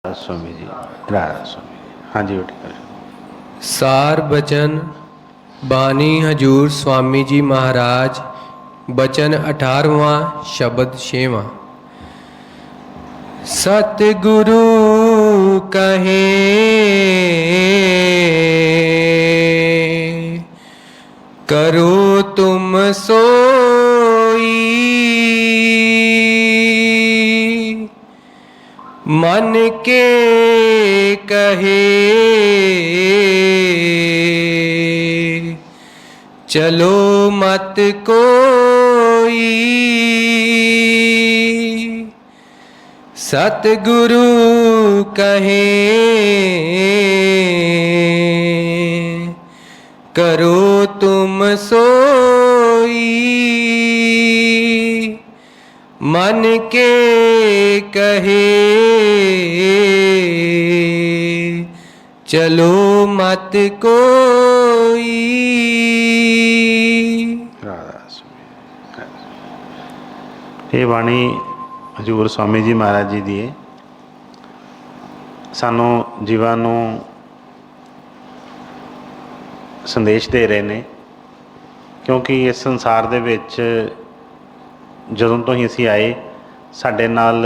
स्वामी जी, राधा स्वामी जी। हाँ जी बेटे। सार बचन बानी हजूर स्वामी जी महाराज। बचन 18वां शब्द 6वां। सतगुरु कहे करो तुम सोई, मन के कहे चलो मत कोई। सतगुरु कहे करो तुम सोई, मन के कहे चलो मत कोई। राधा स्वामी। ये बाणी हजूर स्वामी जी महाराज जी ਦੀ ਹੈ। ਸਾਨੂੰ ਜੀਵਾਂ ਨੂੰ ਸੰਦੇਸ਼ ਦੇ ਰਹੇ ਨੇ, ਕਿਉਂਕਿ ਇਸ ਸੰਸਾਰ ਦੇ ਵਿੱਚ ਜਦੋਂ ਤੋਂ ਹੀ ਅਸੀਂ ਆਏ ਸਾਡੇ ਨਾਲ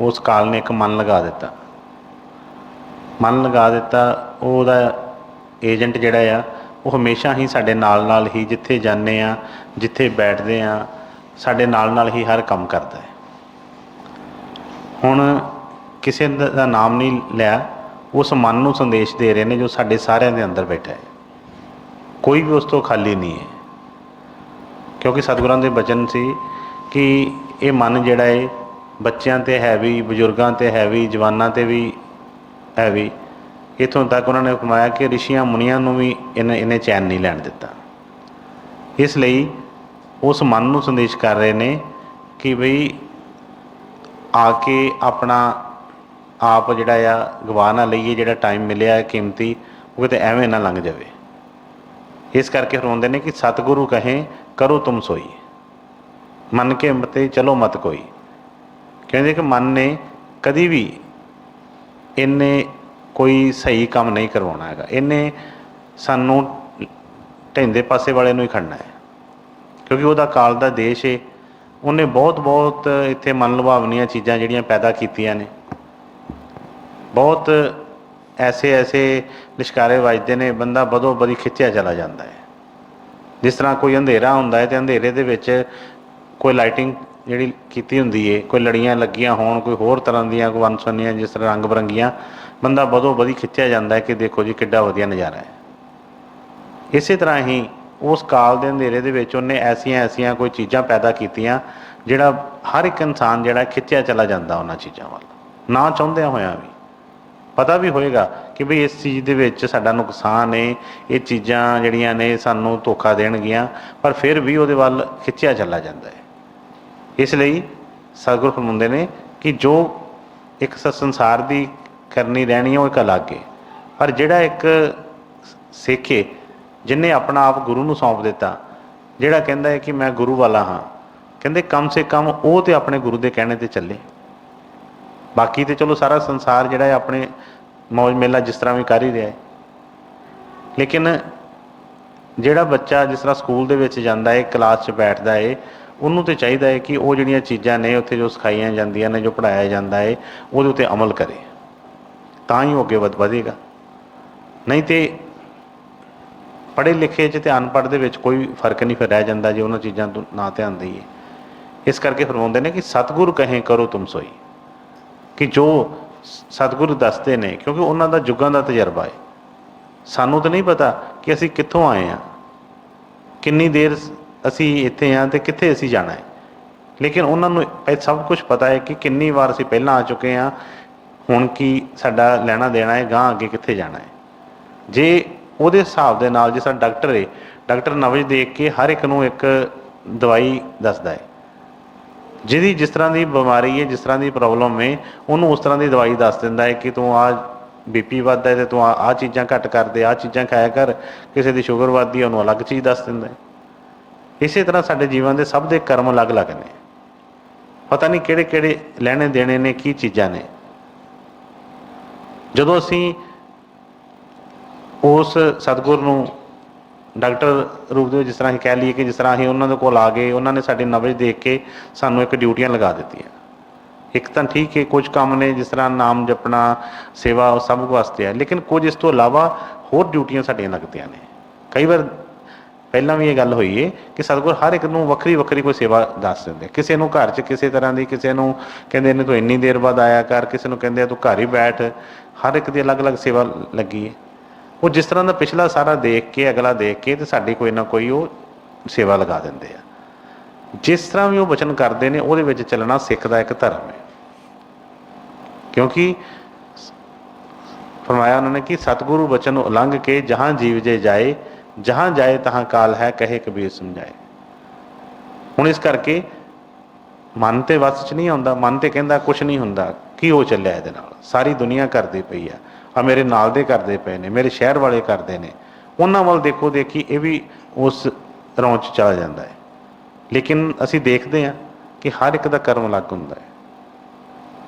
ਉਸ ਕਾਲ ਨੇ ਇੱਕ ਮਨ ਲਗਾ ਦਿੱਤਾ। ਮਨ ਲਗਾ ਦਿੱਤਾ, ਉਹਦਾ ਏਜੰਟ ਜਿਹੜਾ ਆ ਉਹ ਹਮੇਸ਼ਾ ਹੀ ਸਾਡੇ ਨਾਲ ਹੀ ਜਿੱਥੇ ਜਾਂਦੇ ਆ, ਜਿੱਥੇ ਬੈਠਦੇ ਆ, ਸਾਡੇ ਨਾਲ ਹੀ ਹਰ ਕੰਮ ਕਰਦਾ ਹੈ। ਹੁਣ ਕਿਸੇ ਦਾ ਨਾਮ ਨਹੀਂ ਲਿਆ, ਉਸ ਮਨ ਨੂੰ ਸੰਦੇਸ਼ ਦੇ ਰਹੇ ਨੇ ਜੋ ਸਾਡੇ ਸਾਰਿਆਂ ਦੇ ਅੰਦਰ ਬੈਠਾ ਹੈ। ਕੋਈ ਵੀ ਉਸ ਤੋਂ ਖਾਲੀ ਨਹੀਂ ਹੈ, ਕਿਉਂਕਿ ਸਤਿਗੁਰਾਂ ਦੇ ਬਚਨ ਸੀ ਕਿ ਇਹ ਮਨ ਜਿਹੜਾ ਹੈ ਬੱਚਿਆਂ 'ਤੇ ਹੈ ਵੀ, ਬਜ਼ੁਰਗਾਂ 'ਤੇ ਹੈ ਵੀ, ਜਵਾਨਾਂ 'ਤੇ ਵੀ ਹੈ ਵੀ। ਇੱਥੋਂ ਤੱਕ ਉਹਨਾਂ ਨੇ ਫਰਮਾਇਆ ਕਿ ਰਿਸ਼ੀਆਂ ਮੁਨੀਆਂ ਨੂੰ ਵੀ ਇਹਨੇ ਚੈਨ ਨਹੀਂ ਲੈਣ ਦਿੱਤਾ। ਇਸ ਲਈ ਉਸ ਮਨ ਨੂੰ ਸੰਦੇਸ਼ ਕਰ ਰਹੇ ਨੇ ਕਿ ਬਈ ਆ ਕੇ ਆਪਣਾ ਆਪ ਜਿਹੜਾ ਆ ਗਵਾ ਨਾ ਲਈਏ, ਜਿਹੜਾ ਟਾਈਮ ਮਿਲਿਆ ਕੀਮਤੀ ਉਹ ਕਿਤੇ ਐਵੇਂ ਨਾ ਲੰਘ ਜਾਵੇ। ਇਸ ਕਰਕੇ ਫਰਮਾਉਂਦੇ ਨੇ ਕਿ ਸਤਿਗੁਰੂ ਕਹੇ ਕਰੋ ਤੁਮ ਸੋਈ, ਮੰਨ ਕੇ ਮਤੇ ਚਲੋ ਮਤ ਕੋਈ। ਕਹਿੰਦੇ ਕਿ ਮਨ ਨੇ ਕਦੀ ਵੀ ਇਹਨੇ ਕੋਈ ਸਹੀ ਕੰਮ ਨਹੀਂ ਕਰਵਾਉਣਾ ਹੈਗਾ, ਇਹਨੇ ਸਾਨੂੰ ਢਹਿੰਦੇ ਪਾਸੇ ਵਾਲੇ ਨੂੰ ਹੀ ਖੜਨਾ ਹੈ, ਕਿਉਂਕਿ ਉਹਦਾ ਕਾਲ ਦਾ ਦੇਸ਼ ਹੈ। ਉਹਨੇ ਬਹੁਤ ਇੱਥੇ ਮਨ ਲੁਭਾਵਨੀਆਂ ਚੀਜ਼ਾਂ ਜਿਹੜੀਆਂ ਪੈਦਾ ਕੀਤੀਆਂ ਨੇ, ਬਹੁਤ ਐਸੇ ਲਿਸ਼ਕਾਰੇ ਵੱਜਦੇ ਨੇ, ਬੰਦਾ ਬਦੋ ਬਦੀ ਖਿੱਚਿਆ ਚਲਾ ਜਾਂਦਾ ਹੈ। ਜਿਸ ਤਰ੍ਹਾਂ ਕੋਈ ਅੰਧੇਰਾ ਹੁੰਦਾ ਹੈ ਅਤੇ ਅੰਧੇਰੇ ਦੇ ਵਿੱਚ ਕੋਈ ਲਾਈਟਿੰਗ ਜਿਹੜੀ ਕੀਤੀ ਹੁੰਦੀ ਹੈ, ਕੋਈ ਲੜੀਆਂ ਲੱਗੀਆਂ ਹੋਣ, ਕੋਈ ਹੋਰ ਤਰ੍ਹਾਂ ਦੀਆਂ ਕੋਈ ਵੰਨ ਸੁਵੰਨੀਆਂ ਜਿਸ ਤਰ੍ਹਾਂ ਰੰਗ ਬਰੰਗੀਆਂ, ਬੰਦਾ ਬਦੋ ਬਦੀ ਖਿੱਚਿਆ ਜਾਂਦਾ ਹੈ ਕਿ ਦੇਖੋ ਜੀ ਕਿੱਡਾ ਵਧੀਆ ਨਜ਼ਾਰਾ ਹੈ। ਇਸੇ ਤਰ੍ਹਾਂ ਹੀ ਉਸ ਕਾਲ ਦੇ ਅੰਧੇਰੇ ਦੇ ਵਿੱਚ ਉਹਨੇ ਐਸੀਆਂ ਕੋਈ ਚੀਜ਼ਾਂ ਪੈਦਾ ਕੀਤੀਆਂ ਜਿਹੜਾ ਹਰ ਇੱਕ ਇਨਸਾਨ ਜਿਹੜਾ ਖਿੱਚਿਆ ਚਲਾ ਜਾਂਦਾ ਉਹਨਾਂ ਚੀਜ਼ਾਂ ਵੱਲ, ਨਾ ਚਾਹੁੰਦਿਆਂ ਹੋਇਆਂ ਵੀ। ਪਤਾ ਵੀ ਹੋਏਗਾ ਕਿ ਬਈ ਇਸ ਚੀਜ਼ ਦੇ ਵਿੱਚ ਸਾਡਾ ਨੁਕਸਾਨ ਹੈ, ਇਹ ਚੀਜ਼ਾਂ ਜਿਹੜੀਆਂ ਨੇ ਸਾਨੂੰ ਧੋਖਾ ਦੇਣਗੀਆਂ, ਪਰ ਫਿਰ ਵੀ ਉਹਦੇ ਵੱਲ ਖਿੱਚਿਆ ਚਲਾ ਜਾਂਦਾ ਹੈ। ਇਸ ਲਈ ਸਤਿਗੁਰੂ ਫਰਮਾਉਂਦੇ ਨੇ ਕਿ ਜੋ ਇੱਕ ਸੰਸਾਰ ਦੀ ਕਰਨੀ ਰਹਿਣੀ ਉਹ ਇੱਕ ਅਲੱਗ ਹੈ, ਪਰ ਜਿਹੜਾ ਇੱਕ ਸਿੱਖ ਹੈ ਜਿਹਨੇ ਆਪਣਾ ਆਪ ਗੁਰੂ ਨੂੰ ਸੌਂਪ ਦਿੱਤਾ, ਜਿਹੜਾ ਕਹਿੰਦਾ ਹੈ ਕਿ ਮੈਂ ਗੁਰੂ ਵਾਲਾ ਹਾਂ, ਕਹਿੰਦੇ ਕਮ ਸੇ ਕਮ ਉਹ ਤਾਂ ਆਪਣੇ ਗੁਰੂ ਦੇ ਕਹਿਣੇ 'ਤੇ ਚੱਲੇ। ਬਾਕੀ ਤਾਂ ਚਲੋ ਸਾਰਾ ਸੰਸਾਰ ਜਿਹੜਾ ਹੈ ਆਪਣੇ ਮੌਜ ਮੇਲਾ ਜਿਸ ਤਰ੍ਹਾਂ ਵੀ ਕਰ ਹੀ ਰਿਹਾ ਹੈ, ਲੇਕਿਨ ਜਿਹੜਾ ਬੱਚਾ ਜਿਸ ਤਰ੍ਹਾਂ ਸਕੂਲ ਦੇ ਵਿੱਚ ਜਾਂਦਾ ਹੈ, ਕਲਾਸ 'ਚ ਬੈਠਦਾ ਹੈ, ਉਹਨੂੰ ਤਾਂ ਚਾਹੀਦਾ ਹੈ ਕਿ ਉਹ ਜਿਹੜੀਆਂ ਚੀਜ਼ਾਂ ਨੇ ਉੱਥੇ ਜੋ ਸਿਖਾਈਆਂ ਜਾਂਦੀਆਂ ਨੇ, ਜੋ ਪੜ੍ਹਾਇਆ ਜਾਂਦਾ ਹੈ, ਉਹਦੇ ਉੱਤੇ ਅਮਲ ਕਰੇ, ਤਾਂ ਹੀ ਉਹ ਅੱਗੇ ਵਧੇਗਾ। ਨਹੀਂ ਤਾਂ ਪੜ੍ਹੇ ਲਿਖੇ 'ਚ ਅਤੇ ਅਨਪੜ੍ਹ ਦੇ ਵਿੱਚ ਕੋਈ ਫਰਕ ਨਹੀਂ ਫਿਰ ਰਹਿ ਜਾਂਦਾ ਜੇ ਉਹਨਾਂ ਚੀਜ਼ਾਂ ਤੋਂ ਨਾ ਧਿਆਨ ਦੇਈਏ। ਇਸ ਕਰਕੇ ਫਰਮਾਉਂਦੇ ਨੇ ਕਿ ਸਤਿਗੁਰੂ ਕਹੇ ਕਰੋ ਤੁਮ ਸੋਈ, ਕਿ ਜੋ ਸਤਿਗੁਰੂ ਦੱਸਦੇ ਨੇ, ਕਿਉਂਕਿ ਉਹਨਾਂ ਦਾ ਯੁੱਗਾਂ ਦਾ ਤਜਰਬਾ ਹੈ। ਸਾਨੂੰ ਤਾਂ ਨਹੀਂ ਪਤਾ ਕਿ ਅਸੀਂ ਕਿੱਥੋਂ ਆਏ ਹਾਂ, ਕਿੰਨੀ ਦੇਰ ਅਸੀਂ ਇੱਥੇ ਹਾਂ ਅਤੇ ਕਿੱਥੇ ਅਸੀਂ ਜਾਣਾ ਹੈ, ਲੇਕਿਨ ਉਹਨਾਂ ਨੂੰ ਸਭ ਕੁਛ ਪਤਾ ਹੈ ਕਿ ਕਿੰਨੀ ਵਾਰ ਅਸੀਂ ਪਹਿਲਾਂ ਆ ਚੁੱਕੇ ਹਾਂ, ਹੁਣ ਕੀ ਸਾਡਾ ਲੈਣਾ ਦੇਣਾ ਹੈ, ਗਾਂਹ ਅੱਗੇ ਕਿੱਥੇ ਜਾਣਾ ਹੈ। ਜੇ ਉਹਦੇ ਹਿਸਾਬ ਦੇ ਨਾਲ ਜਿਸ ਤਰ੍ਹਾਂ ਡਾਕਟਰ ਹੈ, ਡਾਕਟਰ ਨਬਜ਼ ਦੇਖ ਕੇ ਹਰ ਇੱਕ ਨੂੰ ਇੱਕ ਦਵਾਈ ਦੱਸਦਾ ਹੈ, ਜਿਹਦੀ ਜਿਸ ਤਰ੍ਹਾਂ ਦੀ ਬਿਮਾਰੀ ਹੈ, ਜਿਸ ਤਰ੍ਹਾਂ ਦੀ ਪ੍ਰੋਬਲਮ ਹੈ, ਉਹਨੂੰ ਉਸ ਤਰ੍ਹਾਂ ਦੀ ਦਵਾਈ ਦੱਸ ਦਿੰਦਾ ਹੈ ਕਿ ਤੂੰ ਆਹ BP ਵੱਧਦਾ ਹੈ ਅਤੇ ਤੂੰ ਆਹ ਚੀਜ਼ਾਂ ਘੱਟ ਕਰਦੇ, ਆਹ ਚੀਜ਼ਾਂ ਖਾਇਆ ਕਰ। ਕਿਸੇ ਦੀ ਸ਼ੂਗਰ ਵੱਧਦੀ ਹੈ, ਉਹਨੂੰ ਅਲੱਗ ਚੀਜ਼ ਦੱਸ ਦਿੰਦਾ ਹੈ। ਇਸੇ ਤਰ੍ਹਾਂ ਸਾਡੇ ਜੀਵਨ ਦੇ ਸਭ ਦੇ ਕਰਮ ਅਲੱਗ-ਅਲੱਗ ਨੇ, ਪਤਾ ਨਹੀਂ ਕਿਹੜੇ ਲੈਣੇ ਦੇਣੇ ਨੇ, ਕੀ ਚੀਜ਼ਾਂ ਨੇ। ਜਦੋਂ ਅਸੀਂ ਉਸ ਸਤਿਗੁਰ ਨੂੰ ਡਾਕਟਰ ਰੂਪ ਦੇ ਵਿੱਚ ਜਿਸ ਤਰ੍ਹਾਂ ਅਸੀਂ ਕਹਿ ਲਈਏ ਕਿ ਜਿਸ ਤਰ੍ਹਾਂ ਅਸੀਂ ਉਹਨਾਂ ਦੇ ਕੋਲ ਆ ਗਏ, ਉਹਨਾਂ ਨੇ ਸਾਡੀ ਨਬਜ਼ ਦੇਖ ਕੇ ਸਾਨੂੰ ਇੱਕ ਡਿਊਟੀਆਂ ਲਗਾ ਦਿੱਤੀਆਂ। ਇੱਕ ਤਾਂ ਠੀਕ ਹੈ, ਕੁਝ ਕੰਮ ਨੇ ਜਿਸ ਤਰ੍ਹਾਂ ਨਾਮ ਜਪਣਾ, ਸੇਵਾ, ਉਹ ਸਭ ਵਾਸਤੇ ਹੈ, ਲੇਕਿਨ ਕੁਝ ਇਸ ਤੋਂ ਇਲਾਵਾ ਹੋਰ ਡਿਊਟੀਆਂ ਸਾਡੀਆਂ ਲੱਗਦੀਆਂ ਨੇ। ਕਈ ਵਾਰ ਪਹਿਲਾਂ ਵੀ ਇਹ ਗੱਲ ਹੋਈ ਹੈ ਕਿ ਸਤਿਗੁਰ ਹਰ ਇੱਕ ਨੂੰ ਵੱਖਰੀ ਵੱਖਰੀ ਕੋਈ ਸੇਵਾ ਦੱਸ ਦਿੰਦੇ। ਕਿਸੇ ਨੂੰ ਘਰ 'ਚ ਕਿਸੇ ਤਰ੍ਹਾਂ ਦੀ, ਕਿਸੇ ਨੂੰ ਕਹਿੰਦੇ ਨੇ ਤੂੰ ਇੰਨੀ ਦੇਰ ਬਾਅਦ ਆਇਆ ਕਰ, ਕਿਸੇ ਨੂੰ ਕਹਿੰਦੇ ਆ ਤੂੰ ਘਰ ਹੀ ਬੈਠ। ਹਰ ਇੱਕ ਦੀ ਅਲੱਗ-ਅਲੱਗ ਸੇਵਾ ਲੱਗੀ ਹੈ। ਉਹ ਜਿਸ ਤਰ੍ਹਾਂ ਦਾ ਪਿਛਲਾ ਸਾਰਾ ਦੇਖ ਕੇ, ਅਗਲਾ ਦੇਖ ਕੇ ਤੇ ਸਾਡੀ ਕੋਈ ਨਾ ਕੋਈ ਉਹ ਸੇਵਾ ਲਗਾ ਦਿੰਦੇ ਆ। ਜਿਸ ਤਰ੍ਹਾਂ ਵੀ ਉਹ ਬਚਨ ਕਰਦੇ ਨੇ ਉਹਦੇ ਵਿੱਚ ਚੱਲਣਾ ਸਿੱਖ ਦਾ ਇੱਕ ਧਰਮ ਹੈ। ਕਿਉਂਕਿ ਫਰਮਾਇਆ ਉਹਨਾਂ ਨੇ ਕਿ ਸਤਿਗੁਰੂ ਬਚਨ ਉਲੰਘ ਕੇ ਜਹਾਂ ਜੀਵ ਜੇ ਜਾਏ, ਜਹਾਂ ਜਾਏ ਤਹਾਂ ਕਾਲ ਹੈ ਕਹੇ ਕਬੀਰ ਸਮਝਾਏ। ਹੁਣ ਇਸ ਕਰਕੇ ਮਨ ਤੇ ਵੱਸ 'ਚ ਨਹੀਂ ਆਉਂਦਾ। ਮਨ ਤੇ ਕਹਿੰਦਾ ਕੁਛ ਨਹੀਂ ਹੁੰਦਾ, ਕੀ ਹੋ ਚੱਲਿਆ ਇਹਦੇ ਨਾਲ, ਸਾਰੀ ਦੁਨੀਆ ਕਰਦੀ ਪਈ ਆ, ਆ ਮੇਰੇ ਨਾਲ ਦੇ ਕਰਦੇ ਪਏ ਨੇ, ਮੇਰੇ ਸ਼ਹਿਰ ਵਾਲੇ ਕਰਦੇ ਨੇ, ਉਹਨਾਂ ਵੱਲ ਦੇਖੋ ਦੇਖੀ ਇਹ ਵੀ ਉਸ ਰੌਂ 'ਚ ਚਲਾ ਜਾਂਦਾ ਹੈ। ਲੇਕਿਨ ਅਸੀਂ ਦੇਖਦੇ ਹਾਂ ਕਿ ਹਰ ਇੱਕ ਦਾ ਕਰਮ ਅਲੱਗ ਹੁੰਦਾ ਹੈ।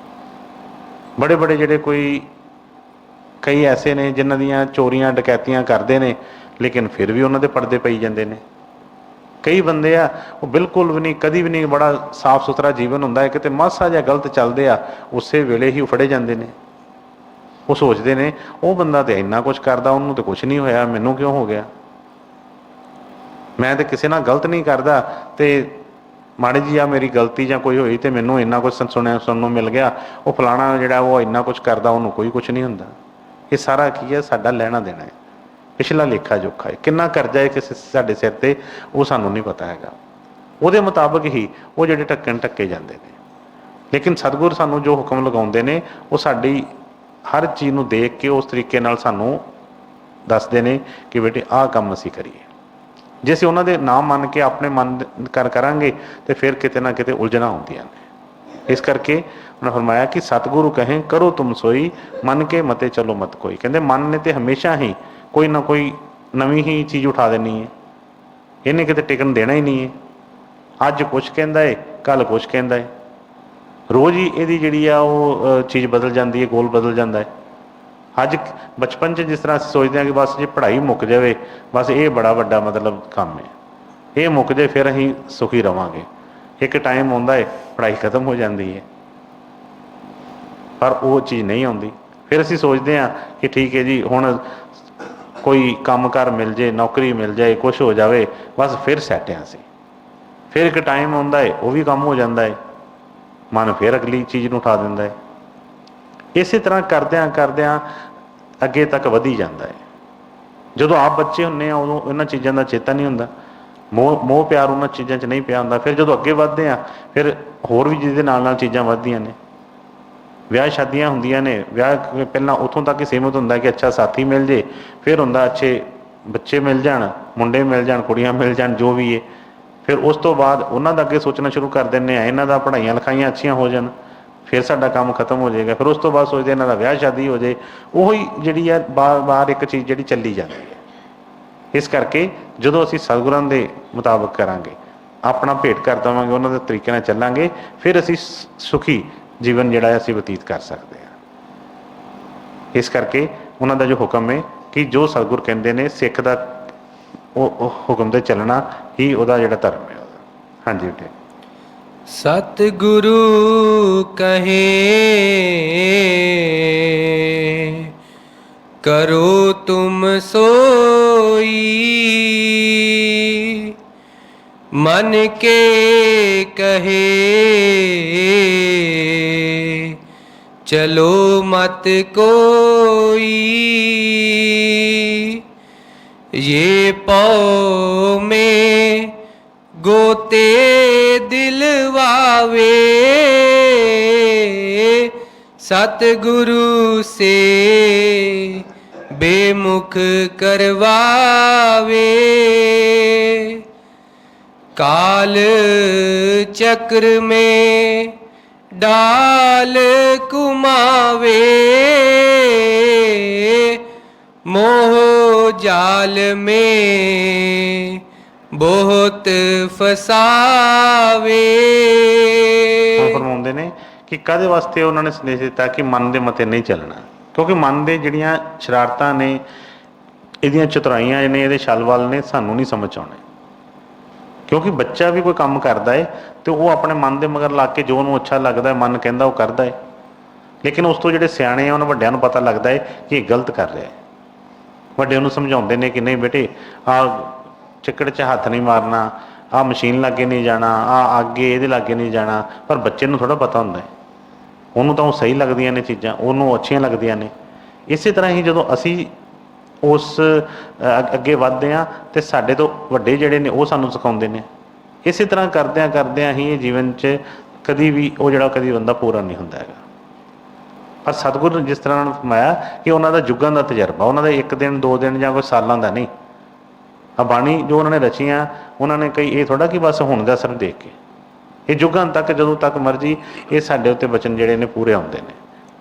ਬੜੇ ਬੜੇ ਜਿਹੜੇ ਕਈ ਐਸੇ ਨੇ ਜਿਨ੍ਹਾਂ ਦੀਆਂ ਚੋਰੀਆਂ ਡਕੈਤੀਆਂ ਕਰਦੇ ਨੇ, ਲੇਕਿਨ ਫਿਰ ਵੀ ਉਹਨਾਂ ਦੇ ਪਰਦੇ ਪਈ ਜਾਂਦੇ ਨੇ। ਕਈ ਬੰਦੇ ਆ ਉਹ ਬਿਲਕੁਲ ਵੀ ਨਹੀਂ, ਕਦੀ ਵੀ ਨਹੀਂ, ਬੜਾ ਸਾਫ ਸੁਥਰਾ ਜੀਵਨ ਹੁੰਦਾ ਹੈ, ਕਿਤੇ ਮਾਸਾ ਜਿਹਾ ਗਲਤ ਚੱਲਦੇ ਆ ਉਸੇ ਵੇਲੇ ਹੀ ਫੜੇ ਜਾਂਦੇ ਨੇ। ਉਹ ਸੋਚਦੇ ਨੇ ਉਹ ਬੰਦਾ ਤੇ ਇੰਨਾ ਕੁਛ ਕਰਦਾ, ਉਹਨੂੰ ਤੇ ਕੁਛ ਨਹੀਂ ਹੋਇਆ, ਮੈਨੂੰ ਕਿਉਂ ਹੋ ਗਿਆ। ਮੈਂ ਤੇ ਕਿਸੇ ਨਾਲ ਗਲਤ ਨਹੀਂ ਕਰਦਾ, ਤੇ ਮਾੜੀ ਜੀ ਆ ਮੇਰੀ ਗਲਤੀ ਜਾਂ ਕੋਈ ਹੋਈ ਤੇ ਮੈਨੂੰ ਇੰਨਾ ਕੁਛ ਸੁਣਨ ਨੂੰ ਮਿਲ ਗਿਆ। ਉਹ ਫਲਾਣਾ ਜਿਹੜਾ ਉਹ ਇੰਨਾ ਕੁਛ ਕਰਦਾ, ਉਹਨੂੰ ਕੋਈ ਕੁਛ ਨਹੀਂ ਹੁੰਦਾ। ਇਹ ਸਾਰਾ ਕੀ ਹੈ, ਸਾਡਾ ਲੈਣਾ ਦੇਣਾ ਹੈ, ਪਿਛਲਾ ਲੇਖਾ ਜੋਖਾ ਹੈ। ਕਿੰਨਾ ਕਰਜ਼ਾ ਹੈ ਕਿਸੇ ਸਾਡੇ ਸਿਰ ਤੇ, ਉਹ ਸਾਨੂੰ ਨਹੀਂ ਪਤਾ ਹੈਗਾ। ਉਹਦੇ ਮੁਤਾਬਕ ਹੀ ਉਹ ਜਿਹੜੇ ਢੱਕੇ ਜਾਂਦੇ ਨੇ। ਲੇਕਿਨ ਸਤਿਗੁਰ ਸਾਨੂੰ ਜੋ ਹੁਕਮ ਲਗਾਉਂਦੇ ਨੇ ਉਹ ਸਾਡੀ ਹਰ ਚੀਜ਼ ਨੂੰ ਦੇਖ ਕੇ ਉਸ ਤਰੀਕੇ ਨਾਲ ਸਾਨੂੰ ਦੱਸਦੇ ਨੇ ਕਿ ਬੇਟੇ ਆਹ ਕੰਮ ਅਸੀਂ ਕਰੀਏ। ਜੇ ਅਸੀਂ ਉਹਨਾਂ ਦੇ ਨਾਮ ਮੰਨ ਕੇ ਆਪਣੇ ਮਨ ਕਰਾਂਗੇ ਤੇ ਫਿਰ ਕਿਤੇ ਨਾ ਕਿਤੇ ਉਲਝਣਾਂ ਆਉਂਦੀਆਂ ਨੇ। ਇਸ ਕਰਕੇ ਉਹਨਾਂ ਫਰਮਾਇਆ ਕਿ ਸਤਿਗੁਰੂ ਕਹੇ ਕਰੋ ਤੁਮ ਸੋਈ, ਮਨ ਕੇ ਮਤੇ ਚਲੋ ਮਤ ਕੋਈ। ਕਹਿੰਦੇ ਮਨ ਨੇ ਤੇ ਹਮੇਸ਼ਾ ਹੀ ਕੋਈ ਨਾ ਕੋਈ ਨਵੀਂ ਹੀ ਚੀਜ਼ ਉਠਾ ਦੇਣੀ ਹੈ, ਇਹਨੇ ਕਿਤੇ ਟਿਕਣ ਦੇਣਾ ਹੀ ਨਹੀਂ ਹੈ। ਅੱਜ ਕੁਛ ਕਹਿੰਦਾ ਹੈ, ਕੱਲ੍ਹ ਕੁਛ ਕਹਿੰਦਾ ਹੈ। ਰੋਜ਼ ਹੀ ਇਹਦੀ ਜਿਹੜੀ ਆ ਉਹ ਚੀਜ਼ ਬਦਲ ਜਾਂਦੀ ਹੈ, ਗੋਲ ਬਦਲ ਜਾਂਦਾ ਹੈ। ਅੱਜ ਬਚਪਨ 'ਚ ਜਿਸ ਤਰ੍ਹਾਂ ਅਸੀਂ ਸੋਚਦੇ ਹਾਂ ਕਿ ਬਸ ਜੇ ਪੜ੍ਹਾਈ ਮੁੱਕ ਜਾਵੇ, ਬਸ ਇਹ ਬੜਾ ਵੱਡਾ ਮਤਲਬ ਕੰਮ ਹੈ, ਇਹ ਮੁੱਕ ਜਾਏ ਫਿਰ ਅਸੀਂ ਸੁਖੀ ਰਵਾਂਗੇ। ਇੱਕ ਟਾਈਮ ਆਉਂਦਾ ਹੈ ਪੜ੍ਹਾਈ ਖਤਮ ਹੋ ਜਾਂਦੀ ਹੈ, ਪਰ ਉਹ ਚੀਜ਼ ਨਹੀਂ ਆਉਂਦੀ। ਫਿਰ ਅਸੀਂ ਸੋਚਦੇ ਹਾਂ ਕਿ ਠੀਕ ਹੈ ਜੀ, ਹੁਣ ਕੋਈ ਕੰਮ ਕਾਰ ਮਿਲ ਜੇ, ਨੌਕਰੀ ਮਿਲ ਜਾਏ, ਕੁਛ ਹੋ ਜਾਵੇ, ਬਸ ਫਿਰ ਸੈੱਟ ਹਾਂ ਅਸੀਂ। ਫਿਰ ਇੱਕ ਟਾਈਮ ਆਉਂਦਾ ਹੈ ਉਹ ਵੀ ਕੰਮ ਹੋ ਜਾਂਦਾ ਹੈ, ਮਨ ਫਿਰ ਅਗਲੀ ਚੀਜ਼ ਨੂੰ ਉਠਾ ਦਿੰਦਾ ਹੈ। ਇਸੇ ਤਰ੍ਹਾਂ ਕਰਦਿਆਂ ਕਰਦਿਆਂ ਅੱਗੇ ਤੱਕ ਵਧੀ ਜਾਂਦਾ ਹੈ। ਜਦੋਂ ਆਪ ਬੱਚੇ ਹੁੰਦੇ ਆ ਉਦੋਂ ਇਹਨਾਂ ਚੀਜ਼ਾਂ ਦਾ ਚੇਤਾ ਨਹੀਂ ਹੁੰਦਾ, ਮੋਹ ਪਿਆਰ ਉਹਨਾਂ ਚੀਜ਼ਾਂ 'ਚ ਨਹੀਂ ਪਿਆ ਹੁੰਦਾ। ਫਿਰ ਜਦੋਂ ਅੱਗੇ ਵੱਧਦੇ ਆ ਫਿਰ ਹੋਰ ਵੀ ਜਿਹਦੇ ਨਾਲ ਨਾਲ ਚੀਜ਼ਾਂ ਵੱਧਦੀਆਂ ਨੇ। ਵਿਆਹ ਸ਼ਾਦੀਆਂ ਹੁੰਦੀਆਂ ਨੇ, ਵਿਆਹ ਪਹਿਲਾਂ ਉੱਥੋਂ ਤੱਕ ਹੀ ਸੀਮਿਤ ਹੁੰਦਾ ਕਿ ਅੱਛਾ ਸਾਥੀ ਮਿਲ ਜੇ, ਫਿਰ ਹੁੰਦਾ ਅੱਛੇ ਬੱਚੇ ਮਿਲ ਜਾਣ, ਮੁੰਡੇ ਮਿਲ ਜਾਣ, ਕੁੜੀਆਂ ਮਿਲ ਜਾਣ, ਜੋ ਵੀ ਹੈ। ਫਿਰ ਉਸ ਤੋਂ ਬਾਅਦ ਉਹਨਾਂ ਦਾ ਅੱਗੇ ਸੋਚਣਾ ਸ਼ੁਰੂ ਕਰ ਦਿੰਦੇ ਆ, ਇਹਨਾਂ ਦਾ ਪੜ੍ਹਾਈਆਂ ਲਿਖਾਈਆਂ ਅੱਛੀਆਂ ਹੋ ਜਾਣ, ਫਿਰ ਸਾਡਾ ਕੰਮ ਖਤਮ ਹੋ ਜਾਏਗਾ। ਫਿਰ ਉਸ ਤੋਂ ਬਾਅਦ ਸੋਚਦੇ ਇਹਨਾਂ ਦਾ ਵਿਆਹ ਸ਼ਾਦੀ ਹੋ ਜਾਏ। ਉਹੀ ਜਿਹੜੀ ਹੈ ਬਾਰ ਇੱਕ ਚੀਜ਼ ਜਿਹੜੀ ਚੱਲੀ ਜਾਂਦੀ ਹੈ। ਇਸ ਕਰਕੇ ਜਦੋਂ ਅਸੀਂ ਸਤਿਗੁਰਾਂ ਦੇ ਮੁਤਾਬਕ ਕਰਾਂਗੇ, ਆਪਣਾ ਭੇਟ ਕਰ ਦੇਵਾਂਗੇ, ਉਹਨਾਂ ਦੇ ਤਰੀਕੇ ਨਾਲ ਚੱਲਾਂਗੇ, ਫਿਰ ਅਸੀਂ ਸੁਖੀ ਜੀਵਨ ਜਿਹੜਾ ਅਸੀਂ ਬਤੀਤ ਕਰ ਸਕਦੇ ਹਾਂ। ਇਸ ਕਰਕੇ ਉਹਨਾਂ ਦਾ ਜੋ ਹੁਕਮ ਹੈ ਕਿ ਜੋ ਸਤਿਗੁਰ ਕਹਿੰਦੇ ਨੇ, ਸਿੱਖ ਦਾ ਉਹ ਹੁਕਮ 'ਤੇ ਚੱਲਣਾ ਹੀ ਉਹਦਾ ਜਿਹੜਾ ਧਰਮ ਹੈ ਉਹਦਾ। ਹਾਂਜੀ ਬੇਟੇ। ਸਤਿਗੁਰੂ ਕਹੇ ਕਰੋ ਤੁਮ ਸੋਈ, ਮਨ ਕੇ ਕਹੇ ਚਲੋ ਮਤ ਕੋਈ। ये पौ में गोते दिलवावे, सतगुरु से बेमुख करवावे। काल चक्र में डाल कुमावे, मोह जाल में बहुत फसावे। ਫਰਮਾਉਂਦੇ ਨੇ ਕਿ ਕਾਹਦੇ ਵਾਸਤੇ ਉਹਨਾਂ ਨੇ ਸੰਦੇਸ਼ ਦਿੱਤਾ ਕਿ ਮਨ ਦੇ ਮਤੇ ਨਹੀਂ ਚੱਲਣਾ। ਕਿਉਂਕਿ ਮਨ ਦੇ ਜਿਹੜੀਆਂ ਸ਼ਰਾਰਤਾਂ ਨੇ, ਇਹਦੀਆਂ ਚਤੁਰਾਈਆਂ ਨੇ, ਇਹਦੇ ਛਲ ਵੱਲ ਨੇ, ਸਾਨੂੰ ਨਹੀਂ ਸਮਝ ਆਉਣੇ। ਕਿਉਂਕਿ ਬੱਚਾ ਵੀ ਕੋਈ ਕੰਮ ਕਰਦਾ ਹੈ ਤੇ ਉਹ ਆਪਣੇ ਮਨ ਦੇ ਮਗਰ ਲੱਗ ਕੇ ਜੋ ਉਹਨੂੰ ਅੱਛਾ ਲੱਗਦਾ, ਮਨ ਕਹਿੰਦਾ ਉਹ ਕਰਦਾ ਹੈ। ਲੇਕਿਨ ਉਸ ਤੋਂ ਜਿਹੜੇ ਸਿਆਣੇ ਆ ਉਹਨਾਂ ਵੱਡਿਆਂ ਨੂੰ ਪਤਾ ਲੱਗਦਾ ਹੈ ਕਿ ਇਹ ਗਲਤ ਕਰ ਰਿਹਾ ਹੈ। ਵੱਡੇ ਉਹਨੂੰ ਸਮਝਾਉਂਦੇ ਨੇ ਕਿ ਨਹੀਂ ਬੇਟੇ, ਆਹ ਚੱਕੜ 'ਚ ਹੱਥ ਨਹੀਂ ਮਾਰਨਾ, ਆਹ ਮਸ਼ੀਨ ਲਾਗੇ ਨਹੀਂ ਜਾਣਾ, ਆਹ ਅੱਗੇ ਇਹਦੇ ਲਾਗੇ ਨਹੀਂ ਜਾਣਾ। ਪਰ ਬੱਚੇ ਨੂੰ ਥੋੜ੍ਹਾ ਪਤਾ ਹੁੰਦਾ ਹੈ, ਉਹਨੂੰ ਤਾਂ ਉਹ ਸਹੀ ਲੱਗਦੀਆਂ ਨੇ ਚੀਜ਼ਾਂ, ਉਹਨੂੰ ਅੱਛੀਆਂ ਲੱਗਦੀਆਂ ਨੇ। ਇਸੇ ਤਰ੍ਹਾਂ ਹੀ ਜਦੋਂ ਅਸੀਂ ਉਸ ਅੱਗੇ ਵੱਧਦੇ ਹਾਂ ਤੇ ਸਾਡੇ ਤੋਂ ਵੱਡੇ ਜਿਹੜੇ ਨੇ ਉਹ ਸਾਨੂੰ ਸਿਖਾਉਂਦੇ ਨੇ। ਇਸੇ ਤਰ੍ਹਾਂ ਕਰਦਿਆਂ ਕਰਦਿਆਂ ਹੀ ਇਹ ਜੀਵਨ 'ਚ ਕਦੀ ਵੀ ਉਹ ਜਿਹੜਾ ਕਦੀ ਬੰਦਾ ਪੂਰਾ ਨਹੀਂ ਹੁੰਦਾ ਹੈਗਾ। ਪਰ ਸਤਿਗੁਰੂ ਨੇ ਜਿਸ ਤਰ੍ਹਾਂ ਨਾਲ ਫਰਮਾਇਆ ਕਿ ਉਹਨਾਂ ਦਾ ਯੁੱਗਾਂ ਦਾ ਤਜਰਬਾ, ਉਹਨਾਂ ਦਾ 1 ਦਿਨ 2 ਦਿਨ ਜਾਂ ਕੋਈ ਸਾਲਾਂ ਦਾ ਨਹੀਂ। ਆ ਬਾਣੀ ਜੋ ਉਹਨਾਂ ਨੇ ਰਚੀਆਂ, ਉਹਨਾਂ ਨੇ ਕਈ ਇਹ ਥੋੜ੍ਹਾ ਕਿ ਬਸ ਹੁਣ ਦਾ ਅਸਰ ਦੇਖ ਕੇ, ਇਹ ਯੁੱਗਾਂ ਤੱਕ ਜਦੋਂ ਤੱਕ ਮਰਜ਼ੀ ਇਹ ਸਾਡੇ ਉੱਤੇ ਬਚਨ ਜਿਹੜੇ ਨੇ ਪੂਰੇ ਆਉਂਦੇ ਨੇ।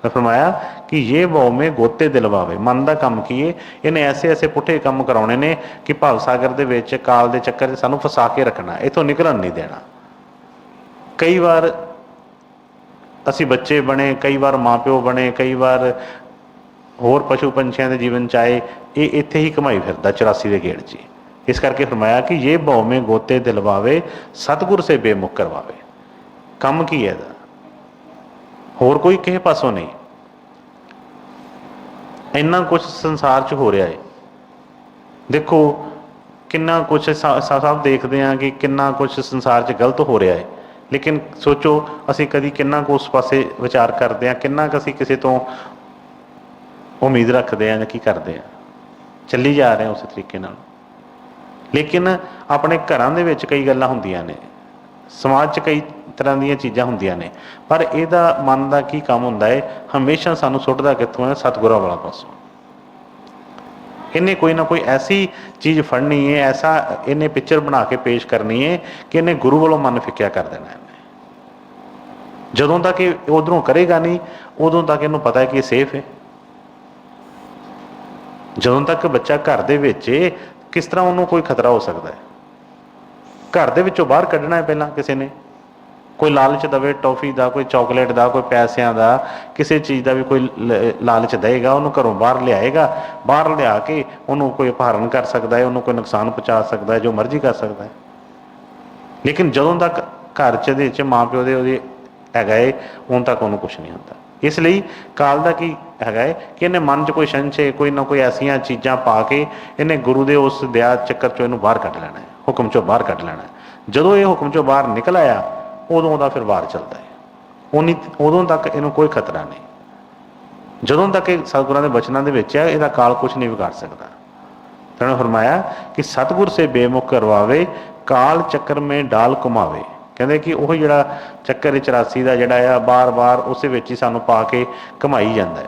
ਮੈਂ ਫਰਮਾਇਆ ਕਿ ਇਹ ਭਉ ਮੇ ਗੋਤੇ ਦਿਲਵਾਵੇ, ਮਨ ਦਾ ਕੰਮ ਕੀ ਹੈ, ਇਹਨੇ ਐਸੇ ਐਸੇ ਪੁੱਠੇ ਕੰਮ ਕਰਾਉਣੇ ਨੇ ਕਿ ਭਵ ਸਾਗਰ ਦੇ ਵਿੱਚ ਕਾਲ ਦੇ ਚੱਕਰ 'ਚ ਸਾਨੂੰ ਫਸਾ ਕੇ ਰੱਖਣਾ, ਇੱਥੋਂ ਨਿਕਲਣ ਨਹੀਂ ਦੇਣਾ। ਕਈ ਵਾਰ ਅਸੀਂ ਬੱਚੇ ਬਣੇ, ਕਈ ਵਾਰ ਮਾਂ ਪਿਓ ਬਣੇ, ਕਈ ਵਾਰ ਹੋਰ ਪਸ਼ੂ ਪੰਛੀਆਂ ਦੇ ਜੀਵਨ 'ਚ ਆਏ, ਇਹ ਇੱਥੇ ਹੀ ਘੁਮਾਈ ਫਿਰਦਾ 84 ਦੇ ਗੇੜ 'ਚ। ਇਸ ਕਰਕੇ ਫਰਮਾਇਆ ਕਿ ਇਹ ਭਉ ਮੇ ਗੋਤੇ ਦਿਲਵਾਵੇ, ਸਤਿਗੁਰ ਸੇ ਬੇਮੁਖ ਕਰਵਾਵੇ। ਕੰਮ ਕੀ ਹੈ ਇਹਦਾ, ਹੋਰ ਕੋਈ ਕਿਸੇ ਪਾਸੋਂ ਨਹੀਂ। ਇੰਨਾ ਕੁਛ ਸੰਸਾਰ 'ਚ ਹੋ ਰਿਹਾ ਹੈ, ਦੇਖੋ ਕਿੰਨਾ ਕੁਛ ਸਭ ਦੇਖਦੇ ਹਾਂ ਕਿ ਕਿੰਨਾ ਕੁਛ ਸੰਸਾਰ 'ਚ ਗਲਤ ਹੋ ਰਿਹਾ ਹੈ। ਲੇਕਿਨ ਸੋਚੋ ਅਸੀਂ ਕਦੀ ਕਿੰਨਾ ਕੁ ਉਸ ਪਾਸੇ ਵਿਚਾਰ ਕਰਦੇ ਹਾਂ, ਕਿੰਨਾ ਕੁ ਅਸੀਂ ਕਿਸੇ ਤੋਂ ਉਮੀਦ ਰੱਖਦੇ ਹਾਂ ਜਾਂ ਕੀ ਕਰਦੇ ਹਾਂ, ਚੱਲੀ ਜਾ ਰਹੇ ਹਾਂ ਉਸੇ ਤਰੀਕੇ ਨਾਲ। ਲੇਕਿਨ ਆਪਣੇ ਘਰਾਂ ਦੇ ਵਿੱਚ ਕਈ ਗੱਲਾਂ ਹੁੰਦੀਆਂ ਨੇ, ਸਮਾਜ 'ਚ ਕਈ ਤਰ੍ਹਾਂ ਦੀਆਂ ਚੀਜ਼ਾਂ ਹੁੰਦੀਆਂ ਨੇ, ਪਰ ਇਹਦਾ ਮਨ ਦਾ ਕੀ ਕੰਮ ਹੁੰਦਾ ਹੈ, ਹਮੇਸ਼ਾ ਸਾਨੂੰ ਸੁੱਟਦਾ ਕਿੱਥੋਂ ਹੈ, ਸਤਿਗੁਰਾਂ ਵਾਲਾ ਪਾਸੋਂ। ਇਹਨੇ ਕੋਈ ਨਾ ਕੋਈ ਐਸੀ ਚੀਜ਼ ਫੜਨੀ ਹੈ, ਐਸਾ ਇਹਨੇ ਪਿਕਚਰ ਬਣਾ ਕੇ ਪੇਸ਼ ਕਰਨੀ ਹੈ ਕਿ ਇਹਨੇ ਗੁਰੂ ਵੱਲੋਂ ਮਨ ਫਿੱਕਿਆ ਕਰ ਦੇਣਾ ਇਹਨੇ। ਜਦੋਂ ਤੱਕ ਇਹ ਉਧਰੋਂ ਕਰੇਗਾ ਨਹੀਂ, ਉਦੋਂ ਤੱਕ ਇਹਨੂੰ ਪਤਾ ਹੈ ਕਿ ਇਹ ਸੇਫ ਹੈ। ਜਦੋਂ ਤੱਕ ਬੱਚਾ ਘਰ ਦੇ ਵਿੱਚ, ਕਿਸ ਤਰ੍ਹਾਂ ਉਹਨੂੰ ਕੋਈ ਖਤਰਾ ਹੋ ਸਕਦਾ ਹੈ। ਘਰ ਦੇ ਵਿੱਚੋਂ ਬਾਹਰ ਕੱਢਣਾ ਹੈ ਪਹਿਲਾਂ ਕਿਸੇ ਨੇ, ਕੋਈ ਲਾਲਚ ਦੇਵੇ ਟੌਫੀ ਦਾ, ਕੋਈ ਚੌਕਲੇਟ ਦਾ, ਕੋਈ ਪੈਸਿਆਂ ਦਾ, ਕਿਸੇ ਚੀਜ਼ ਦਾ ਵੀ ਕੋਈ ਲਾਲਚ ਦੇਵੇਗਾ, ਉਹਨੂੰ ਘਰੋਂ ਬਾਹਰ ਲਿਆਏਗਾ। ਬਾਹਰ ਲਿਆ ਕੇ ਉਹਨੂੰ ਕੋਈ ਅਪਹਰਨ ਕਰ ਸਕਦਾ ਹੈ, ਉਹਨੂੰ ਕੋਈ ਨੁਕਸਾਨ ਪਹੁੰਚਾ ਸਕਦਾ ਹੈ, ਜੋ ਮਰਜ਼ੀ ਕਰ ਸਕਦਾ ਹੈ। ਲੇਕਿਨ ਜਦੋਂ ਤੱਕ ਘਰ 'ਚ ਦੇ 'ਚ ਮਾਂ ਪਿਓ ਦੇ ਉਹਦੇ ਹੈਗਾ ਹੈ, ਉਦੋਂ ਤੱਕ ਉਹਨੂੰ ਕੁਛ ਨਹੀਂ ਹੁੰਦਾ। ਇਸ ਲਈ ਕਾਲ ਦਾ ਕੀ ਹੈਗਾ ਹੈ ਕਿ ਇਹਨੇ ਮਨ 'ਚ ਕੋਈ ਸੰਸ਼ੇ, ਕੋਈ ਨਾ ਕੋਈ ਐਸੀਆਂ ਚੀਜ਼ਾਂ ਪਾ ਕੇ ਇਹਨੇ ਗੁਰੂ ਦੇ ਉਸ ਦਇਆ ਚੱਕਰ 'ਚੋਂ ਇਹਨੂੰ ਬਾਹਰ ਕੱਢ ਲੈਣਾ ਹੈ, ਹੁਕਮ 'ਚੋਂ ਬਾਹਰ ਕੱਢ ਲੈਣਾ ਹੈ। ਜਦੋਂ ਇਹ ਹੁਕਮ 'ਚੋਂ ਬਾਹਰ ਨਿਕਲ ਆਇਆ, ਉਦੋਂ ਉਹਦਾ ਫਿਰ ਵਾਰ ਚੱਲਦਾ ਹੈ। ਉਦੋਂ ਤੱਕ ਇਹਨੂੰ ਕੋਈ ਖਤਰਾ ਨਹੀਂ। ਜਦੋਂ ਤੱਕ ਇਹ ਸਤਿਗੁਰਾਂ ਦੇ ਬਚਨਾਂ ਦੇ ਵਿੱਚ ਹੈ, ਇਹਦਾ ਕਾਲ ਕੁਛ ਨਹੀਂ ਵਿਗਾੜ ਸਕਦਾ। ਤਾਂ ਉਹਨੇ ਫਰਮਾਇਆ ਕਿ ਸਤਿਗੁਰ ਸੇ ਬੇਮੁਖ ਕਰਵਾਵੇ, ਕਾਲ ਚੱਕਰ ਮੇ ਡਾਲ ਘੁਮਾਵੇ। ਕਹਿੰਦੇ ਕਿ ਉਹ ਜਿਹੜਾ ਚੱਕਰ 84 ਦਾ ਜਿਹੜਾ ਆ, ਬਾਰ-ਬਾਰ ਉਸੇ ਵਿੱਚ ਹੀ ਸਾਨੂੰ ਪਾ ਕੇ ਘੁਮਾਈ ਜਾਂਦਾ ਹੈ,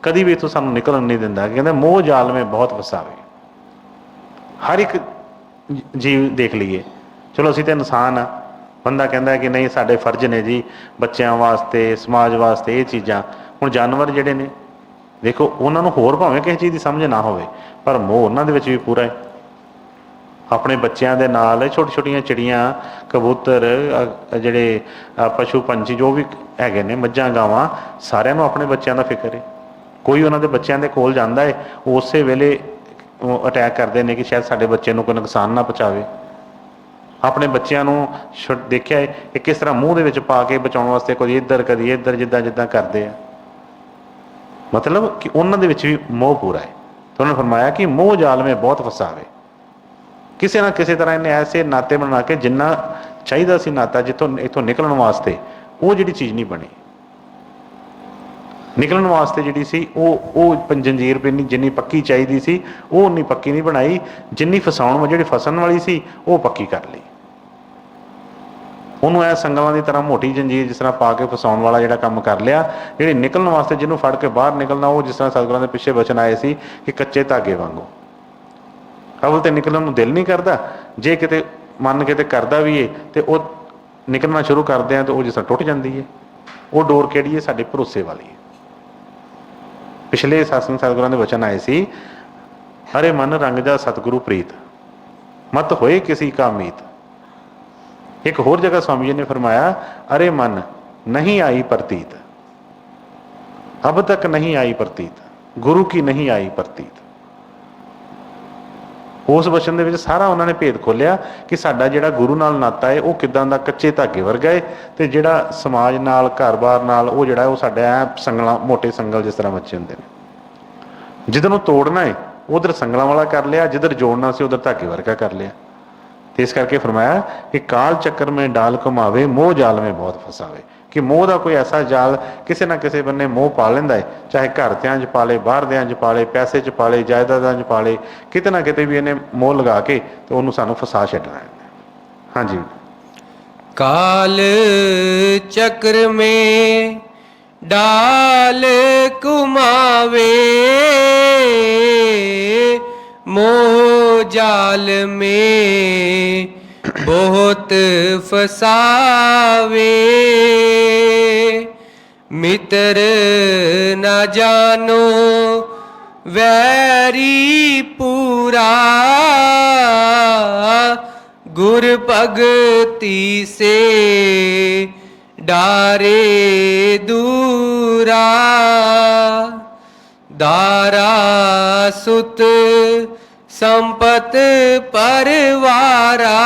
ਕਦੀ ਵੀ ਇੱਥੋਂ ਸਾਨੂੰ ਨਿਕਲਣ ਨਹੀਂ ਦਿੰਦਾ। ਕਹਿੰਦੇ ਮੋਹ ਜਾਲ ਮੇ ਬਹੁਤ ਫਸਾਵੇ। ਹਰ ਇੱਕ ਜੀਵ ਦੇਖ ਲਈਏ, ਚਲੋ ਅਸੀਂ ਤਾਂ ਇਨਸਾਨ ਆ, ਬੰਦਾ ਕਹਿੰਦਾ ਕਿ ਨਹੀਂ ਸਾਡੇ ਫਰਜ਼ ਨੇ ਜੀ ਬੱਚਿਆਂ ਵਾਸਤੇ, ਸਮਾਜ ਵਾਸਤੇ ਇਹ ਚੀਜ਼ਾਂ। ਹੁਣ ਜਾਨਵਰ ਜਿਹੜੇ ਨੇ ਦੇਖੋ, ਉਹਨਾਂ ਨੂੰ ਹੋਰ ਭਾਵੇਂ ਕਿਸੇ ਚੀਜ਼ ਦੀ ਸਮਝ ਨਾ ਹੋਵੇ, ਪਰ ਮੋਹ ਉਹਨਾਂ ਦੇ ਵਿੱਚ ਵੀ ਪੂਰਾ ਹੈ। ਆਪਣੇ ਬੱਚਿਆਂ ਦੇ ਨਾਲ ਛੋਟੀ ਛੋਟੀਆਂ ਚਿੜੀਆਂ, ਕਬੂਤਰ, ਜਿਹੜੇ ਪਸ਼ੂ ਪੰਛੀ ਜੋ ਵੀ ਹੈਗੇ ਨੇ, ਮੱਝਾਂ ਗਾਵਾਂ, ਸਾਰਿਆਂ ਨੂੰ ਆਪਣੇ ਬੱਚਿਆਂ ਦਾ ਫਿਕਰ ਹੈ। ਕੋਈ ਉਹਨਾਂ ਦੇ ਬੱਚਿਆਂ ਦੇ ਕੋਲ ਜਾਂਦਾ ਹੈ, ਉਸੇ ਵੇਲੇ ਉਹ ਅਟੈਕ ਕਰਦੇ ਨੇ ਕਿ ਸ਼ਾਇਦ ਸਾਡੇ ਬੱਚੇ ਨੂੰ ਕੋਈ ਨੁਕਸਾਨ ਨਾ ਪਹੁੰਚਾਵੇ। ਆਪਣੇ ਬੱਚਿਆਂ ਨੂੰ ਦੇਖਿਆ ਹੈ ਕਿ ਕਿਸ ਤਰ੍ਹਾਂ ਮੂੰਹ ਦੇ ਵਿੱਚ ਪਾ ਕੇ ਬਚਾਉਣ ਵਾਸਤੇ ਕਦੀ ਇੱਧਰ, ਜਿੱਦਾਂ ਜਿੱਦਾਂ ਕਰਦੇ ਆ। ਮਤਲਬ ਕਿ ਉਹਨਾਂ ਦੇ ਵਿੱਚ ਵੀ ਮੋਹ ਪੂਰਾ ਹੈ। ਤਾਂ ਉਹਨੇ ਫਰਮਾਇਆ ਕਿ ਮੋਹ ਜਾਲ ਮੇ ਬਹੁਤ ਫਸਾਵੇ। ਕਿਸੇ ਨਾ ਕਿਸੇ ਤਰ੍ਹਾਂ ਇਹਨੇ ਐਸੇ ਨਾਤੇ ਬਣਾ ਕੇ, ਜਿੰਨਾ ਚਾਹੀਦਾ ਸੀ ਨਾਤਾ ਜਿੱਥੋਂ ਇੱਥੋਂ ਨਿਕਲਣ ਵਾਸਤੇ, ਉਹ ਜਿਹੜੀ ਚੀਜ਼ ਨਹੀਂ ਬਣੀ। ਨਿਕਲਣ ਵਾਸਤੇ ਜਿਹੜੀ ਸੀ ਉਹ ਜੰਜੀਰ ਪੈਣੀ ਜਿੰਨੀ ਪੱਕੀ ਚਾਹੀਦੀ ਸੀ, ਉਹ ਉਨੀ ਪੱਕੀ ਨਹੀਂ ਬਣਾਈ। ਜਿੰਨੀ ਜਿਹੜੀ ਫਸਣ ਵਾਲੀ ਸੀ, ਉਹ ਪੱਕੀ ਕਰ ਲਈ। ਉਹਨੂੰ ਐ ਸੰਗਲਾਂ ਦੀ ਤਰ੍ਹਾਂ ਮੋਟੀ ਜੰਜੀਰ ਜਿਸ ਤਰ੍ਹਾਂ ਪਾ ਕੇ ਫਸਾਉਣ ਵਾਲਾ ਜਿਹੜਾ ਕੰਮ ਕਰ ਲਿਆ। ਜਿਹੜੀ ਨਿਕਲਣ ਵਾਸਤੇ ਜਿਹਨੂੰ ਫੜ ਕੇ ਬਾਹਰ ਨਿਕਲਣਾ, ਉਹ ਜਿਸ ਤਰ੍ਹਾਂ ਸਤਿਗੁਰਾਂ ਦੇ ਪਿੱਛੇ ਬਚਨ ਆਏ ਸੀ ਕਿ ਕੱਚੇ ਧਾਗੇ ਵਾਂਗੂ। ਅਵਲ ਤੇ ਨਿਕਲਣ ਨੂੰ ਦਿਲ ਨਹੀਂ ਕਰਦਾ, ਜੇ ਕਿਤੇ ਮਨ ਕਿਤੇ ਕਰਦਾ ਵੀ ਏ ਤੇ ਉਹ ਨਿਕਲਣਾ ਸ਼ੁਰੂ ਕਰਦੇ ਆ ਤੇ ਉਹ ਜਿਸ ਤਰ੍ਹਾਂ ਟੁੱਟ ਜਾਂਦੀ ਹੈ। ਉਹ ਡੋਰ ਕਿਹੜੀ ਹੈ? ਸਾਡੇ ਭਰੋਸੇ ਵਾਲੀ ਹੈ। ਪਿਛਲੇ ਸਤਸੰਗ ਸਤਿਗੁਰਾਂ ਦੇ ਵਚਨ ਆਏ ਸੀ, ਹਰੇ ਮਨ ਰੰਗ ਜਾ ਸਤਿਗੁਰੂ ਪ੍ਰੀਤ, ਮਤ ਹੋਏ ਕਿਸੀ ਕਾ ਮੀਤ। ਇੱਕ ਹੋਰ ਜਗ੍ਹਾ ਸਵਾਮੀ ਜੀ ਨੇ ਫਰਮਾਇਆ, ਅਰੇ ਮਨ ਨਹੀਂ ਆਈ ਪ੍ਰਤੀਤ। अब तक नहीं आई प्रतीत, गुरु की नहीं आई प्रतीत। ਉਸ ਬਚਨ ਦੇ ਵਿੱਚ ਸਾਰਾ ਉਹਨਾਂ ਨੇ ਭੇਦ ਖੋਲ੍ਹਿਆ ਕਿ ਸਾਡਾ ਜਿਹੜਾ ਗੁਰੂ ਨਾਲ ਨਾਤਾ ਹੈ ਉਹ ਕਿੱਦਾਂ ਦਾ ਕੱਚੇ ਧਾਗੇ ਵਰਗਾ ਹੈ, ਅਤੇ ਜਿਹੜਾ ਸਮਾਜ ਨਾਲ ਘਰ-ਬਾਰ ਨਾਲ ਉਹ ਜਿਹੜਾ ਉਹ ਸਾਡਾ ਐ ਸੰਗਲਾਂ, ਮੋਟੇ ਸੰਗਲ ਜਿਸ ਤਰ੍ਹਾਂ ਬੱਚੇ ਹੁੰਦੇ ਨੇ। ਜਿੱਧਰ ਨੂੰ ਤੋੜਨਾ ਹੈ ਉਧਰ ਸੰਗਲਾਂ ਵਾਲਾ ਕਰ ਲਿਆ, ਜਿੱਧਰ ਜੋੜਨਾ ਸੀ ਉਧਰ ਧਾਗੇ ਵਰਗਾ ਕਰ ਲਿਆ। ਅਤੇ ਇਸ ਕਰਕੇ ਫਰਮਾਇਆ ਕਿ ਕਾਲ ਚੱਕਰ ਮੇਂ ਡਾਲ ਘੁਮਾਵੇ, ਮੋਹ ਜਾਲ ਮੇਂ ਬਹੁਤ ਫਸਾਵੇ। ਕਿ ਮੋਹ ਦਾ ਕੋਈ ਐਸਾ ਜਾਲ ਕਿਸੇ ਨਾ ਕਿਸੇ ਬੰਨੇ ਮੋਹ ਪਾ ਲੈਂਦਾ ਹੈ, ਚਾਹੇ ਘਰਦਿਆਂ 'ਚ ਪਾ ਲੇ, ਬਾਹਰਦਿਆਂ 'ਚ ਪਾ ਲੇ, ਪੈਸੇ 'ਚ ਪਾ ਲੇ, ਜਾਇਦਾਦਾਂ 'ਚ ਪਾ ਲੇ, ਕਿਤੇ ਨਾ ਕਿਤੇ ਵੀ ਇਹਨੇ ਮੋਹ ਲਗਾ ਕੇ ਤੇ ਉਹਨੂੰ ਸਾਨੂੰ ਫਸਾ ਛੱਡਣਾ ਹੈ। ਹਾਂਜੀ। काल चक्र में डाल कुमावे, मोह जाल में बहुत फसावे। मित्र न जानो वैरी पूरा, गुर भगति से डारे दूरा। दारा सुत संपत परवारा,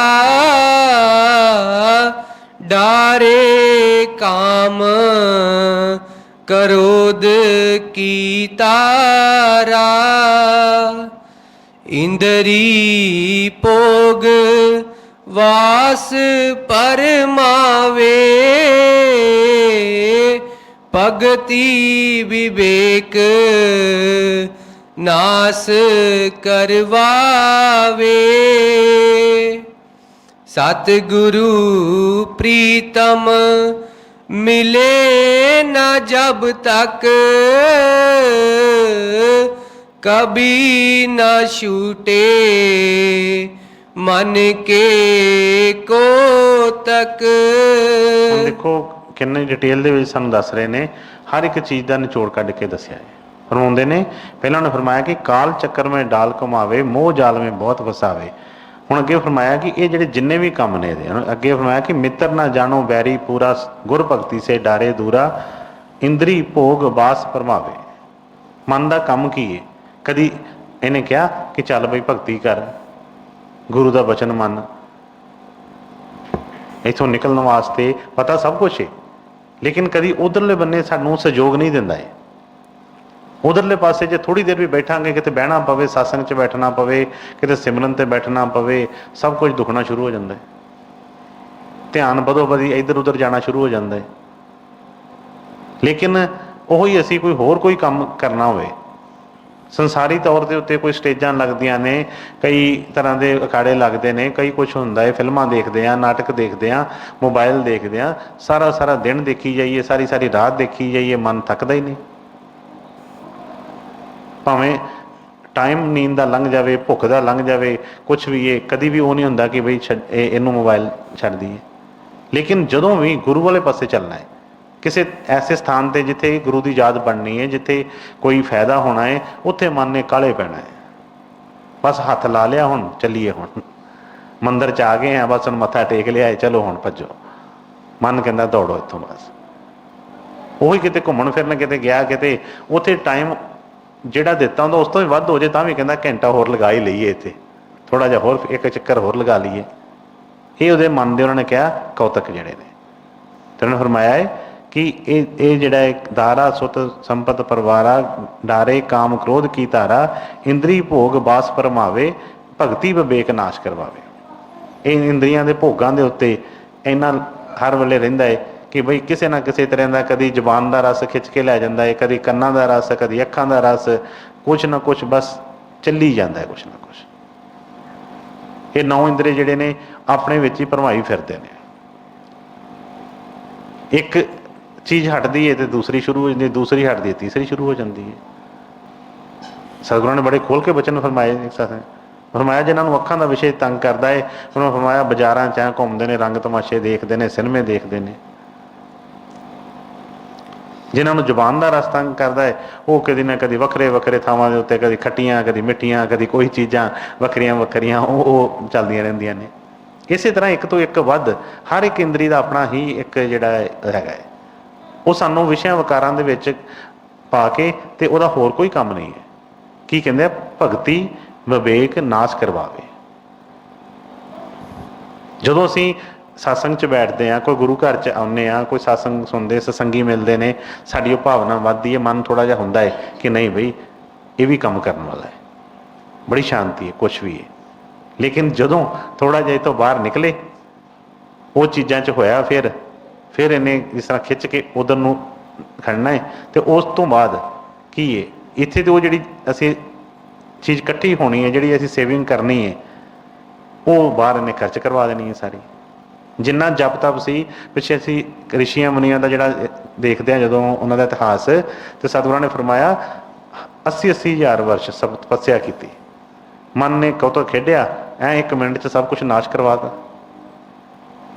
डारे काम क्रोध की तारा। इंद्री भोग वास परमावे, भगति विवेक नास करवावे। सतगुरु प्रीतम मिले न जब तक, कभी न छूटे मन के को तक। ਹੁਣ ਦੇਖੋ ਕਿੰਨੀ ਡਿਟੇਲ ਦੇ ਵਿੱਚ ਸਾਨੂੰ ਦੱਸ ਰਹੇ ਨੇ, ਹਰ ਇੱਕ ਚੀਜ਼ ਦਾ ਨਿਚੋੜ ਕੱਢ ਕੇ ਦੱਸਿਆ ਹੈ। ਫਰਮਾਉਂਦੇ ਨੇ, ਪਹਿਲਾਂ ਉਹਨੇ ਫਰਮਾਇਆ ਕਿ ਕਾਲ ਚੱਕਰ ਮੇਂ ਡਾਲ ਘੁਮਾਵੇ, ਮੋਹ ਜਾਲ ਮੇਂ ਬਹੁਤ ਫਸਾਵੇ। ਹੁਣ ਅੱਗੇ ਫਰਮਾਇਆ ਕਿ ਇਹ ਜਿਹੜੇ ਜਿੰਨੇ ਵੀ ਕੰਮ ਨੇ ਇਹਦੇ, ਅੱਗੇ ਫਰਮਾਇਆ ਕਿ ਮਿੱਤਰ ਨਾ ਜਾਣੋ ਵੈਰੀ ਪੂਰਾ, ਗੁਰ ਭਗਤੀ ਸੇ ਡਾਰੇ ਦੂਰਾ, ਇੰਦਰੀ ਭੋਗ ਬਾਸ ਭਰਮਾਵੇ। ਮਨ ਦਾ ਕੰਮ ਕੀ ਹੈ? ਕਦੀ ਇਹਨੇ ਕਿਹਾ ਕਿ ਚੱਲ ਬਈ ਭਗਤੀ ਕਰ, ਗੁਰੂ ਦਾ ਬਚਨ ਮੰਨ, ਇੱਥੋਂ ਨਿਕਲਣ ਵਾਸਤੇ ਪਤਾ ਸਭ ਕੁਛ ਹੈ, ਲੇਕਿਨ ਕਦੀ ਉਧਰਲੇ ਬੰਨੇ ਸਾਨੂੰ ਸਹਿਯੋਗ ਨਹੀਂ ਦਿੰਦਾ ਹੈ। ਉਧਰਲੇ ਪਾਸੇ ਜੇ ਥੋੜ੍ਹੀ ਦੇਰ ਵੀ ਬੈਠਾਂਗੇ, ਕਿਤੇ ਬਹਿਣਾ ਪਵੇ, ਸਾਸੰਗ 'ਚ ਬੈਠਣਾ ਪਵੇ, ਕਿਤੇ ਸਿਮਰਨ 'ਤੇ ਬੈਠਣਾ ਪਵੇ, ਸਭ ਕੁਝ ਦੁਖਣਾ ਸ਼ੁਰੂ ਹੋ ਜਾਂਦਾ ਹੈ। ਧਿਆਨ ਬਦੋ ਬਦੀ ਇੱਧਰ ਉੱਧਰ ਜਾਣਾ ਸ਼ੁਰੂ ਹੋ ਜਾਂਦਾ ਹੈ। ਲੇਕਿਨ ਉਹੀ ਅਸੀਂ ਕੋਈ ਹੋਰ ਕੋਈ ਕੰਮ ਕਰਨਾ ਹੋਵੇ, ਸੰਸਾਰੀ ਤੌਰ ਦੇ ਉੱਤੇ ਕੋਈ ਸਟੇਜਾਂ ਲੱਗਦੀਆਂ ਨੇ, ਕਈ ਤਰ੍ਹਾਂ ਦੇ ਅਖਾੜੇ ਲੱਗਦੇ ਨੇ, ਕਈ ਕੁਛ ਹੁੰਦਾ ਹੈ, ਫਿਲਮਾਂ ਦੇਖਦੇ ਹਾਂ, ਨਾਟਕ ਦੇਖਦੇ ਹਾਂ, ਮੋਬਾਈਲ ਦੇਖਦੇ ਹਾਂ, ਸਾਰਾ ਸਾਰਾ ਦਿਨ ਦੇਖੀ ਜਾਈਏ, ਸਾਰੀ ਸਾਰੀ ਰਾਤ ਦੇਖੀ ਜਾਈਏ, ਮਨ ਥੱਕਦਾ ਹੀ ਨਹੀਂ। ਭਾਵੇਂ ਟਾਈਮ ਨੀਂਦ ਦਾ ਲੰਘ ਜਾਵੇ, ਭੁੱਖ ਦਾ ਲੰਘ ਜਾਵੇ, ਕੁਛ ਵੀ ਇਹ ਕਦੀ ਵੀ ਉਹ ਨਹੀਂ ਹੁੰਦਾ ਕਿ ਬਈ ਇਹਨੂੰ ਮੋਬਾਈਲ ਛੱਡ ਦਈਏ। ਲੇਕਿਨ ਜਦੋਂ ਵੀ ਗੁਰੂ ਵਾਲੇ ਪਾਸੇ ਚੱਲਣਾ ਹੈ, ਕਿਸੇ ਐਸੇ ਸਥਾਨ 'ਤੇ ਜਿੱਥੇ ਗੁਰੂ ਦੀ ਯਾਦ ਬਣਨੀ ਹੈ, ਜਿੱਥੇ ਕੋਈ ਫਾਇਦਾ ਹੋਣਾ ਹੈ, ਉੱਥੇ ਮਨ ਨੇ ਕਾਹਲੇ ਪੈਣਾ ਹੈ। ਬਸ ਹੱਥ ਲਾ ਲਿਆ, ਹੁਣ ਚੱਲੀਏ, ਹੁਣ ਮੰਦਿਰ 'ਚ ਆ ਗਏ ਹਾਂ, ਬਸ ਹੁਣ ਮੱਥਾ ਟੇਕ ਲਿਆ, ਚਲੋ ਹੁਣ ਭੱਜੋ। ਮਨ ਕਹਿੰਦਾ ਦੌੜੋ ਇੱਥੋਂ। ਬਸ ਉਹੀ ਕਿਤੇ ਘੁੰਮਣ ਫਿਰਨ ਕਿਤੇ ਗਿਆ, ਕਿਤੇ ਉੱਥੇ ਟਾਈਮ ਜਿਹੜਾ ਦਿੱਤਾ ਹੁੰਦਾ ਉਸ ਤੋਂ ਵੀ ਵੱਧ ਹੋ ਜਾਏ ਤਾਂ ਵੀ ਕਹਿੰਦਾ ਘੰਟਾ ਹੋਰ ਲਗਾ ਹੀ ਲਈਏ, ਇੱਥੇ ਥੋੜ੍ਹਾ ਜਿਹਾ ਹੋਰ ਇੱਕ ਚੱਕਰ ਹੋਰ ਲਗਾ ਲਈਏ। ਇਹ ਉਹਦੇ ਮਨ ਦੇ ਉਹਨਾਂ ਨੇ ਕਿਹਾ ਕੌਤਕ ਜਿਹੜੇ ਨੇ। ਤੇ ਉਹਨੇ ਫਰਮਾਇਆ ਹੈ ਕਿ ਇਹ ਜਿਹੜਾ ਇੱਕ ਦਾਰਾ ਸੁਤ ਸੰਪਤ ਪਰਵਾਰਾ, ਡਾਰੇ ਕਾਮ ਕ੍ਰੋਧ ਕੀ ਧਾਰਾ, ਇੰਦਰੀ ਭੋਗ ਬਾਸ ਭਰਮਾਵੇ, ਭਗਤੀ ਵਿਵੇਕ ਨਾਸ਼ ਕਰਵਾਵੇ। ਇਹ ਇੰਦਰੀਆਂ ਦੇ ਭੋਗਾਂ ਦੇ ਉੱਤੇ ਇੰਨਾ ਹਰ ਵੇਲੇ ਰਹਿੰਦਾ ਹੈ ਕਿ ਬਈ ਕਿਸੇ ਨਾ ਕਿਸੇ ਤਰ੍ਹਾਂ ਦਾ ਕਦੀ ਜ਼ੁਬਾਨ ਦਾ ਰਸ ਖਿੱਚ ਕੇ ਲੈ ਜਾਂਦਾ ਹੈ, ਕਦੀ ਕੰਨਾਂ ਦਾ ਰਸ, ਕਦੀ ਅੱਖਾਂ ਦਾ ਰਸ, ਕੁਛ ਨਾ ਕੁਛ ਬਸ ਚੱਲੀ ਜਾਂਦਾ ਹੈ, ਕੁਛ ਨਾ ਕੁਛ। ਇਹ 9 ਇੰਦਰੇ ਜਿਹੜੇ ਨੇ ਆਪਣੇ ਵਿੱਚ ਹੀ ਭਰਮਾਈ ਫਿਰਦੇ ਨੇ। ਇੱਕ ਚੀਜ਼ ਹਟਦੀ ਹੈ ਤੇ ਦੂਸਰੀ ਸ਼ੁਰੂ ਹੋ ਜਾਂਦੀ ਹੈ, ਦੂਸਰੀ ਹਟਦੀ ਹੈ ਤੀਸਰੀ ਸ਼ੁਰੂ ਹੋ ਜਾਂਦੀ ਹੈ। ਸਤਿਗੁਰਾਂ ਨੇ ਬੜੇ ਖੋਲ ਕੇ ਬਚਨ ਫਰਮਾਏ ਇੱਕ ਸਾਥ ਫਰਮਾਇਆ, ਜਿਨ੍ਹਾਂ ਨੂੰ ਅੱਖਾਂ ਦਾ ਵਿਸ਼ੇ ਤੰਗ ਕਰਦਾ ਹੈ, ਉਹਨਾਂ ਨੂੰ ਫਰਮਾਇਆ ਬਾਜ਼ਾਰਾਂ 'ਚ ਘੁੰਮਦੇ ਨੇ, ਰੰਗ ਤਮਾਸ਼ੇ ਦੇਖਦੇ ਨੇ, ਸਿਨੇਮੇ ਦੇਖਦੇ ਨੇ। ਜਿਨ੍ਹਾਂ ਨੂੰ ਜ਼ੁਬਾਨ ਦਾ ਰਸ ਤੰਗ ਕਰਦਾ ਹੈ, ਉਹ ਕਦੀ ਨਾ ਕਦੀ ਵੱਖਰੇ ਵੱਖਰੇ ਥਾਵਾਂ ਦੇ ਉੱਤੇ, ਕਦੀ ਖੱਟੀਆਂ, ਕਦੀ ਮਿੱਠੀਆਂ, ਕਦੀ ਕੋਈ ਚੀਜ਼ਾਂ ਵੱਖਰੀਆਂ ਵੱਖਰੀਆਂ ਉਹ ਚੱਲਦੀਆਂ ਰਹਿੰਦੀਆਂ ਨੇ। ਇਸੇ ਤਰ੍ਹਾਂ ਇੱਕ ਤੋਂ ਇੱਕ ਵੱਧ ਹਰ ਇੱਕ ਇੰਦਰੀ ਦਾ ਆਪਣਾ ਹੀ ਇੱਕ ਜਿਹੜਾ ਹੈਗਾ ਹੈ, ਉਹ ਸਾਨੂੰ ਵਿਸ਼ਿਆਂ ਵਿਕਾਰਾਂ ਦੇ ਵਿੱਚ ਪਾ ਕੇ ਤੇ ਉਹਦਾ ਹੋਰ ਕੋਈ ਕੰਮ ਨਹੀਂ ਹੈ। ਕੀ ਕਹਿੰਦੇ ਆ, ਭਗਤੀ ਵਿਵੇਕ ਨਾਸ਼ ਕਰਵਾਵੇ। ਜਦੋਂ ਅਸੀਂ ਸਤਸੰਗ 'ਚ ਬੈਠਦੇ ਹਾਂ, ਕੋਈ ਗੁਰੂ ਘਰ 'ਚ ਆਉਂਦੇ ਹਾਂ, ਕੋਈ ਸਤਸੰਗ ਸੁਣਦੇ, ਸਤਸੰਗੀ ਮਿਲਦੇ ਨੇ, ਸਾਡੀ ਉਹ ਭਾਵਨਾ ਵੱਧਦੀ ਹੈ, ਮਨ ਥੋੜ੍ਹਾ ਜਿਹਾ ਹੁੰਦਾ ਹੈ ਕਿ ਨਹੀਂ ਬਈ ਇਹ ਵੀ ਕੰਮ ਕਰਨ ਵਾਲਾ ਹੈ, ਬੜੀ ਸ਼ਾਂਤੀ ਹੈ, ਕੁਛ ਵੀ ਹੈ। ਲੇਕਿਨ ਜਦੋਂ ਥੋੜ੍ਹਾ ਜਿਹਾ ਇਹ ਤੋਂ ਬਾਹਰ ਨਿਕਲੇ, ਉਹ ਚੀਜ਼ਾਂ 'ਚ ਹੋਇਆ, ਫਿਰ ਇਹਨੇ ਇਸ ਤਰ੍ਹਾਂ ਖਿੱਚ ਕੇ ਉਧਰ ਨੂੰ ਖੜਨਾ ਹੈ। ਅਤੇ ਉਸ ਤੋਂ ਬਾਅਦ ਕੀ ਹੈ, ਇੱਥੇ ਤਾਂ ਉਹ ਜਿਹੜੀ ਅਸੀਂ ਚੀਜ਼ ਇਕੱਠੀ ਹੋਣੀ ਹੈ, ਜਿਹੜੀ ਅਸੀਂ ਸੇਵਿੰਗ ਕਰਨੀ ਹੈ, ਉਹ ਬਾਹਰ ਇਹਨੇ ਖਰਚ ਕਰਵਾ ਦੇਣੀ ਹੈ ਸਾਰੀ। ਜਿੰਨਾ ਜਪ ਤਪ ਸੀ, ਪਿੱਛੇ ਅਸੀਂ ਰਿਸ਼ੀਆਂ ਮੁਨੀਆਂ ਦਾ ਜਿਹੜਾ ਦੇਖਦੇ ਹਾਂ ਜਦੋਂ ਉਹਨਾਂ ਦਾ ਇਤਿਹਾਸ, ਤੇ ਸਤਿਗੁਰਾਂ ਨੇ ਫਰਮਾਇਆ 80-80 ਹਜ਼ਾਰ ਵਰਸ਼ ਸਭ ਤਪੱਸਿਆ ਕੀਤੀ, ਮਨ ਨੇ ਕੌਤਕ ਖੇਡਿਆ, ਐਂ 1 ਮਿੰਟ 'ਚ ਸਭ ਕੁਛ ਨਾਸ਼ ਕਰਵਾਤਾ।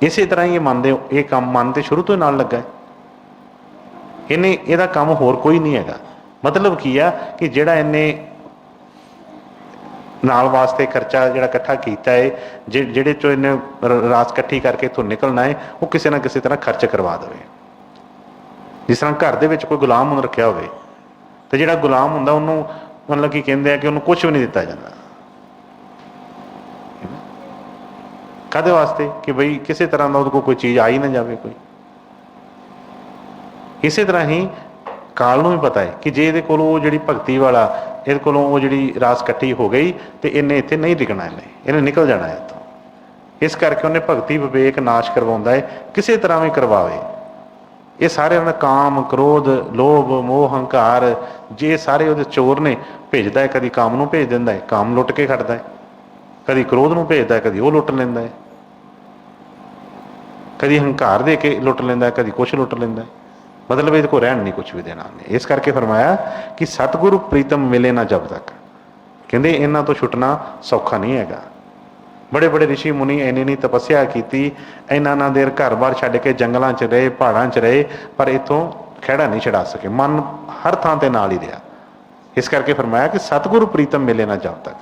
ਇਸੇ ਤਰ੍ਹਾਂ ਹੀ ਇਹ ਮੰਨਦੇ, ਇਹ ਕੰਮ ਮਨ ਤੇ ਸ਼ੁਰੂ ਤੋਂ ਹੀ ਨਾਲ ਲੱਗਾ ਹੈ। ਇਹਦਾ ਕੰਮ ਹੋਰ ਕੋਈ ਨਹੀਂ ਹੈਗਾ। ਮਤਲਬ ਕੀ ਆ ਕਿ ਜਿਹੜਾ ਇਹਨੇ ਨਾਲ ਵਾਸਤੇ ਖਰਚਾ ਜਿਹੜਾ ਇਕੱਠਾ ਕੀਤਾ ਹੈ, ਜਿਹੜੇ 'ਚੋਂ ਇਹਨੇ ਰਾਸ ਇਕੱਠੀ ਕਰਕੇ ਇੱਥੋਂ ਨਿਕਲਣਾ ਹੈ, ਉਹ ਕਿਸੇ ਨਾ ਕਿਸੇ ਤਰ੍ਹਾਂ ਖਰਚ ਕਰਵਾ ਦੇਵੇ। ਜਿਸ ਤਰ੍ਹਾਂ ਘਰ ਦੇ ਵਿੱਚ ਕੋਈ ਗੁਲਾਮ ਨੂੰ ਰੱਖਿਆ ਹੋਵੇ, ਤੇ ਜਿਹੜਾ ਗੁਲਾਮ ਹੁੰਦਾ ਉਹਨੂੰ ਮਤਲਬ ਕੀ ਕਹਿੰਦੇ ਆ ਕਿ ਉਹਨੂੰ ਕੁਛ ਵੀ ਨਹੀਂ ਦਿੱਤਾ ਜਾਂਦਾ। ਕਾਹਦੇ ਵਾਸਤੇ? ਕਿ ਬਈ ਕਿਸੇ ਤਰ੍ਹਾਂ ਦਾ ਉਹਦੇ ਕੋਲ ਕੋਈ ਚੀਜ਼ ਆ ਹੀ ਨਾ ਜਾਵੇ ਕੋਈ। ਇਸੇ ਤਰ੍ਹਾਂ ਹੀ ਕਾਲ ਨੂੰ ਵੀ ਪਤਾ ਹੈ ਕਿ ਜੇ ਇਹਦੇ ਕੋਲੋਂ ਉਹ ਜਿਹੜੀ ਭਗਤੀ ਵਾਲਾ, ਇਹਦੇ ਕੋਲੋਂ ਉਹ ਜਿਹੜੀ ਰਾਸ ਇਕੱਠੀ ਹੋ ਗਈ ਤੇ ਇਹਨੇ ਇੱਥੇ ਨਹੀਂ ਟਿਕਣਾ, ਇਹਨੇ ਨਿਕਲ ਜਾਣਾ ਹੈ ਇੱਥੋਂ। ਇਸ ਕਰਕੇ ਉਹਨੇ ਭਗਤੀ ਵਿਵੇਕ ਨਾਸ਼ ਕਰਵਾਉਂਦਾ ਹੈ, ਕਿਸੇ ਤਰ੍ਹਾਂ ਵੀ ਕਰਵਾਵੇ। ਇਹ ਸਾਰੇ ਉਹਨਾਂ ਕਾਮ, ਕ੍ਰੋਧ, ਲੋਭ, ਮੋਹ, ਹੰਕਾਰ, ਜੇ ਸਾਰੇ ਉਹਦੇ ਚੋਰ ਨੇ, ਭੇਜਦਾ ਹੈ। ਕਦੀ ਕਾਮ ਨੂੰ ਭੇਜ ਦਿੰਦਾ ਹੈ, ਕਾਮ ਲੁੱਟ ਕੇ ਖੜਦਾ ਹੈ, ਕਦੀ ਕ੍ਰੋਧ ਨੂੰ ਭੇਜਦਾ ਹੈ, ਕਦੀ ਉਹ ਲੁੱਟ ਲੈਂਦਾ ਹੈ, ਕਦੀ ਹੰਕਾਰ ਦੇ ਕੇ ਲੁੱਟ ਲੈਂਦਾ, ਕਦੀ ਕੁਛ ਲੁੱਟ ਲੈਂਦਾ। ਮਤਲਬ ਇਹਦੇ ਕੋਲ ਰਹਿਣ ਨਹੀਂ ਕੁਛ ਵੀ ਦੇਣਾ ਨਹੀਂ। ਇਸ ਕਰਕੇ ਫਰਮਾਇਆ ਕਿ ਸਤਿਗੁਰੂ ਪ੍ਰੀਤਮ ਮਿਲੇ ਨਾ ਜਬ ਤੱਕ। ਕਹਿੰਦੇ ਇਹਨਾਂ ਤੋਂ ਛੁੱਟਣਾ ਸੌਖਾ ਨਹੀਂ ਹੈਗਾ। ਬੜੇ ਬੜੇ ਰਿਸ਼ੀ ਮੁਨੀ ਇੰਨੀ ਤਪੱਸਿਆ ਕੀਤੀ, ਇਹਨਾਂ ਦੇਰ ਘਰ-ਬਾਰ ਛੱਡ ਕੇ ਜੰਗਲਾਂ 'ਚ ਰਹੇ, ਪਹਾੜਾਂ 'ਚ ਰਹੇ, ਪਰ ਇੱਥੋਂ ਖਹਿੜਾ ਨਹੀਂ ਛਡਾ ਸਕੇ। ਮਨ ਹਰ ਥਾਂ ਤੇ ਨਾਲ ਹੀ ਰਿਹਾ। ਇਸ ਕਰਕੇ ਫਰਮਾਇਆ ਕਿ ਸਤਿਗੁਰੂ ਪ੍ਰੀਤਮ ਮਿਲੇ ਨਾ ਜਬ ਤੱਕ।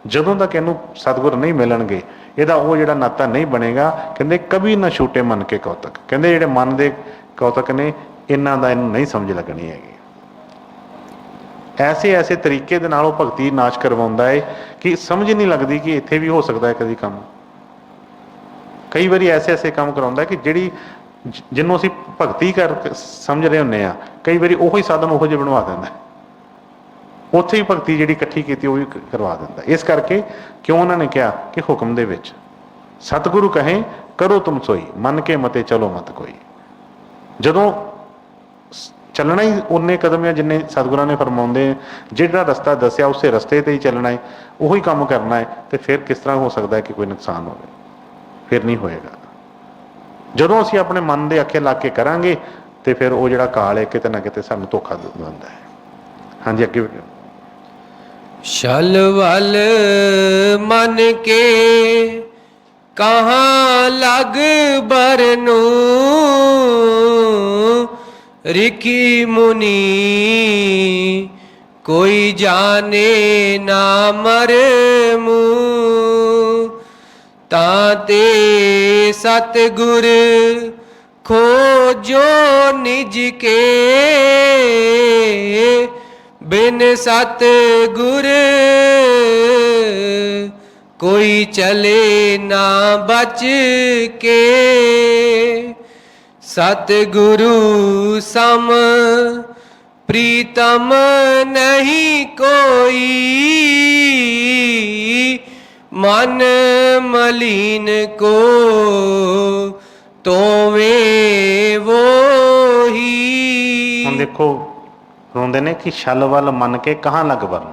ਜਦੋਂ ਤੱਕ ਇਹਨੂੰ ਸਤਿਗੁਰ ਨਹੀਂ ਮਿਲਣਗੇ, ਇਹਦਾ ਉਹ ਜਿਹੜਾ ਨਾਤਾ ਨਹੀਂ ਬਣੇਗਾ, ਕਹਿੰਦੇ ਕਬੀ ਨਾ ਛੂਟੇ ਮਨ ਕੇ ਕੌਤਕ। ਕਹਿੰਦੇ ਜਿਹੜੇ ਮਨ ਦੇ ਕੌਤਕ ਨੇ, ਇਹਨਾਂ ਦਾ ਇਹਨੂੰ ਨਹੀਂ ਸਮਝ ਲੱਗਣੀ ਹੈਗੀ। ਐਸੇ ਤਰੀਕੇ ਦੇ ਨਾਲ ਉਹ ਭਗਤੀ ਨਾਸ਼ ਕਰਵਾਉਂਦਾ ਹੈ ਕਿ ਸਮਝ ਨਹੀਂ ਲੱਗਦੀ ਕਿ ਇੱਥੇ ਵੀ ਹੋ ਸਕਦਾ ਹੈ ਕਦੀ ਕੰਮ। ਕਈ ਵਾਰੀ ਐਸੇ ਕੰਮ ਕਰਾਉਂਦਾ ਕਿ ਜਿਹਨੂੰ ਅਸੀਂ ਭਗਤੀ ਕਰ ਸਮਝ ਰਹੇ ਹੁੰਦੇ ਹਾਂ, ਕਈ ਵਾਰੀ ਉਹੀ ਸਾਧਨ ਉਹੋ ਜਿਹੇ ਬਣਵਾ ਦਿੰਦਾ, ਉੱਥੇ ਹੀ ਭਗਤੀ ਜਿਹੜੀ ਇਕੱਠੀ ਕੀਤੀ ਉਹ ਵੀ ਕਰਵਾ ਦਿੰਦਾ। ਇਸ ਕਰਕੇ ਕਿਉਂ ਉਹਨਾਂ ਨੇ ਕਿਹਾ ਕਿ ਹੁਕਮ ਦੇ ਵਿੱਚ ਸਤਿਗੁਰੂ ਕਹੇ ਕਰੋ ਤੁਮ ਸੋਈ, ਮੰਨ ਕੇ ਮਤੇ ਚਲੋ ਮਤ ਕੋਈ। ਜਦੋਂ ਚੱਲਣਾ ਹੀ ਉਨੇ ਕਦਮ ਆ ਜਿੰਨੇ ਸਤਿਗੁਰਾਂ ਨੇ ਫਰਮਾਉਂਦੇ, ਜਿਹੜਾ ਰਸਤਾ ਦੱਸਿਆ ਉਸੇ ਰਸਤੇ 'ਤੇ ਹੀ ਚੱਲਣਾ ਹੈ, ਉਹੀ ਕੰਮ ਕਰਨਾ ਹੈ, ਤੇ ਫਿਰ ਕਿਸ ਤਰ੍ਹਾਂ ਹੋ ਸਕਦਾ ਹੈ ਕਿ ਕੋਈ ਨੁਕਸਾਨ ਹੋਵੇ? ਫਿਰ ਨਹੀਂ ਹੋਏਗਾ। ਜਦੋਂ ਅਸੀਂ ਆਪਣੇ ਮਨ ਦੇ ਆਖੇ ਲਾ ਕੇ ਕਰਾਂਗੇ, ਤੇ ਫਿਰ ਉਹ ਜਿਹੜਾ ਕਾਲ ਹੈ ਕਿਤੇ ਨਾ ਕਿਤੇ ਸਾਨੂੰ ਧੋਖਾ ਦਿੰਦਾ ਹੈ। ਹਾਂਜੀ, ਅੱਗੇ ਛਲ ਵਲ ਮਨ ਕੇ ਕਹਾਂ ਲਗ ਬਰਨੂ, ਰਿਖੀ ਮੁਨੀ ਕੋਈ ਜਾਣੇ ਨਾ ਮਰਮੂ। ਤਾਂ ਤੇ ਸਤਿਗੁਰ ਖੋਜੋ ਨਿਜ ਕੇ, ਬਿਨ ਸਤਿਗੁਰ ਕੋਈ ਚਲੇ ਨਾ ਬਚ ਕੇ। ਸਤਿਗੁਰੂ ਸਮ ਪ੍ਰੀਤਮ ਨਹੀਂ ਕੋਈ, ਮਨ ਮਲੀਨ ਕੋ ਤੋਵੇਂ ਵੋਹੀ। ਹੁਣ ਦੇਖੋ ਰੋਂਦੇ ਨੇ ਕਿ ਛਲ ਵੱਲ ਮੰਨ ਕੇ ਕਹਾਂ ਲੱਗ ਵਰਨ।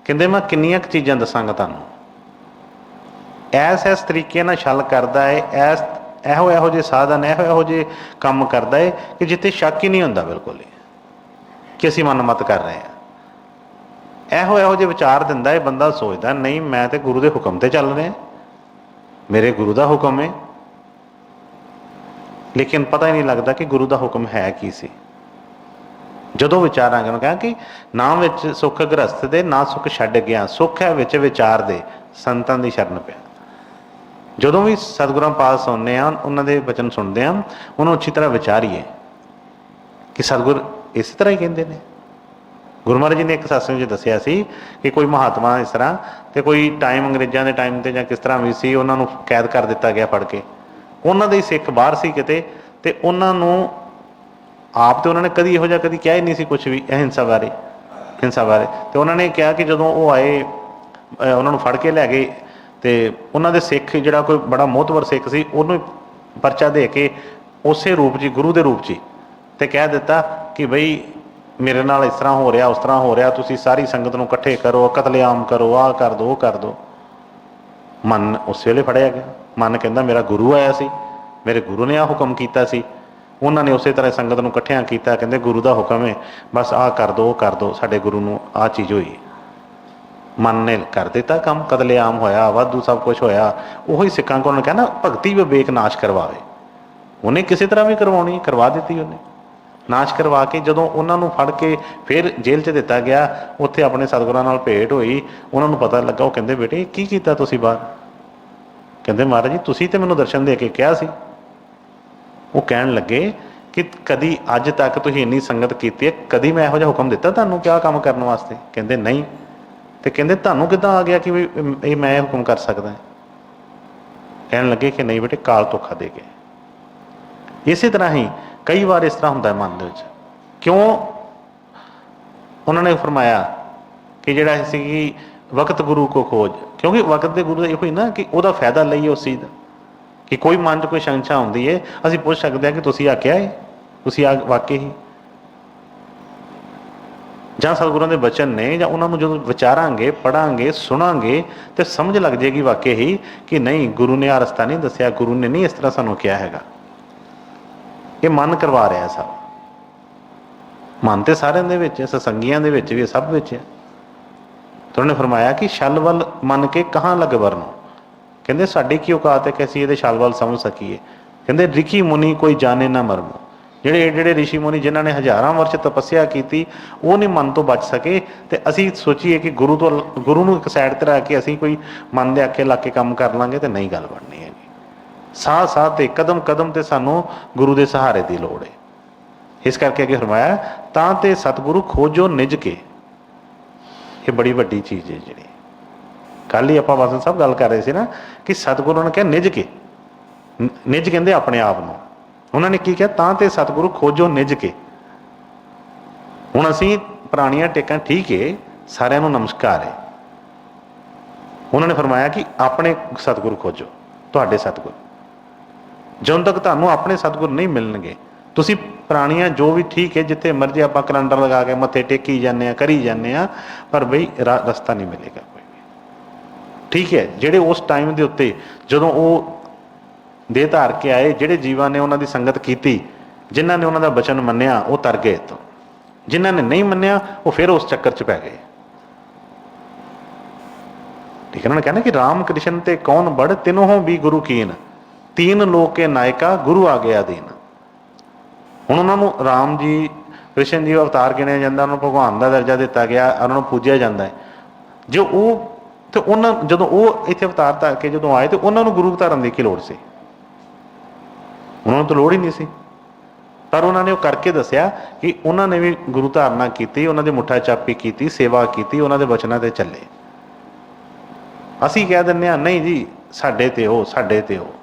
ਕਹਿੰਦੇ ਮੈਂ ਕਿੰਨੀਆਂ ਕੁ ਚੀਜ਼ਾਂ ਦੱਸਾਂਗਾ ਤੁਹਾਨੂੰ। ਇਸ ਤਰੀਕੇ ਨਾਲ ਛਲ ਕਰਦਾ ਹੈ, ਇਹੋ ਜਿਹੇ ਸਾਧਨ, ਇਹੋ ਜਿਹੇ ਕੰਮ ਕਰਦਾ ਹੈ ਕਿ ਜਿੱਥੇ ਸ਼ੱਕ ਹੀ ਨਹੀਂ ਹੁੰਦਾ ਬਿਲਕੁਲ ਹੀ ਕਿ ਅਸੀਂ ਮਨ ਮਤ ਕਰ ਰਹੇ ਹਾਂ। ਇਹੋ ਜਿਹੇ ਵਿਚਾਰ ਦਿੰਦਾ ਹੈ, ਬੰਦਾ ਸੋਚਦਾ ਨਹੀਂ ਮੈਂ ਤੇ ਗੁਰੂ ਦੇ ਹੁਕਮ ਤੇ ਚੱਲ ਰਿਹਾ, ਮੇਰੇ ਗੁਰੂ ਦਾ ਹੁਕਮ ਹੈ। ਲੇਕਿਨ ਪਤਾ ਹੀ ਨਹੀਂ ਲੱਗਦਾ ਕਿ ਗੁਰੂ ਦਾ ਹੁਕਮ ਹੈ ਕੀ ਸੀ। ਜਦੋਂ ਵਿਚਾਰਾਂਗੇ, ਉਹਨੂੰ ਕਿਹਾ ਕਿ ਨਾ ਵਿੱਚ ਸੁੱਖ ਗ੍ਰਸਤ ਦੇ, ਨਾ ਸੁੱਖ ਛੱਡ ਗਿਆ, ਸੁੱਖ ਹੈ ਵਿੱਚ ਵਿਚਾਰ ਦੇ, ਸੰਤਾਂ ਦੀ ਸ਼ਰਨ ਪਿਆ। ਜਦੋਂ ਵੀ ਸਤਿਗੁਰਾਂ ਪਾਸ ਸੁਣਦੇ ਹਾਂ, ਉਹਨਾਂ ਦੇ ਬਚਨ ਸੁਣਦੇ ਹਾਂ, ਉਹਨੂੰ ਅੱਛੀ ਤਰ੍ਹਾਂ ਵਿਚਾਰੀਏ ਕਿ ਸਤਿਗੁਰ ਇਸੇ ਤਰ੍ਹਾਂ ਹੀ ਕਹਿੰਦੇ ਨੇ ਗੁਰੂ ਮਹਾਰਾਜ ਜੀ ਨੇ ਇੱਕ ਸਤਸੰਗ 'ਚ ਦੱਸਿਆ ਸੀ ਕਿ ਕੋਈ ਮਹਾਤਮਾ ਇਸ ਤਰ੍ਹਾਂ ਤੇ ਕੋਈ ਟਾਈਮ ਅੰਗਰੇਜ਼ਾਂ ਦੇ ਟਾਈਮ ਤੇ ਜਾਂ ਕਿਸ ਤਰ੍ਹਾਂ ਵੀ ਸੀ, ਉਹਨਾਂ ਨੂੰ ਕੈਦ ਕਰ ਦਿੱਤਾ ਗਿਆ ਫੜ ਕੇ। ਉਹਨਾਂ ਦੇ ਹੀ ਸਿੱਖ ਬਾਹਰ ਸੀ ਕਿਤੇ, ਤੇ ਉਹਨਾਂ ਨੂੰ ਆਪ ਤੇ ਉਹਨਾਂ ਨੇ ਕਦੀ ਇਹੋ ਜਿਹਾ ਕਦੀ ਕਿਹਾ ਹੀ ਨਹੀਂ ਸੀ ਕੁਛ ਵੀ ਹਿੰਸਾ ਬਾਰੇ। ਤੇ ਉਹਨਾਂ ਨੇ ਕਿਹਾ ਕਿ ਜਦੋਂ ਉਹ ਆਏ, ਉਹਨਾਂ ਨੂੰ ਫੜ ਕੇ ਲੈ ਗਏ, ਤੇ ਉਹਨਾਂ ਦੇ ਸਿੱਖ ਜਿਹੜਾ ਕੋਈ ਬੜਾ ਮੋਹਤਵਰ ਸਿੱਖ ਸੀ, ਉਹਨੂੰ ਪਰਚਾ ਦੇ ਕੇ ਉਸੇ ਰੂਪ 'ਚ, ਗੁਰੂ ਦੇ ਰੂਪ 'ਚ, ਤੇ ਕਹਿ ਦਿੱਤਾ ਕਿ ਬਈ ਮੇਰੇ ਨਾਲ ਇਸ ਤਰ੍ਹਾਂ ਹੋ ਰਿਹਾ, ਉਸ ਤਰ੍ਹਾਂ ਹੋ ਰਿਹਾ, ਤੁਸੀਂ ਸਾਰੀ ਸੰਗਤ ਨੂੰ ਇਕੱਠੇ ਕਰੋ, ਕਤਲੇਆਮ ਕਰੋ, ਆਹ ਕਰ ਦਿਓ, ਉਹ ਕਰ ਦਿਓ। ਮਨ ਉਸ ਵੇਲੇ ਫੜਿਆ ਗਿਆ। ਮਨ ਕਹਿੰਦਾ ਮੇਰਾ ਗੁਰੂ ਆਇਆ ਸੀ, ਮੇਰੇ ਗੁਰੂ ਨੇ ਆਹ ਹੁਕਮ ਕੀਤਾ ਸੀ। ਉਹਨਾਂ ਨੇ ਉਸੇ ਤਰ੍ਹਾਂ ਸੰਗਤ ਨੂੰ ਇਕੱਠਿਆਂ ਕੀਤਾ, ਕਹਿੰਦੇ ਗੁਰੂ ਦਾ ਹੁਕਮ ਹੈ, ਬਸ ਆਹ ਕਰ ਦਿਓ, ਉਹ ਕਰ ਦਿਓ, ਸਾਡੇ ਗੁਰੂ ਨੂੰ ਆਹ ਚੀਜ਼ ਹੋਈ। ਮਨ ਨੇ ਕਰ ਦਿੱਤਾ ਕੰਮ, ਕਤਲੇਆਮ ਹੋਇਆ, ਵਾਧੂ ਸਭ ਕੁਛ ਹੋਇਆ। ਉਹੀ ਸਿੱਖਾਂ ਕੋਲ ਕਹਿੰਦਾ ਭਗਤੀ ਵਿਵੇਕ ਨਾਸ਼ ਕਰਵਾਵੇ। ਉਹਨੇ ਕਿਸੇ ਤਰ੍ਹਾਂ ਵੀ ਕਰਵਾਉਣੀ, ਕਰਵਾ ਦਿੱਤੀ ਉਹਨੇ, ਨਾਸ਼ ਕਰਵਾ ਕੇ। ਜਦੋਂ ਉਹਨਾਂ ਨੂੰ ਫੜ ਕੇ ਫਿਰ ਜੇਲ੍ਹ 'ਚ ਦਿੱਤਾ ਗਿਆ, ਉੱਥੇ ਆਪਣੇ ਸਤਿਗੁਰਾਂ ਨਾਲ ਭੇਟ ਹੋਈ, ਉਹਨਾਂ ਨੂੰ ਪਤਾ ਲੱਗਾ। ਉਹ ਕਹਿੰਦੇ ਬੇਟੇ ਕੀ ਕੀਤਾ ਤੁਸੀਂ ਬਾਹਰ? ਕਹਿੰਦੇ ਮਹਾਰਾਜ ਜੀ ਤੁਸੀਂ ਤੇ ਮੈਨੂੰ ਦਰਸ਼ਨ ਦੇ ਕੇ ਕਿਹਾ ਸੀ। ਉਹ ਕਹਿਣ ਲੱਗੇ ਕਿ ਕਦੀ ਅੱਜ ਤੱਕ ਤੁਸੀਂ ਇੰਨੀ ਸੰਗਤ ਕੀਤੀ ਹੈ, ਕਦੀ ਮੈਂ ਇਹੋ ਜਿਹਾ ਹੁਕਮ ਦਿੱਤਾ ਤੁਹਾਨੂੰ ਕਿ ਆਹ ਕੰਮ ਕਰਨ ਵਾਸਤੇ? ਕਹਿੰਦੇ ਨਹੀਂ। ਤੇ ਕਹਿੰਦੇ ਤੁਹਾਨੂੰ ਕਿੱਦਾਂ ਆ ਗਿਆ ਕਿ ਵੀ ਇਹ ਮੈਂ ਇਹ ਹੁਕਮ ਕਰ ਸਕਦਾ? ਕਹਿਣ ਲੱਗੇ ਕਿ ਨਹੀਂ ਬੇਟੇ, ਕਾਲ ਧੋਖਾ ਦੇ ਗਏ। ਇਸੇ ਤਰ੍ਹਾਂ ਹੀ ਕਈ ਵਾਰ ਇਸ ਤਰ੍ਹਾਂ ਹੁੰਦਾ ਮਨ ਦੇ ਵਿੱਚ। ਕਿਉਂ? ਉਹਨਾਂ ਨੇ ਫਰਮਾਇਆ ਕਿ ਜਿਹੜਾ ਸੀ ਵਕਤ ਗੁਰੂ ਕੋ ਖੋਜ, ਕਿਉਂਕਿ ਵਕਤ ਦੇ ਗੁਰੂ ਦਾ ਇਹੋ ਹੀ ਨਾ ਕਿ ਉਹਦਾ ਫਾਇਦਾ ਲਈਏ ਉਸ ਚੀਜ਼ ਦਾ। ਕਿ ਕੋਈ ਮਨ 'ਚ ਕੋਈ ਸ਼ੰਕਾ ਹੁੰਦੀ ਹੈ, ਅਸੀਂ ਪੁੱਛ ਸਕਦੇ ਹਾਂ ਕਿ ਤੁਸੀਂ ਆਖਿਆ ਹੈ, ਤੁਸੀਂ ਆ ਵਾਕਈ ਹੀ, ਜਾਂ ਸਤਿਗੁਰਾਂ ਦੇ ਬਚਨ ਨੇ, ਜਾਂ ਉਹਨਾਂ ਨੂੰ ਜਦੋਂ ਵਿਚਾਰਾਂਗੇ, ਪੜ੍ਹਾਂਗੇ, ਸੁਣਾਂਗੇ, ਤੇ ਸਮਝ ਲੱਗ ਜਾਏਗੀ ਵਾਕਈ ਹੀ ਕਿ ਨਹੀਂ, ਗੁਰੂ ਨੇ ਆਹ ਰਸਤਾ ਨਹੀਂ ਦੱਸਿਆ, ਗੁਰੂ ਨੇ ਨਹੀਂ ਇਸ ਤਰ੍ਹਾਂ ਸਾਨੂੰ ਕਿਹਾ ਹੈਗਾ। ਇਹ ਮਨ ਕਰਵਾ ਰਿਹਾ ਸਭ। ਮਨ ਤੇ ਸਾਰਿਆਂ ਦੇ ਵਿੱਚ, ਸਤਸੰਗੀਆਂ ਦੇ ਵਿੱਚ ਵੀ, ਸਭ ਵਿੱਚ ਹੈ। ਤੇ ਉਹਨੇ ਫਰਮਾਇਆ ਕਿ ਛਲ ਵੱਲ ਮੰਨ ਕੇ ਕਹਾਂ ਲਗ ਵਰਨੋ। ਕਹਿੰਦੇ ਸਾਡੀ ਕੀ ਔਕਾਤ ਹੈ ਕਿ ਅਸੀਂ ਇਹਦੇ ਛਲ ਵੱਲ ਸਮਝ ਸਕੀਏ। ਕਹਿੰਦੇ ਰਿਖੀ ਮੁਨੀ ਕੋਈ ਜਾਣੇ ਨਾ ਮਰਮੋ। ਜਿਹੜੇ ਰਿਸ਼ੀ ਮੁਨੀ ਜਿਨ੍ਹਾਂ ਨੇ ਹਜ਼ਾਰਾਂ ਵਰਸ਼ ਤਪੱਸਿਆ ਕੀਤੀ, ਉਹ ਨਹੀਂ ਮਨ ਤੋਂ ਬਚ ਸਕੇ। ਤੇ ਅਸੀਂ ਸੋਚੀਏ ਕਿ ਗੁਰੂ ਨੂੰ ਇੱਕ ਸਾਈਡ 'ਤੇ ਰੱਖ ਕੇ ਅਸੀਂ ਕੋਈ ਮਨ ਦੇ ਆਖੇ ਲੱਗ ਕੇ ਕੰਮ ਕਰ ਲਾਂਗੇ, ਤੇ ਨਹੀਂ ਗੱਲ ਬਣਨੀ ਹੈਗੀ। ਸਾਹ ਸਾਹ ਤੇ ਕਦਮ ਕਦਮ ਤੇ ਸਾਨੂੰ ਗੁਰੂ ਦੇ ਸਹਾਰੇ ਦੀ ਲੋੜ ਹੈ। ਇਸ ਕਰਕੇ ਅੱਗੇ ਫਰਮਾਇਆ ਤਾਂ ਤੇ ਸਤਿਗੁਰੂ ਖੋਜੋ ਨਿਜ ਕੇ। ਇਹ ਬੜੀ ਵੱਡੀ ਚੀਜ਼ ਹੈ ਜਿਹੜੀ ਕੱਲ੍ਹ ਹੀ ਆਪਾਂ ਵਾਸਨ ਸਾਹਿਬ ਗੱਲ ਕਰ ਰਹੇ ਸੀ ਨਾ, ਕਿ ਸਤਿਗੁਰੂ ਨੇ ਕਿਹਾ ਨਿਜ ਕੇ। ਨਿਜ ਕਹਿੰਦੇ ਆਪਣੇ ਆਪ ਨੂੰ। ਉਹਨਾਂ ਨੇ ਕੀ ਕਿਹਾ? ਤਾਂ ਤੇ ਸਤਿਗੁਰੂ ਖੋਜੋ ਨਿਜ ਕੇ। ਹੁਣ ਅਸੀਂ ਪੁਰਾਣੀਆਂ ਟੇਕਾਂ ਠੀਕ ਹੈ, ਸਾਰਿਆਂ ਨੂੰ ਨਮਸਕਾਰ ਹੈ। ਉਹਨਾਂ ਨੇ ਫਰਮਾਇਆ ਕਿ ਆਪਣੇ ਸਤਿਗੁਰੂ ਖੋਜੋ, ਤੁਹਾਡੇ ਸਤਿਗੁਰੂ। ਜਦੋਂ ਤੱਕ ਤੁਹਾਨੂੰ ਆਪਣੇ ਸਤਿਗੁਰੂ ਨਹੀਂ ਮਿਲਣਗੇ, ਤੁਸੀਂ ਪੁਰਾਣੀਆਂ ਜੋ ਵੀ ਠੀਕ ਹੈ, ਜਿੱਥੇ ਮਰਜ਼ੀ ਆਪਾਂ ਕੈਲੰਡਰ ਲਗਾ ਕੇ ਮੱਥੇ ਟੇਕੀ ਜਾਂਦੇ ਹਾਂ, ਕਰੀ ਜਾਂਦੇ ਹਾਂ, ਪਰ ਬਈ ਰਸਤਾ ਨਹੀਂ ਮਿਲੇਗਾ ਕੋਈ ਵੀ। ਠੀਕ ਹੈ, ਜਿਹੜੇ ਉਸ ਟਾਈਮ ਦੇ ਉੱਤੇ ਜਦੋਂ ਉਹ ਦੇਹ ਧਾਰ ਕੇ ਆਏ, ਜਿਹੜੇ ਜੀਵਾਂ ਨੇ ਉਹਨਾਂ ਦੀ ਸੰਗਤ ਕੀਤੀ, ਜਿਨ੍ਹਾਂ ਨੇ ਉਹਨਾਂ ਦਾ ਬਚਨ ਮੰਨਿਆ, ਉਹ ਤਰ ਗਏ ਇੱਥੋਂ। ਜਿਨ੍ਹਾਂ ਨੇ ਨਹੀਂ ਮੰਨਿਆ, ਉਹ ਫਿਰ ਉਸ ਚੱਕਰ 'ਚ ਪੈ ਗਏ। ਠੀਕ ਹੈ, ਉਹਨਾਂ ਨੇ ਕਹਿਣਾ ਕਿ ਰਾਮ ਕ੍ਰਿਸ਼ਨ ਤੇ ਕੌਣ ਬੜ, ਤਿਨੋਂ ਵੀ ਗੁਰੂ ਕੀਨ, ਤੀਨ ਲੋਕ ਕੇ ਨਾਇਕਾ ਗੁਰੂ ਆ ਗਿਆ ਦੀਨ। ਹੁਣ ਉਹਨਾਂ ਨੂੰ ਰਾਮ ਜੀ, ਕ੍ਰਿਸ਼ਨ ਜੀ ਅਵਤਾਰ ਗਿਣਿਆ ਜਾਂਦਾ, ਉਹਨਾਂ ਨੂੰ ਭਗਵਾਨ ਦਾ ਦਰਜਾ ਦਿੱਤਾ ਗਿਆ, ਉਹਨਾਂ ਨੂੰ ਪੂਜਿਆ ਜਾਂਦਾ ਹੈ। ਜੋ ਉਹ ਤੇ ਉਹਨਾਂ ਜਦੋਂ ਉਹ ਇੱਥੇ ਅਵਤਾਰ ਧਾਰ ਕੇ ਜਦੋਂ ਆਏ, ਤੇ ਉਹਨਾਂ ਨੂੰ ਗੁਰੂ ਧਾਰਨ ਦੀ ਕੀ ਲੋੜ ਸੀ? ਉਹਨਾਂ ਨੂੰ ਤਾਂ ਲੋੜ ਹੀ ਨਹੀਂ ਸੀ। ਪਰ ਉਹਨਾਂ ਨੇ ਉਹ ਕਰਕੇ ਦੱਸਿਆ ਕਿ ਉਹਨਾਂ ਨੇ ਵੀ ਗੁਰੂ ਧਾਰਨਾ ਕੀਤੀ, ਉਹਨਾਂ ਦੀ ਮੁੱਠਾ ਚਾਪੀ ਕੀਤੀ, ਸੇਵਾ ਕੀਤੀ, ਉਹਨਾਂ ਦੇ ਬਚਨਾਂ ਤੇ ਚੱਲੇ। ਅਸੀਂ ਕਹਿ ਦਿੰਦੇ ਹਾਂ ਨਹੀਂ ਜੀ ਸਾਡੇ ਤੇ ਉਹ, ਸਾਡੇ ਤੇ ਉਹ।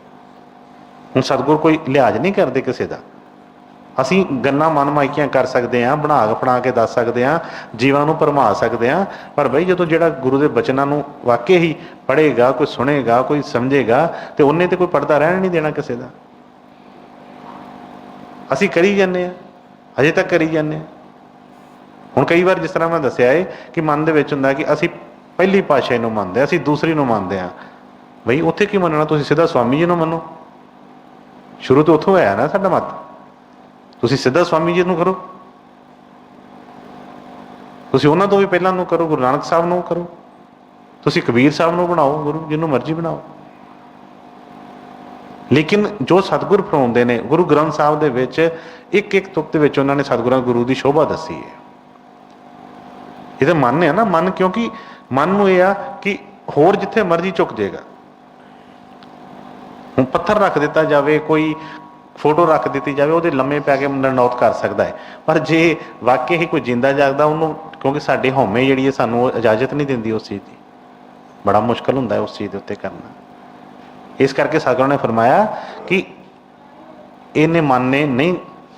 ਹੁਣ ਸਤਿਗੁਰ ਕੋਈ ਲਿਹਾਜ਼ ਨਹੀਂ ਕਰਦੇ ਕਿਸੇ ਦਾ। ਅਸੀਂ ਗੱਲਾਂ ਮਨ ਮਾਈਕੀਆਂ ਕਰ ਸਕਦੇ ਹਾਂ, ਬਣਾ ਕੇ ਦੱਸ ਸਕਦੇ ਹਾਂ, ਜੀਵਾਂ ਨੂੰ ਭਰਮਾ ਸਕਦੇ ਹਾਂ, ਪਰ ਬਈ ਜਦੋਂ ਜਿਹੜਾ ਗੁਰੂ ਦੇ ਬਚਨਾਂ ਨੂੰ ਵਾਕਈ ਹੀ ਪੜ੍ਹੇਗਾ, ਕੋਈ ਸੁਣੇਗਾ, ਕੋਈ ਸਮਝੇਗਾ, ਤੇ ਉਹਨੇ ਤੇ ਕੋਈ ਪੜਦਾ ਰਹਿਣ ਨਹੀਂ ਦੇਣਾ ਕਿਸੇ ਦਾ। ਅਸੀਂ ਕਰੀ ਜਾਂਦੇ ਹਾਂ, ਅਜੇ ਤੱਕ ਕਰੀ ਜਾਂਦੇ ਹਾਂ। ਹੁਣ ਕਈ ਵਾਰ ਜਿਸ ਤਰ੍ਹਾਂ ਮੈਂ ਦੱਸਿਆ ਹੈ ਕਿ ਮਨ ਦੇ ਵਿੱਚ ਹੁੰਦਾ ਕਿ ਅਸੀਂ ਪਹਿਲੀ ਪਾਤਸ਼ਾਹੀ ਨੂੰ ਮੰਨਦੇ ਹਾਂ, ਅਸੀਂ ਦੂਸਰੀ ਨੂੰ ਮੰਨਦੇ ਹਾਂ। ਬਈ ਉੱਥੇ ਕੀ ਮੰਨਣਾ? ਤੁਸੀਂ ਸਿੱਧਾ ਸਵਾਮੀ ਜੀ ਨੂੰ ਮੰਨੋ। ਸ਼ੁਰੂ ਤੋਂ ਉੱਥੋਂ ਆਇਆ ਨਾ ਸਾਡਾ ਮਤ। ਤੁਸੀਂ ਸਿੱਧਾ ਸਵਾਮੀ ਜੀ ਨੂੰ ਕਰੋ, ਤੁਸੀਂ ਉਹਨਾਂ ਤੋਂ ਵੀ ਪਹਿਲਾਂ ਨੂੰ ਕਰੋ, ਗੁਰੂ ਨਾਨਕ ਸਾਹਿਬ ਨੂੰ ਕਰੋ, ਤੁਸੀਂ ਕਬੀਰ ਸਾਹਿਬ ਨੂੰ ਬਣਾਓ ਗੁਰੂ, ਜਿਹਨੂੰ ਮਰਜ਼ੀ ਬਣਾਓ। ਲੇਕਿਨ ਜੋ ਸਤਿਗੁਰ ਫਰਮਾਉਂਦੇ ਨੇ, ਗੁਰੂ ਗ੍ਰੰਥ ਸਾਹਿਬ ਦੇ ਵਿੱਚ ਇੱਕ ਇੱਕ ਤੁਕ ਦੇ ਵਿੱਚ ਉਹਨਾਂ ਨੇ ਸਤਿਗੁਰਾਂ ਗੁਰੂ ਦੀ ਸ਼ੋਭਾ ਦੱਸੀ ਹੈ। ਇਹ ਤਾਂ ਮਨ ਹੈ ਨਾ, ਮਨ, ਕਿਉਂਕਿ ਮਨ ਨੂੰ ਇਹ ਆ ਕਿ ਹੋਰ ਜਿੱਥੇ ਮਰਜ਼ੀ ਝੁਕ ਜਾਏਗਾ। ਹੁਣ ਪੱਥਰ ਰੱਖ ਦਿੱਤਾ ਜਾਵੇ, ਕੋਈ ਫੋਟੋ ਰੱਖ ਦਿੱਤੀ ਜਾਵੇ, ਉਹਦੇ ਲੰਮੇ ਪੈ ਕੇ ਨੋਟ ਕਰ ਸਕਦਾ ਹੈ। ਪਰ ਜੇ ਵਾਕਈ ਹੀ ਕੋਈ ਜਿੰਦਾ ਜਾਗਦਾ ਉਹਨੂੰ, ਕਿਉਂਕਿ ਸਾਡੀ ਹਉਮੈ ਜਿਹੜੀ ਹੈ ਸਾਨੂੰ ਇਜਾਜ਼ਤ ਨਹੀਂ ਦਿੰਦੀ ਉਸ ਚੀਜ਼ ਦੀ, ਬੜਾ ਮੁਸ਼ਕਲ ਹੁੰਦਾ ਹੈ ਉਸ ਚੀਜ਼ ਦੇ ਉੱਤੇ ਕਰਨਾ। ਇਸ ਕਰਕੇ ਸਤਿਗੁਰਾਂ ਨੇ ਫਰਮਾਇਆ ਕਿ ਇਹਨੇ ਮਨ ਨੇ ਨਹੀਂ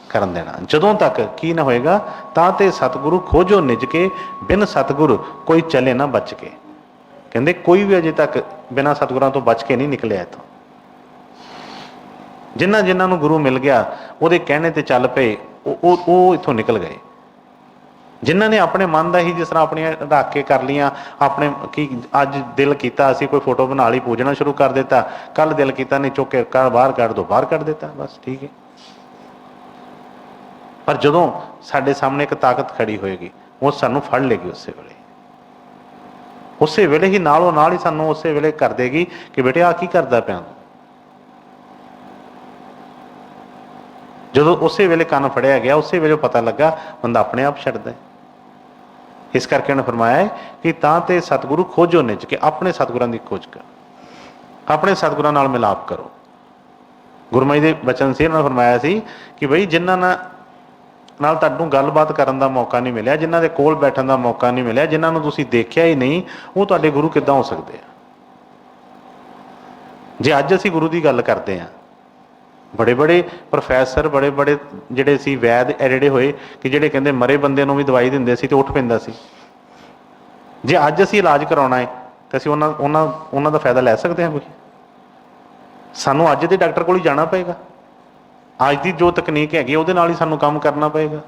ਕਰਨ ਦੇਣਾ, ਜਦੋਂ ਤੱਕ ਕੀ ਨਾ ਹੋਏਗਾ, ਤਾਂ ਤੇ ਸਤਿਗੁਰੂ ਖੋਜੋ ਨਿਜ ਕੇ, ਬਿਨ ਸਤਿਗੁਰ ਕੋਈ ਚਲੇ ਨਾ ਬਚ ਕੇ। ਕਹਿੰਦੇ ਕੋਈ ਵੀ ਅਜੇ ਤੱਕ ਬਿਨਾਂ ਸਤਿਗੁਰਾਂ ਤੋਂ ਬਚ ਕੇ ਨਹੀਂ ਨਿਕਲਿਆ ਇੱਥੋਂ। ਜਿਨ੍ਹਾਂ ਜਿਨ੍ਹਾਂ ਨੂੰ ਗੁਰੂ ਮਿਲ ਗਿਆ ਉਹਦੇ ਕਹਿਣੇ ਤੇ ਚੱਲ ਪਏ, ਉਹ ਇੱਥੋਂ ਨਿਕਲ ਗਏ। ਜਿਨ੍ਹਾਂ ਨੇ ਆਪਣੇ ਮਨ ਦਾ ਹੀ ਜਿਸ ਤਰ੍ਹਾਂ ਆਪਣੀਆਂ ਰੱਖ ਕੇ ਕਰ ਲਈਆਂ, ਆਪਣੇ ਕੀ ਅੱਜ ਦਿਲ ਕੀਤਾ ਅਸੀਂ ਕੋਈ ਫੋਟੋ ਬਣਾ ਲਈ, ਪੂਜਣਾ ਸ਼ੁਰੂ ਕਰ ਦਿੱਤਾ, ਕੱਲ ਦਿਲ ਕੀਤਾ ਨਹੀਂ ਚੁੱਕ ਕੇ ਬਾਹਰ ਕੱਢ ਦੋ, ਬਾਹਰ ਕੱਢ ਦਿੱਤਾ, ਬਸ ਠੀਕ ਹੈ। ਪਰ ਜਦੋਂ ਸਾਡੇ ਸਾਹਮਣੇ ਇੱਕ ਤਾਕਤ ਖੜੀ ਹੋਏਗੀ, ਉਹ ਸਾਨੂੰ ਫੜ ਲੇਗੀ ਉਸੇ ਵੇਲੇ ਹੀ, ਨਾਲੋਂ ਨਾਲ ਹੀ ਸਾਨੂੰ ਉਸੇ ਵੇਲੇ ਕਰ ਦੇਗੀ ਕਿ ਬੇਟੇ ਆਹ ਕੀ ਕਰਦਾ ਪਿਆ। ਜਦੋਂ ਉਸੇ ਵੇਲੇ ਕੰਨ ਫੜਿਆ ਗਿਆ, ਉਸੇ ਵੇਲੇ ਪਤਾ ਲੱਗਾ, ਬੰਦਾ ਆਪਣੇ ਆਪ ਛੱਡਦਾ ਹੈ। ਇਸ ਕਰਕੇ ਉਹਨੇ ਫਰਮਾਇਆ ਹੈ ਕਿ ਤਾਂ ਤੇ ਸਤਿਗੁਰੂ ਖੋਜੋ ਨਿਜ ਕੇ, ਆਪਣੇ ਸਤਿਗੁਰਾਂ ਦੀ ਖੋਜ ਕਰ, ਆਪਣੇ ਸਤਿਗੁਰਾਂ ਨਾਲ ਮਿਲਾਪ ਕਰੋ। ਗੁਰਮਤਿ ਦੇ ਬਚਨ ਸੀ, ਉਹਨਾਂ ਨੇ ਫਰਮਾਇਆ ਸੀ ਕਿ ਬਈ ਜਿਨ੍ਹਾਂ ਨਾਲ ਤੁਹਾਨੂੰ ਗੱਲਬਾਤ ਕਰਨ ਦਾ ਮੌਕਾ ਨਹੀਂ ਮਿਲਿਆ, ਜਿਨ੍ਹਾਂ ਦੇ ਕੋਲ ਬੈਠਣ ਦਾ ਮੌਕਾ ਨਹੀਂ ਮਿਲਿਆ, ਜਿਨ੍ਹਾਂ ਨੂੰ ਤੁਸੀਂ ਦੇਖਿਆ ਹੀ ਨਹੀਂ, ਉਹ ਤੁਹਾਡੇ ਗੁਰੂ ਕਿੱਦਾਂ ਹੋ ਸਕਦੇ ਆ। ਜੇ ਅੱਜ ਅਸੀਂ ਗੁਰੂ ਦੀ ਗੱਲ ਕਰਦੇ ਹਾਂ, ਬੜੇ ਬੜੇ ਪ੍ਰੋਫੈਸਰ, ਬੜੇ ਬੜੇ ਜਿਹੜੇ ਸੀ ਵੈਦ ਐਡੇ ਹੋਏ ਕਿ ਜਿਹੜੇ ਕਹਿੰਦੇ ਮਰੇ ਬੰਦੇ ਨੂੰ ਵੀ ਦਵਾਈ ਦਿੰਦੇ ਸੀ ਤੇ ਉੱਠ ਪੈਂਦਾ ਸੀ। ਜੇ ਅੱਜ ਅਸੀਂ ਇਲਾਜ ਕਰਾਉਣਾ ਹੈ ਤਾਂ ਅਸੀਂ ਉਹਨਾਂ ਦਾ ਫਾਇਦਾ ਲੈ ਸਕਦੇ ਹਾਂ ਕੋਈ? ਸਾਨੂੰ ਅੱਜ ਦੇ ਡਾਕਟਰ ਕੋਲ ਹੀ ਜਾਣਾ ਪਏਗਾ, ਅੱਜ ਦੀ ਜੋ ਤਕਨੀਕ ਹੈਗੀ ਉਹਦੇ ਨਾਲ ਹੀ ਸਾਨੂੰ ਕੰਮ ਕਰਨਾ ਪਏਗਾ।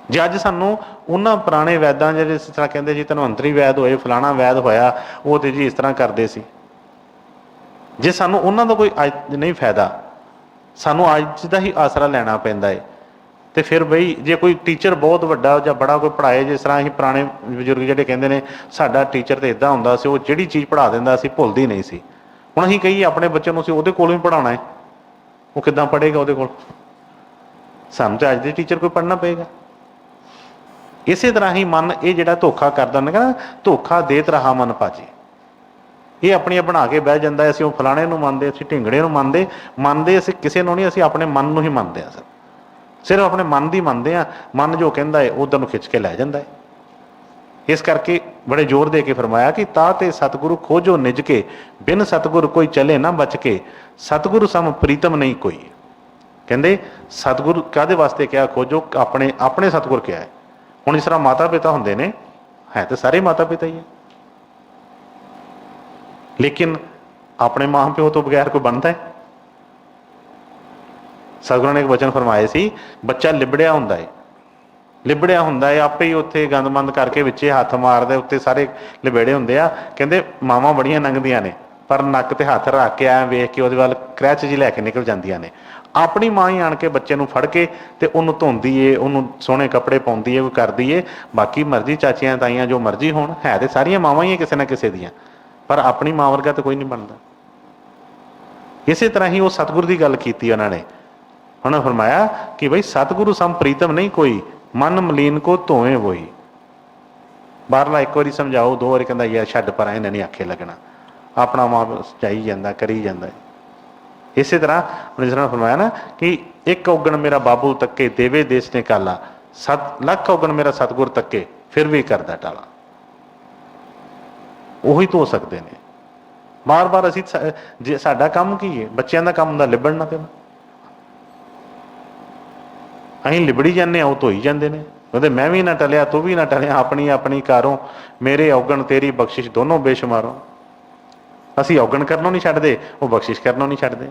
ਜੇ ਅੱਜ ਸਾਨੂੰ ਉਹਨਾਂ ਪੁਰਾਣੇ ਵੈਦਾਂ, ਜਿਹੜੇ ਇਸ ਤਰ੍ਹਾਂ ਕਹਿੰਦੇ ਜੀ ਧਨਵੰਤਰੀ ਵੈਦ ਹੋਏ, ਫਲਾਣਾ ਵੈਦ ਹੋਇਆ, ਉਹ ਤੇ ਜੀ ਇਸ ਤਰ੍ਹਾਂ ਕਰਦੇ ਸੀ, ਜੇ ਸਾਨੂੰ ਉਹਨਾਂ ਦਾ ਕੋਈ ਅੱਜ ਨਹੀਂ ਫਾਇਦਾ, ਸਾਨੂੰ ਅੱਜ ਦਾ ਹੀ ਆਸਰਾ ਲੈਣਾ ਪੈਂਦਾ ਹੈ, ਤੇ ਫਿਰ ਬਈ ਜੇ ਕੋਈ ਟੀਚਰ ਬਹੁਤ ਵੱਡਾ ਜਾਂ ਬੜਾ ਕੋਈ ਪੜ੍ਹਾਏ, ਜਿਸ ਤਰ੍ਹਾਂ ਅਸੀਂ ਪੁਰਾਣੇ ਬਜ਼ੁਰਗ ਜਿਹੜੇ ਕਹਿੰਦੇ ਨੇ ਸਾਡਾ ਟੀਚਰ ਤਾਂ ਇੱਦਾਂ ਹੁੰਦਾ ਸੀ, ਉਹ ਜਿਹੜੀ ਚੀਜ਼ ਪੜ੍ਹਾ ਦਿੰਦਾ ਸੀ ਭੁੱਲਦੀ ਨਹੀਂ ਸੀ। ਹੁਣ ਅਸੀਂ ਕਹੀਏ ਆਪਣੇ ਬੱਚੇ ਨੂੰ ਅਸੀਂ ਉਹਦੇ ਕੋਲ ਵੀ ਪੜ੍ਹਾਉਣਾ ਹੈ, ਉਹ ਕਿੱਦਾਂ ਪੜ੍ਹੇਗਾ ਉਹਦੇ ਕੋਲ? ਸਾਨੂੰ ਤਾਂ ਅੱਜ ਦੇ ਟੀਚਰ ਕੋਈ ਪੜ੍ਹਨਾ ਪਏਗਾ। ਇਸੇ ਤਰ੍ਹਾਂ ਹੀ ਮਨ ਇਹ ਜਿਹੜਾ ਧੋਖਾ ਕਰਦਾ, ਉਹਨੇ ਕਹਿੰਦਾ ਧੋਖਾ ਦੇਤ ਰਹਾ ਮਨ ਭਾਜੀ, ਇਹ ਆਪਣੀਆਂ ਬਣਾ ਕੇ ਬਹਿ ਜਾਂਦਾ। ਅਸੀਂ ਉਹ ਫਲਾਣੇ ਨੂੰ ਮੰਨਦੇ, ਅਸੀਂ ਢਿੰਗੜੇ ਨੂੰ ਮੰਨਦੇ ਅਸੀਂ ਕਿਸੇ ਨੂੰ ਨਹੀਂ, ਅਸੀਂ ਆਪਣੇ ਮਨ ਨੂੰ ਹੀ ਮੰਨਦੇ ਹਾਂ। ਸਿਰਫ ਆਪਣੇ ਮਨ ਦੀ ਮੰਨਦੇ ਹਾਂ, ਮਨ ਜੋ ਕਹਿੰਦਾ ਹੈ ਉਧਰ ਨੂੰ ਖਿੱਚ ਕੇ ਲੈ ਜਾਂਦਾ ਹੈ। ਇਸ ਕਰਕੇ ਬੜੇ ਜ਼ੋਰ ਦੇ ਕੇ ਫਰਮਾਇਆ ਕਿ ਤਾ ਤੇ ਸਤਿਗੁਰੂ ਖੋਜੋ ਨਿਜ ਕੇ, ਬਿਨ ਸਤਿਗੁਰ ਕੋਈ ਚਲੇ ਨਾ ਬਚ ਕੇ, ਸਤਿਗੁਰੂ ਸਮ ਪ੍ਰੀਤਮ ਨਹੀਂ ਕੋਈ। ਕਹਿੰਦੇ ਸਤਿਗੁਰੂ ਕਾਹਦੇ ਵਾਸਤੇ ਕਿਹਾ ਖੋਜੋ? ਆਪਣੇ ਸਤਿਗੁਰ ਕਿਹਾ ਹੈ। ਹੁਣ ਇਸ ਤਰ੍ਹਾਂ ਮਾਤਾ ਪਿਤਾ ਹੁੰਦੇ ਨੇ, ਹੈ ਤਾਂ ਸਾਰੇ ਮਾਤਾ ਪਿਤਾ ਹੀ ਹੈ, ਲੇਕਿਨ ਆਪਣੇ ਮਾਂ ਪਿਓ ਤੋਂ ਬਗੈਰ ਕੋਈ ਬਣਦਾ ਹੈ? ਸਤਿਗੁਰਾਂ ਨੇ ਇੱਕ ਵਚਨ ਫਰਮਾਏ ਸੀ, ਬੱਚਾ ਲਿਬੜਿਆ ਹੁੰਦਾ ਹੈ, ਆਪੇ ਹੀ ਉੱਥੇ ਗੰਦਮੰਦ ਕਰਕੇ ਵਿੱਚੇ ਹੱਥ ਮਾਰਦਾ, ਉੱਤੇ ਸਾਰੇ ਲਿਬੇੜੇ ਹੁੰਦੇ ਆ। ਕਹਿੰਦੇ ਮਾਵਾਂ ਬੜੀਆਂ ਲੰਘਦੀਆਂ ਨੇ, ਪਰ ਨੱਕ ਤੇ ਹੱਥ ਰੱਖ ਕੇ ਐਂ ਵੇਖ ਕੇ ਉਹਦੇ ਵੱਲ ਕਰੈਚ ਜੀ ਲੈ ਕੇ ਨਿਕਲ ਜਾਂਦੀਆਂ ਨੇ। ਆਪਣੀ ਮਾਂ ਹੀ ਆਣ ਕੇ ਬੱਚੇ ਨੂੰ ਫੜ ਕੇ ਤੇ ਉਹਨੂੰ ਧੋਂਦੀ ਏ, ਉਹਨੂੰ ਸੋਹਣੇ ਕੱਪੜੇ ਪਾਉਂਦੀ ਏ, ਉਹ ਕਰਦੀ ਏ। ਬਾਕੀ ਮਰਜ਼ੀ ਚਾਚੀਆਂ ਤਾਈਆਂ ਜੋ ਮਰਜ਼ੀ ਹੋਣ, ਹੈ ਤੇ ਸਾਰੀਆਂ ਮਾਵਾਂ ਹੀ ਕਿਸੇ ਨਾ ਕਿਸੇ ਦੀਆਂ, ਪਰ ਆਪਣੀ ਮਾਂ ਵਰਗਾ ਤਾਂ ਕੋਈ ਨਹੀਂ ਬਣਦਾ। ਇਸੇ ਤਰ੍ਹਾਂ ਹੀ ਉਹ ਸਤਿਗੁਰ ਦੀ ਗੱਲ ਕੀਤੀ ਉਹਨਾਂ ਨੇ ਫਰਮਾਇਆ ਕਿ ਬਈ ਸਤਿਗੁਰੂ ਸਮ ਪ੍ਰੀਤਮ ਨਹੀਂ ਕੋਈ, ਮਨ ਮਲੀਨ ਕੋ ਧੋਵੇਂ ਵੋਈ। ਬਾਹਰਲਾ ਇੱਕ ਵਾਰੀ ਸਮਝਾਓ, ਦੋ ਵਾਰੀ ਕਹਿੰਦਾ ਯਾਰ ਛੱਡ ਪਰ ਇਹਨਾਂ ਨਹੀਂ ਆਖੇ ਲੱਗਣਾ, ਆਪਣਾ ਮਾਂ ਜਾਈ ਜਾਂਦਾ, ਕਰੀ ਜਾਂਦਾ। ਇਸੇ ਤਰ੍ਹਾਂ ਜਿਸ ਤਰ੍ਹਾਂ ਫਰਮਾਇਆ ਨਾ ਕਿ ਇੱਕ ਔਗਣ ਮੇਰਾ ਬਾਬੂ ਤੱਕੇ, ਦੇਵੇ ਦੇਸ ਨੇ ਕਾਲਾ, 7 ਲੱਖ ਔਗਣ ਮੇਰਾ ਸਤਿਗੁਰ ਤੱਕੇ, ਫਿਰ ਵੀ ਕਰਦਾ ਟਾਲਾ। ਉਹੀ ਧੋ ਸਕਦੇ ਨੇ। ਬਾਰ-ਬਾਰ ਅਸੀਂ ਜੇ ਸਾਡਾ ਕੰਮ ਕੀ ਹੈ? ਬੱਚਿਆਂ ਦਾ ਕੰਮ ਹੁੰਦਾ ਲਿਬੜਨਾ, ਤੇ ਅਸੀਂ ਲਿਬੜੀ ਜਾਂਦੇ ਹਾਂ, ਉਹ ਧੋਈ ਜਾਂਦੇ ਨੇ। ਉਹਦੇ ਮੈਂ ਵੀ ਨਾ ਟਲਿਆ, ਤੂੰ ਵੀ ਨਾ ਟਲਿਆ, ਆਪਣੀ ਕਾਰੋਂ ਮੇਰੇ ਔਗਣ ਤੇਰੀ ਬਖਸ਼ਿਸ਼ ਦੋਨੋਂ ਬੇਸ਼ੁਮਾਰੋਂ। ਅਸੀਂ ਔਗਣ ਕਰਨੋਂ ਨਹੀਂ ਛੱਡਦੇ, ਉਹ ਬਖਸ਼ਿਸ਼ ਕਰਨੋਂ ਨਹੀਂ ਛੱਡਦੇ।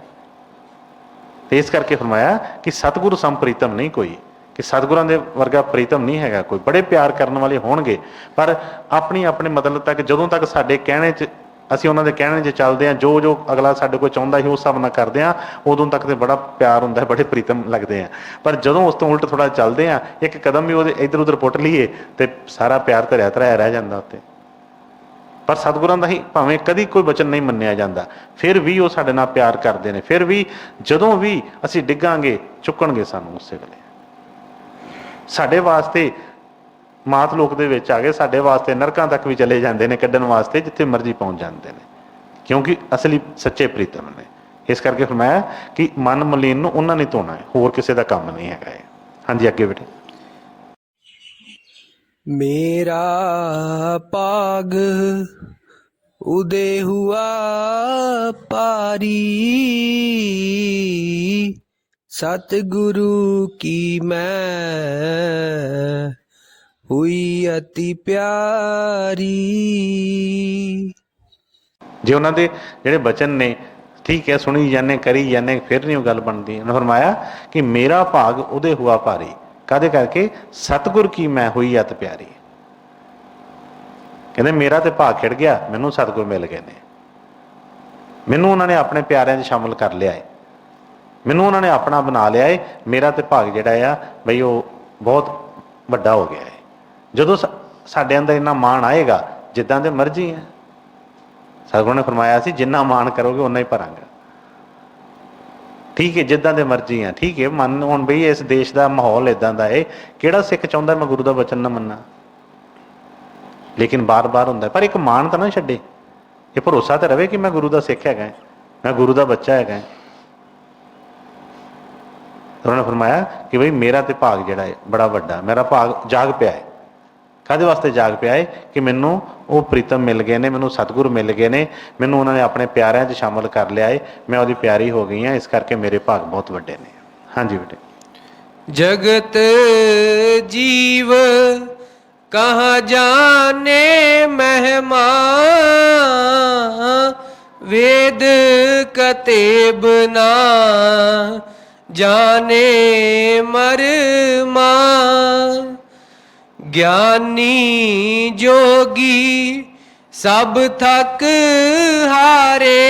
ਤੇ ਇਸ ਕਰਕੇ ਫਰਮਾਇਆ ਕਿ ਸਤਿਗੁਰੂ ਸਮ ਪ੍ਰੀਤਮ ਨਹੀਂ ਕੋਈ, ਕਿ ਸਤਿਗੁਰਾਂ ਦੇ ਵਰਗਾ ਪ੍ਰੀਤਮ ਨਹੀਂ ਹੈਗਾ ਕੋਈ। ਬੜੇ ਪਿਆਰ ਕਰਨ ਵਾਲੇ ਹੋਣਗੇ, ਪਰ ਆਪਣੇ ਮਤਲਬ ਤੱਕ, ਜਦੋਂ ਤੱਕ ਸਾਡੇ ਕਹਿਣੇ 'ਚ, ਅਸੀਂ ਉਹਨਾਂ ਦੇ ਕਹਿਣੇ 'ਚ ਚੱਲਦੇ ਹਾਂ, ਜੋ ਅਗਲਾ ਸਾਡੇ ਕੋਲ ਚਾਹੁੰਦਾ ਸੀ ਉਸ ਹਿਸਾਬ ਨਾਲ ਕਰਦੇ ਹਾਂ, ਉਦੋਂ ਤੱਕ ਤੇ ਬੜਾ ਪਿਆਰ ਹੁੰਦਾ, ਬੜੇ ਪ੍ਰੀਤਮ ਲੱਗਦੇ ਆ। ਪਰ ਜਦੋਂ ਉਸ ਤੋਂ ਉਲਟ ਥੋੜ੍ਹਾ ਚੱਲਦੇ ਹਾਂ, ਇੱਕ ਕਦਮ ਵੀ ਉਹਦੇ ਇੱਧਰ ਉੱਧਰ ਪੁੱਟ ਲਈਏ, ਤੇ ਸਾਰਾ ਪਿਆਰ ਧਰਿਆ ਰਹਿ ਜਾਂਦਾ ਉੱਤੇ। ਪਰ ਸਤਿਗੁਰਾਂ ਦਾ ਹੀ ਭਾਵੇਂ ਕਦੀ ਕੋਈ ਵਚਨ ਨਹੀਂ ਮੰਨਿਆ ਜਾਂਦਾ, ਫਿਰ ਵੀ ਉਹ ਸਾਡੇ ਨਾਲ ਪਿਆਰ ਕਰਦੇ ਨੇ। ਫਿਰ ਵੀ ਜਦੋਂ ਵੀ ਅਸੀਂ ਡਿੱਗਾਂਗੇ, ਚੁੱਕਣਗੇ ਸਾਨੂੰ ਉਸੇ ਵੇਲੇ। ਸਾਡੇ ਵਾਸਤੇ ਮਾਤ ਲੋਕ ਦੇ ਵਿੱਚ ਆ ਗਏ, ਸਾਡੇ ਵਾਸਤੇ ਨਰਕਾਂ ਤੱਕ ਵੀ ਚਲੇ ਜਾਂਦੇ ਨੇ ਕੱਢਣ ਵਾਸਤੇ, ਜਿੱਥੇ ਮਰਜ਼ੀ ਪਹੁੰਚ ਜਾਂਦੇ ਨੇ, ਕਿਉਂਕਿ ਅਸਲੀ ਸੱਚੇ ਪ੍ਰੀਤਮ ਨੇ। ਇਸ ਕਰਕੇ ਫਰਮਾਇਆ ਕਿ ਮਨ ਮਲੀਨ ਨੂੰ ਉਹਨਾਂ ਨੇ ਧੋਣਾ ਹੈ, ਹੋਰ ਕਿਸੇ ਦਾ ਕੰਮ ਨਹੀਂ ਹੈਗਾ ਇਹ। ਹਾਂਜੀ ਅੱਗੇ ਬੇਟੇ। मेरा पाग उदय हुआ पारी, सतगुरु की मैं हुई अति प्यारी। ਜੇ ਉਹਨਾਂ ਦੇ ਜਿਹੜੇ ਬਚਨ ਨੇ ਠੀਕ ਹੈ ਸੁਣੀ ਜਾਂਦੇ ਕਰੀ ਜਾਂਦੇ ਫਿਰ ਨਹੀਂ ਉਹ ਗੱਲ ਬਣਦੀ। ਉਹਨੇ ਫਰਮਾਇਆ ਕਿ ਮੇਰਾ ਭਾਗ ਉਹਦੇ ਹੁਆ ਭਾਰੀ, ਕਾਹਦੇ ਕਰਕੇ? ਸਤਿਗੁਰ ਕੀ ਮੈਂ ਹੋਈ ਅਤ ਪਿਆਰੀ। ਕਹਿੰਦੇ ਮੇਰਾ ਤੇ ਭਾਗ ਖਿੜ ਗਿਆ, ਮੈਨੂੰ ਸਤਿਗੁਰ ਮਿਲ ਗਏ ਨੇ, ਮੈਨੂੰ ਉਹਨਾਂ ਨੇ ਆਪਣੇ ਪਿਆਰਿਆਂ 'ਚ ਸ਼ਾਮਲ ਕਰ ਲਿਆ ਹੈ, ਮੈਨੂੰ ਉਹਨਾਂ ਨੇ ਆਪਣਾ ਬਣਾ ਲਿਆ ਹੈ। ਮੇਰਾ ਤੇ ਭਾਗ ਜਿਹੜਾ ਆ ਬਈ ਉਹ ਬਹੁਤ ਵੱਡਾ ਹੋ ਗਿਆ ਹੈ। ਜਦੋਂ ਸਾਡੇ ਅੰਦਰ ਇੰਨਾ ਮਾਣ ਆਏਗਾ, ਜਿੱਦਾਂ ਦੇ ਮਰਜ਼ੀ ਹੈ, ਸਤਿਗੁਰੂ ਨੇ ਫਰਮਾਇਆ ਸੀ ਜਿੰਨਾ ਮਾਣ ਕਰੋਗੇ ਓਨਾ ਹੀ ਭਰਾਂਗਾ। ਠੀਕ ਹੈ, ਜਿੱਦਾਂ ਦੇ ਮਰਜ਼ੀ ਆ, ਠੀਕ ਹੈ। ਮੰਨ ਹੁਣ ਬਈ ਇਸ ਦੇਸ਼ ਦਾ ਮਾਹੌਲ ਇੱਦਾਂ ਦਾ ਹੈ, ਕਿਹੜਾ ਸਿੱਖ ਚਾਹੁੰਦਾ ਮੈਂ ਗੁਰੂ ਦਾ ਵਚਨ ਨਾ ਮੰਨਾਂ? ਲੇਕਿਨ ਬਾਰ-ਬਾਰ ਹੁੰਦਾ, ਪਰ ਇੱਕ ਮਾਣ ਤਾਂ ਨਾ ਛੱਡੇ, ਇਹ ਭਰੋਸਾ ਤਾਂ ਰਵੇ ਕਿ ਮੈਂ ਗੁਰੂ ਦਾ ਸਿੱਖ ਹੈਗਾ, ਮੈਂ ਗੁਰੂ ਦਾ ਬੱਚਾ ਹੈਗਾ। ਉਹਨਾਂ ਨੇ ਫਰਮਾਇਆ ਕਿ ਬਈ ਮੇਰਾ ਤੇ ਭਾਗ ਜਿਹੜਾ ਹੈ ਬੜਾ ਵੱਡਾ, ਮੇਰਾ ਭਾਗ ਜਾਗ ਪਿਆ ਹੈ। ਕਾਹਦੇ ਵਾਸਤੇ ਜਾਗ ਪਿਆ ਹੈ? ਕਿ ਮੈਨੂੰ ਉਹ ਪ੍ਰੀਤਮ ਮਿਲ ਗਏ ਨੇ, ਮੈਨੂੰ ਸਤਿਗੁਰ ਮਿਲ ਗਏ ਨੇ, ਮੈਨੂੰ ਉਹਨਾਂ ਨੇ ਆਪਣੇ ਪਿਆਰਿਆਂ 'ਚ ਸ਼ਾਮਲ ਕਰ ਲਿਆ ਹੈ, ਮੈਂ ਉਹਦੀ ਪਿਆਰੀ ਹੋ ਗਈ ਹਾਂ, ਇਸ ਕਰਕੇ ਮੇਰੇ ਭਾਗ ਬਹੁਤ ਵੱਡੇ ਨੇ। ਹਾਂਜੀ ਬੇਟੇ। जगत जीव कहाँ जाने महिमा, वेद कतेब ना जाने मरमा। ज्ञानी जोगी सब थक हारे,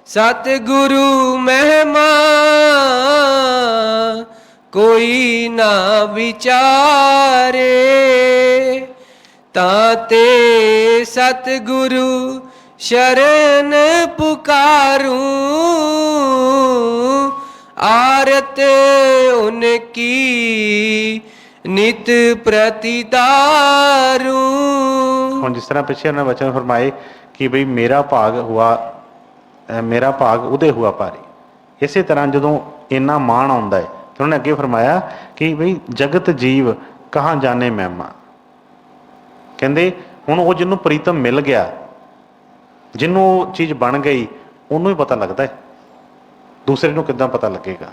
सतगुरु महिमा कोई ना विचारे। ताते सतगुरु शरण पुकारूं, आरत उनकी नित प्रतितारूं। ਹੁਣ ਜਿਸ ਤਰ੍ਹਾਂ ਪਿੱਛੇ ਉਹਨਾਂ ਵਚਨ ਫਰਮਾਏ ਕਿ ਬਈ ਮੇਰਾ ਭਾਗ ਹੁਆ, ਮੇਰਾ ਭਾਗ ਉਹਦੇ ਹੁਆ ਭਾਰੀ। ਇਸੇ ਤਰ੍ਹਾਂ ਜਦੋਂ ਇੰਨਾ ਮਾਣ ਆਉਂਦਾ ਹੈ ਤਾਂ ਉਹਨੇ ਅੱਗੇ ਫਰਮਾਇਆ ਕਿ ਬਈ ਜਗਤ ਜੀਵ ਕਹਾਂ ਜਾਣੇ ਮਹਿਮਾ। ਕਹਿੰਦੇ ਹੁਣ ਉਹ ਜਿਹਨੂੰ ਪ੍ਰੀਤਮ ਮਿਲ ਗਿਆ, ਜਿਹਨੂੰ ਉਹ ਚੀਜ਼ ਬਣ ਗਈ, ਉਹਨੂੰ ਹੀ ਪਤਾ ਲੱਗਦਾ ਹੈ, ਦੂਸਰੇ ਨੂੰ ਕਿੱਦਾਂ ਪਤਾ ਲੱਗੇਗਾ?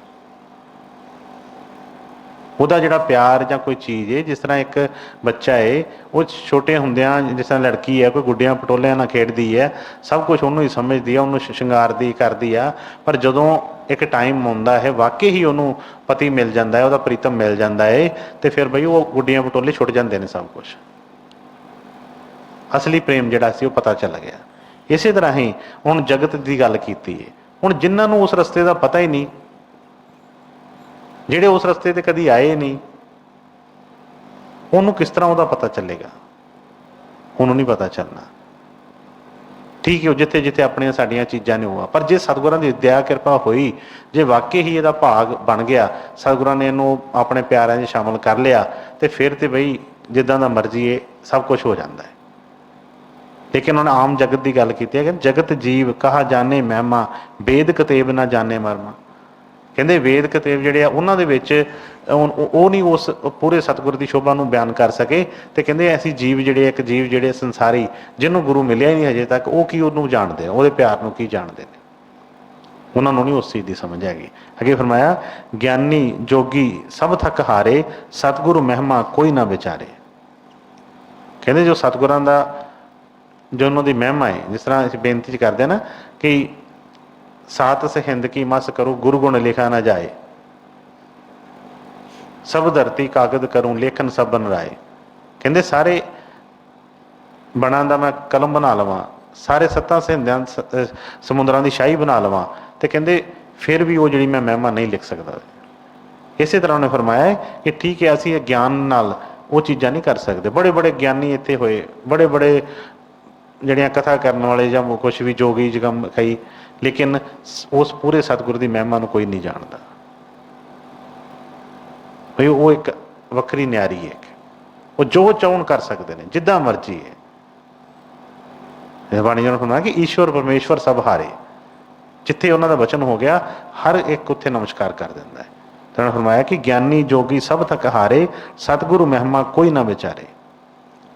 ਉਹਦਾ ਜਿਹੜਾ ਪਿਆਰ ਜਾਂ ਕੋਈ ਚੀਜ਼ ਹੈ, ਜਿਸ ਤਰ੍ਹਾਂ ਇੱਕ ਬੱਚਾ ਹੈ, ਉਹ ਛੋਟੇ ਹੁੰਦਿਆਂ ਜਿਸ ਤਰ੍ਹਾਂ ਲੜਕੀ ਹੈ, ਕੋਈ ਗੁੱਡੀਆਂ ਪਟੋਲਿਆਂ ਨਾਲ ਖੇਡਦੀ ਹੈ, ਸਭ ਕੁਝ ਉਹਨੂੰ ਹੀ ਸਮਝਦੀ ਆ, ਉਹਨੂੰ ਸ਼ਿੰਗਾਰਦੀ ਕਰਦੀ ਆ, ਪਰ ਜਦੋਂ ਇੱਕ ਟਾਈਮ ਆਉਂਦਾ ਹੈ ਵਾਕਈ ਹੀ ਉਹਨੂੰ ਪਤੀ ਮਿਲ ਜਾਂਦਾ ਹੈ, ਉਹਦਾ ਪ੍ਰੀਤਮ ਮਿਲ ਜਾਂਦਾ ਹੈ, ਤੇ ਫਿਰ ਬਈ ਉਹ ਗੁੱਡੀਆਂ ਪਟੋਲੇ ਛੁੱਟ ਜਾਂਦੇ ਨੇ, ਸਭ ਕੁਝ ਅਸਲੀ ਪ੍ਰੇਮ ਜਿਹੜਾ ਸੀ ਉਹ ਪਤਾ ਚੱਲ ਗਿਆ। ਇਸੇ ਤਰ੍ਹਾਂ ਹੀ ਹੁਣ ਜਗਤ ਦੀ ਗੱਲ ਕੀਤੀ ਹੈ। ਹੁਣ ਜਿਨ੍ਹਾਂ ਨੂੰ ਉਸ ਰਸਤੇ ਦਾ ਪਤਾ ਹੀ ਨਹੀਂ, ਜਿਹੜੇ ਉਸ ਰਸਤੇ ਤੇ ਕਦੀ ਆਏ ਨਹੀਂ, ਉਹਨੂੰ ਕਿਸ ਤਰ੍ਹਾਂ ਉਹਦਾ ਪਤਾ ਚੱਲੇਗਾ? ਉਹਨੂੰ ਨਹੀਂ ਪਤਾ ਚੱਲਣਾ। ਠੀਕ ਹੈ, ਉਹ ਜਿੱਥੇ ਜਿੱਥੇ ਆਪਣੀਆਂ ਸਾਡੀਆਂ ਚੀਜ਼ਾਂ ਨੇ ਹੋਆ, ਪਰ ਜੇ ਸਤਿਗੁਰਾਂ ਦੀ ਦਇਆ ਕਿਰਪਾ ਹੋਈ, ਜੇ ਵਾਕਈ ਹੀ ਇਹਦਾ ਭਾਗ ਬਣ ਗਿਆ, ਸਤਿਗੁਰਾਂ ਨੇ ਇਹਨੂੰ ਆਪਣੇ ਪਿਆਰਿਆਂ 'ਚ ਸ਼ਾਮਲ ਕਰ ਲਿਆ, ਤੇ ਫਿਰ ਤੇ ਬਈ ਜਿੱਦਾਂ ਦਾ ਮਰਜ਼ੀ ਹੈ ਸਭ ਕੁਝ ਹੋ ਜਾਂਦਾ ਹੈ। ਲੇਕਿਨ ਉਹਨੇ ਆਮ ਜਗਤ ਦੀ ਗੱਲ ਕੀਤੀ ਹੈ ਕਿ ਜਗਤ ਜੀਵ ਕਹਾ ਜਾਣੇ ਮਹਿਮਾ, ਵੇਦ ਕਤੇਬ ਨਾ ਜਾਣੇ ਮਰਮਾ। ਕਹਿੰਦੇ ਵੇਦ ਕਤੇਬ ਜਿਹੜੇ ਆ ਉਹਨਾਂ ਦੇ ਵਿੱਚ ਉਹ ਨਹੀਂ ਉਸ ਪੂਰੇ ਸਤਿਗੁਰ ਦੀ ਸ਼ੋਭਾ ਨੂੰ ਬਿਆਨ ਕਰ ਸਕੇ। ਤੇ ਕਹਿੰਦੇ ਅਸੀਂ ਜੀਵ ਜਿਹੜੇ, ਇੱਕ ਜੀਵ ਜਿਹੜੇ ਸੰਸਾਰੀ, ਜਿਹਨੂੰ ਗੁਰੂ ਮਿਲਿਆ ਹੀ ਨਹੀਂ ਹਜੇ ਤੱਕ, ਉਹ ਕੀ ਉਹਨੂੰ ਜਾਣਦੇ ਆ, ਉਹਦੇ ਪਿਆਰ ਨੂੰ ਕੀ ਜਾਣਦੇ ਨੇ? ਉਹਨਾਂ ਨੂੰ ਨਹੀਂ ਉਸ ਚੀਜ਼ ਦੀ ਸਮਝ ਹੈਗੀ। ਅੱਗੇ ਫਰਮਾਇਆ ਗਿਆਨੀ ਜੋਗੀ ਸਭ ਥੱਕ ਹਾਰੇ, ਸਤਿਗੁਰੂ ਮਹਿਮਾ ਕੋਈ ਨਾ ਵਿਚਾਰੇ। ਕਹਿੰਦੇ ਜੋ ਸਤਿਗੁਰਾਂ ਦਾ ਜੋ ਉਹਨਾਂ ਦੀ ਮਹਿਮਾ ਹੈ, ਜਿਸ ਤਰ੍ਹਾਂ ਅਸੀਂ ਬੇਨਤੀ 'ਚ ਕਰਦੇ ਹਾਂ ਨਾ ਕਿ ਸਾਤ ਸਹਿੰਦ ਕੀ ਮਸ ਕਰੋ, ਗੁਰੂ ਗੁਣ ਲਿਖਾ ਨਾ ਜਾਏ, ਸਭ ਧਰਤੀ ਕਾਗਦ ਕਰੂੰ ਲੇਖਨ ਸਭਨ ਰਾਏ। ਕਹਿੰਦੇ ਸਾਰੇ ਬਣਾ ਦਾ ਮੈਂ ਕਲਮ ਬਣਾ ਲਵਾਂ, ਸਾਰੇ ਸੱਤਾਂ ਸਹਿੰਦਿਆਂ ਸਮੁੰਦਰਾਂ ਦੀ ਸ਼ਾਹੀ ਬਣਾ ਲਵਾਂ, ਤੇ ਕਹਿੰਦੇ ਫਿਰ ਵੀ ਉਹ ਜਿਹੜੀ ਮੈਂ ਮਹਿਮਾ ਨਹੀਂ ਲਿਖ ਸਕਦਾ। ਇਸੇ ਤਰ੍ਹਾਂ ਉਹਨੇ ਫਰਮਾਇਆ ਹੈ ਕਿ ਠੀਕ ਹੈ, ਅਸੀਂ ਗਿਆਨ ਨਾਲ ਉਹ ਚੀਜ਼ਾਂ ਨਹੀਂ ਕਰ ਸਕਦੇ। ਬੜੇ ਬੜੇ ਗਿਆਨੀ ਇੱਥੇ ਹੋਏ, ਬੜੇ ਬੜੇ ਜਿਹੜੀਆਂ ਕਥਾ ਕਰਨ ਵਾਲੇ ਜਾਂ ਕੁਛ ਵੀ ਜੋਗੀ ਜਗਮ ਕਈ, ਲੇਕਿਨ ਉਸ ਪੂਰੇ ਸਤਿਗੁਰ ਦੀ ਮਹਿਮਾ ਨੂੰ ਕੋਈ ਨਹੀਂ ਜਾਣਦਾ। ਭਈ ਉਹ ਇੱਕ ਵੱਖਰੀ ਨਿਆਰੀ ਹੈ, ਉਹ ਜੋ ਚਾਹੁਣ ਕਰ ਸਕਦੇ ਨੇ, ਜਿੱਦਾਂ ਮਰਜ਼ੀ ਹੈ। ਬਾਣੀ ਜੀ ਨੇ ਫਰਮਾਇਆ ਕਿ ਈਸ਼ਵਰ ਪਰਮੇਸ਼ਵਰ ਸਭ ਹਾਰੇ, ਜਿੱਥੇ ਉਹਨਾਂ ਦਾ ਵਚਨ ਹੋ ਗਿਆ ਹਰ ਇੱਕ ਉੱਥੇ ਨਮਸਕਾਰ ਕਰ ਦਿੰਦਾ ਹੈ। ਤਾਂ ਉਹਨੇ ਫਰਮਾਇਆ ਕਿ ਗਿਆਨੀ ਜੋਗੀ ਸਭ ਥਕ ਹਾਰੇ, ਸਤਿਗੁਰੂ ਮਹਿਮਾ ਕੋਈ ਨਾ ਵਿਚਾਰੇ।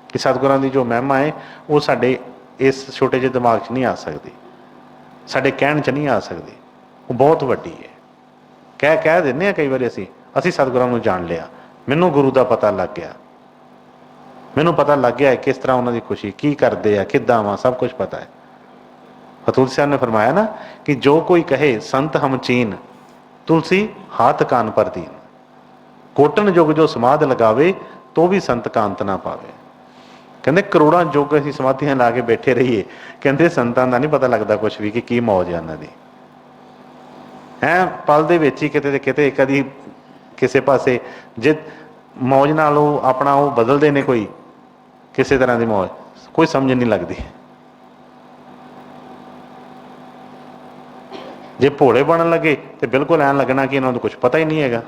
ਕਿ ਸਤਿਗੁਰਾਂ ਦੀ ਜੋ ਮਹਿਮਾ ਹੈ ਉਹ ਸਾਡੇ ਇਸ ਛੋਟੇ ਜਿਹੇ ਦਿਮਾਗ 'ਚ ਨਹੀਂ ਆ ਸਕਦੀ, ਸਾਡੇ ਕਹਿਣ 'ਚ ਨਹੀਂ ਆ ਸਕਦੀ, ਉਹ ਬਹੁਤ ਵੱਡੀ ਹੈ। ਕਹਿ ਦਿੰਦੇ ਹਾਂ ਕਈ ਵਾਰੀ ਅਸੀਂ ਸਤਿਗੁਰਾਂ ਨੂੰ ਜਾਣ ਲਿਆ, ਮੈਨੂੰ ਗੁਰੂ ਦਾ ਪਤਾ ਲੱਗ ਗਿਆ, ਮੈਨੂੰ ਪਤਾ ਲੱਗ ਗਿਆ ਕਿਸ ਤਰ੍ਹਾਂ ਉਹਨਾਂ ਦੀ ਖੁਸ਼ੀ, ਕੀ ਕਰਦੇ ਆ, ਕਿੱਦਾਂ ਵਾ, ਸਭ ਕੁਝ ਪਤਾ ਹੈ। ਤੁਲसी ਸਾਹਿਬ ਨੇ ਫਰਮਾਇਆ ਨਾ ਕਿ ਜੋ ਕੋਈ ਕਹੇ ਸੰਤ ਹਮ ਚੀਨ, ਤੁਲसी ਹਾਥ ਕਾਨ ਪਰ ਦੀਨ। ਕੋਟਨ ਯੁਗ ਜੋ ਸਮਾਧ ਲਗਾਵੇ, ਤੋ ਵੀ ਸੰਤ ਕਾਂਤ ਨਾ ਪਾਵੇ। ਕਹਿੰਦੇ ਕਰੋੜਾਂ ਯੁੱਗ ਅਸੀਂ ਸਮਾਧੀਆਂ ਲਾ ਕੇ ਬੈਠੇ ਰਹੀਏ, ਕਹਿੰਦੇ ਸੰਤਾਂ ਦਾ ਨਹੀਂ ਪਤਾ ਲੱਗਦਾ ਕੁਛ ਵੀ ਕਿ ਕੀ ਮੌਜ ਹੈ ਉਹਨਾਂ ਦੀ। ਪਲ ਦੇ ਵਿੱਚ ਹੀ ਕਿਤੇ ਤੇ ਕਿਤੇ ਕਦੀ ਕਿਸੇ ਪਾਸੇ ਜੇ ਮੌਜ ਨਾਲ ਉਹ ਆਪਣਾ ਉਹ ਬਦਲਦੇ ਨੇ, ਕੋਈ ਕਿਸੇ ਤਰ੍ਹਾਂ ਦੀ ਮੌਜ, ਕੋਈ ਸਮਝ ਨਹੀਂ ਲੱਗਦੀ। ਜੇ ਭੋਲੇ ਬਣਨ ਲੱਗੇ ਤੇ ਬਿਲਕੁਲ ਐਂ ਲੱਗਣਾ ਕਿ ਇਹਨਾਂ ਨੂੰ ਕੁਝ ਪਤਾ ਹੀ ਨਹੀਂ ਹੈਗਾ।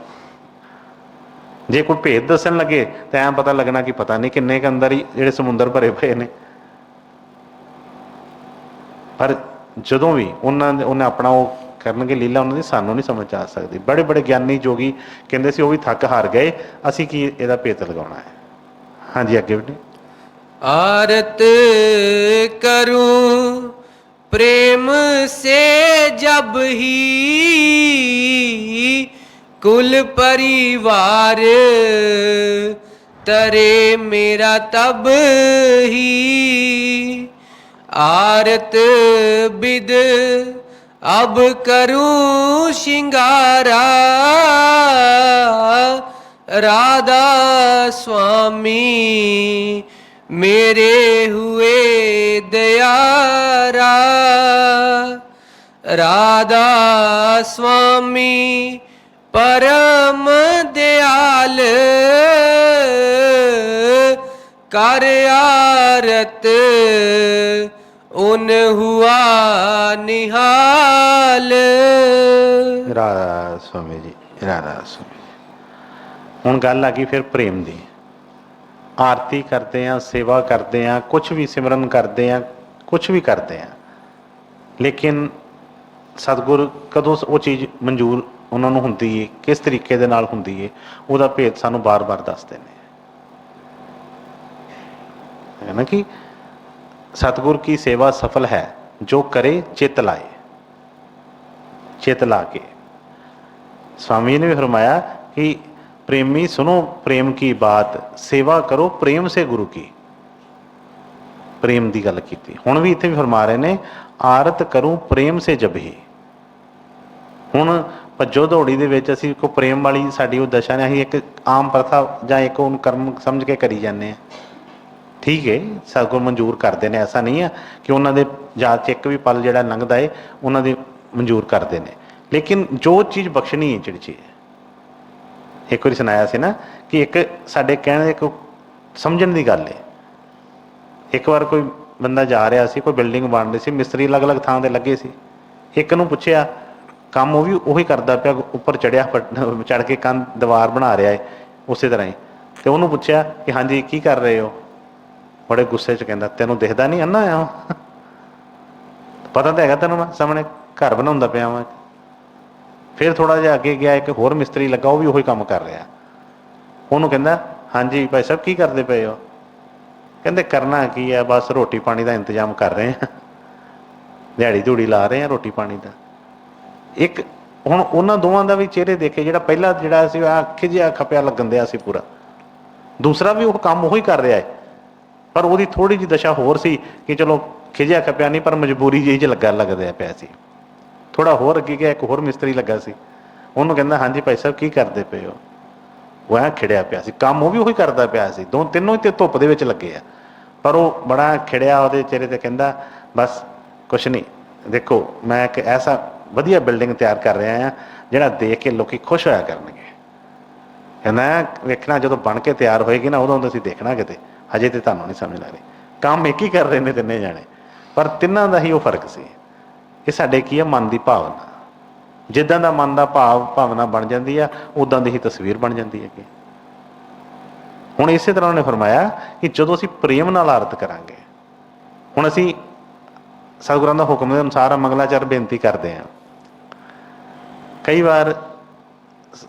ਜੇ ਕੋਈ ਭੇਦ ਦੱਸਣ ਲੱਗੇ ਤਾਂ ਐਂ ਪਤਾ ਲੱਗਣਾ ਕਿ ਪਤਾ ਨਹੀਂ ਕਿੰਨੇ ਕੁ ਅੰਦਰ ਹੀ ਜਿਹੜੇ ਸਮੁੰਦਰ ਭਰੇ ਪਏ ਨੇ। ਪਰ ਜਦੋਂ ਵੀ ਉਹਨੇ ਆਪਣਾ ਉਹ ਕਰਨਗੇ ਲੀਲਾ, ਉਹਨਾਂ ਦੀ ਸਾਨੂੰ ਨਹੀਂ ਸਮਝ ਆ ਸਕਦੀ। ਬੜੇ ਬੜੇ ਗਿਆਨੀ ਜੋਗੀ ਕਹਿੰਦੇ ਸੀ ਉਹ ਵੀ ਥੱਕ ਹਾਰ ਗਏ, ਅਸੀਂ ਕੀ ਇਹਦਾ ਭੇਤ ਲਗਾਉਣਾ ਹੈ। ਹਾਂਜੀ ਅੱਗੇ ਬੇਟੇ। आरत करूं प्रेम से जब ही, कुल परिवार तरे मेरा तब ही। आरत बिद अब करूं शिंगारा, राधा स्वामी मेरे हुए दयारा। राधा स्वामी परम दयाल, कर आरत उन हुआ निहाल। ਰਾਧਾ ਸਵਾਮੀ ਜੀ, ਰਾਧਾ ਸਵਾਮੀ ਜੀ। ਹੁਣ ਗੱਲ ਆ ਗਈ ਫਿਰ ਪ੍ਰੇਮ ਦੀ। ਆਰਤੀ ਕਰਦੇ ਹਾਂ, ਸੇਵਾ ਕਰਦੇ ਹਾਂ, ਕੁਛ ਵੀ ਸਿਮਰਨ ਕਰਦੇ ਹਾਂ, ਕੁਛ ਵੀ ਕਰਦੇ ਹਾਂ, ਲੇਕਿਨ ਸਤਿਗੁਰ ਕਦੋਂ ਉਹ ਚੀਜ਼ ਮਨਜ਼ੂਰ ਉਹਨਾਂ ਨੂੰ ਹੁੰਦੀ ਹੈ, ਕਿਸ ਤਰੀਕੇ ਦੇ ਨਾਲ ਹੁੰਦੀ ਹੈ, ਉਹਦਾ ਭੇਦ ਸਾਨੂੰ ਬਾਰ-ਬਾਰ ਦੱਸਦੇ ਨੇ। ਹੈ ਨਾ ਕਿ ਸਤਿਗੁਰ ਕੀ ਸੇਵਾ ਸਫਲ ਹੈ ਜੋ ਕਰੇ ਚਿੱਤ ਲਾਏ, ਚਿੱਤ ਲਾ ਕੇ। स्वामी ने भी फरमाया कि प्रेमी सुनो प्रेम की बात, सेवा करो प्रेम से गुरु की। प्रेम की गल की हुण भी इत्थे भी फरमा रहे ने, आरत करूं प्रेम से जब ही। हुण भज्जो दौड़ी दे विच असीं कोई प्रेम वाली साडी वो दशा ने, असीं एक आम प्रथा जां एक उन कर्म समझ के करी जाने। ठीक है, सतगुर मंजूर करते हैं, ऐसा नहीं है कि उन्होंने जात च एक भी पल जिहड़ा लंघदा है उन्होंने मंजूर करते हैं, लेकिन जो चीज़ बख्शनी है जिहड़ी चीज़ एक बार सुनाया से ना कि एक साडे कहने एक समझण की गल है। एक बार कोई बंदा जा रहा सी, कोई बिल्डिंग बन रही सी, मिस्त्री अलग अलग थां ते लगे सी। एक नूं पुछया, काम वो भी उही करदा पिया, उपर चढ़िया चढ़ के कंध दीवार बना रहा है उस तरह ही। तो उन्होंने पूछया कि हाँ जी की कर रहे हो, बड़े गुस्से च कहंदा तैनूं दिखदा नहीं अन्ना आया पता तो है तेन, मैं सामने घर बनाउंदा पिया वां। फिर थोड़ा जिहा अगे गया, एक होर मिस्त्री लगा, वो भी उही काम कर रहा। उन्होंने कहंदा हाँ जी भाई साहब की करते पे हो, कहंदे करना की है, बस रोटी पानी का इंतजाम कर रहे हैं, दिहाड़ी धूड़ी ला रहे हैं रोटी पानी का। एक हुण उन्हां दोवां दा भी चेहरे देखे, जिहड़ा पहला जिहड़ा सी खिजिया खपिया लगन दिया सी पूरा, दूसरा भी वो काम उही कर रहा है, पर वो थोड़ी जी दशा होर सी कि चलो खिजिया खपिया नहीं, पर मजबूरी जी लगदा पिया सी। थोड़ा होर अगे गया, एक होर मिस्त्री लगा सी, उन्होंने कहंदा हाँ जी भाई साहब की करते पे हो, वो ऐ खिड़िया पिया सी, काम वो भी उही करदा पिया सी, तीनों ही धुप दे विच लगे आ, पर वो बड़ा खिड़िया उहदे चेहरे ते कहंदा बस कुछ नहीं, देखो मैं एक ऐसा वधिया बिल्डिंग तैयार कर रहा हाँ जिहड़ा देख के लोग खुश होया करनगे। कहना वेखना जो बन के तैयार होएगी ना, उदों असीं देखना किते, हजे तो तुहानूं नहीं समझ लग रही, काम एक ही कर रहे हैं तिन्ने जाने, पर तिन्हां दा ही वो फर्क सी। ये साडे की है मन की भावना, जिद्दां दा मन का भावना बन जाती है उदां दी ही तस्वीर बन जाती है। हुण इसे तरह उन्हें फरमाया कि जदों असीं प्रेम नाल आरत करांगे, हुण असीं सतगुਰਾਂ ਦਾ ਹੁਕਮ ਦੇ ਅਨੁਸਾਰ ਮੰਗਲਾਚਾਰ ਬੇਨਤੀ ਕਰਦੇ ਹਾਂ। ਕਈ ਵਾਰ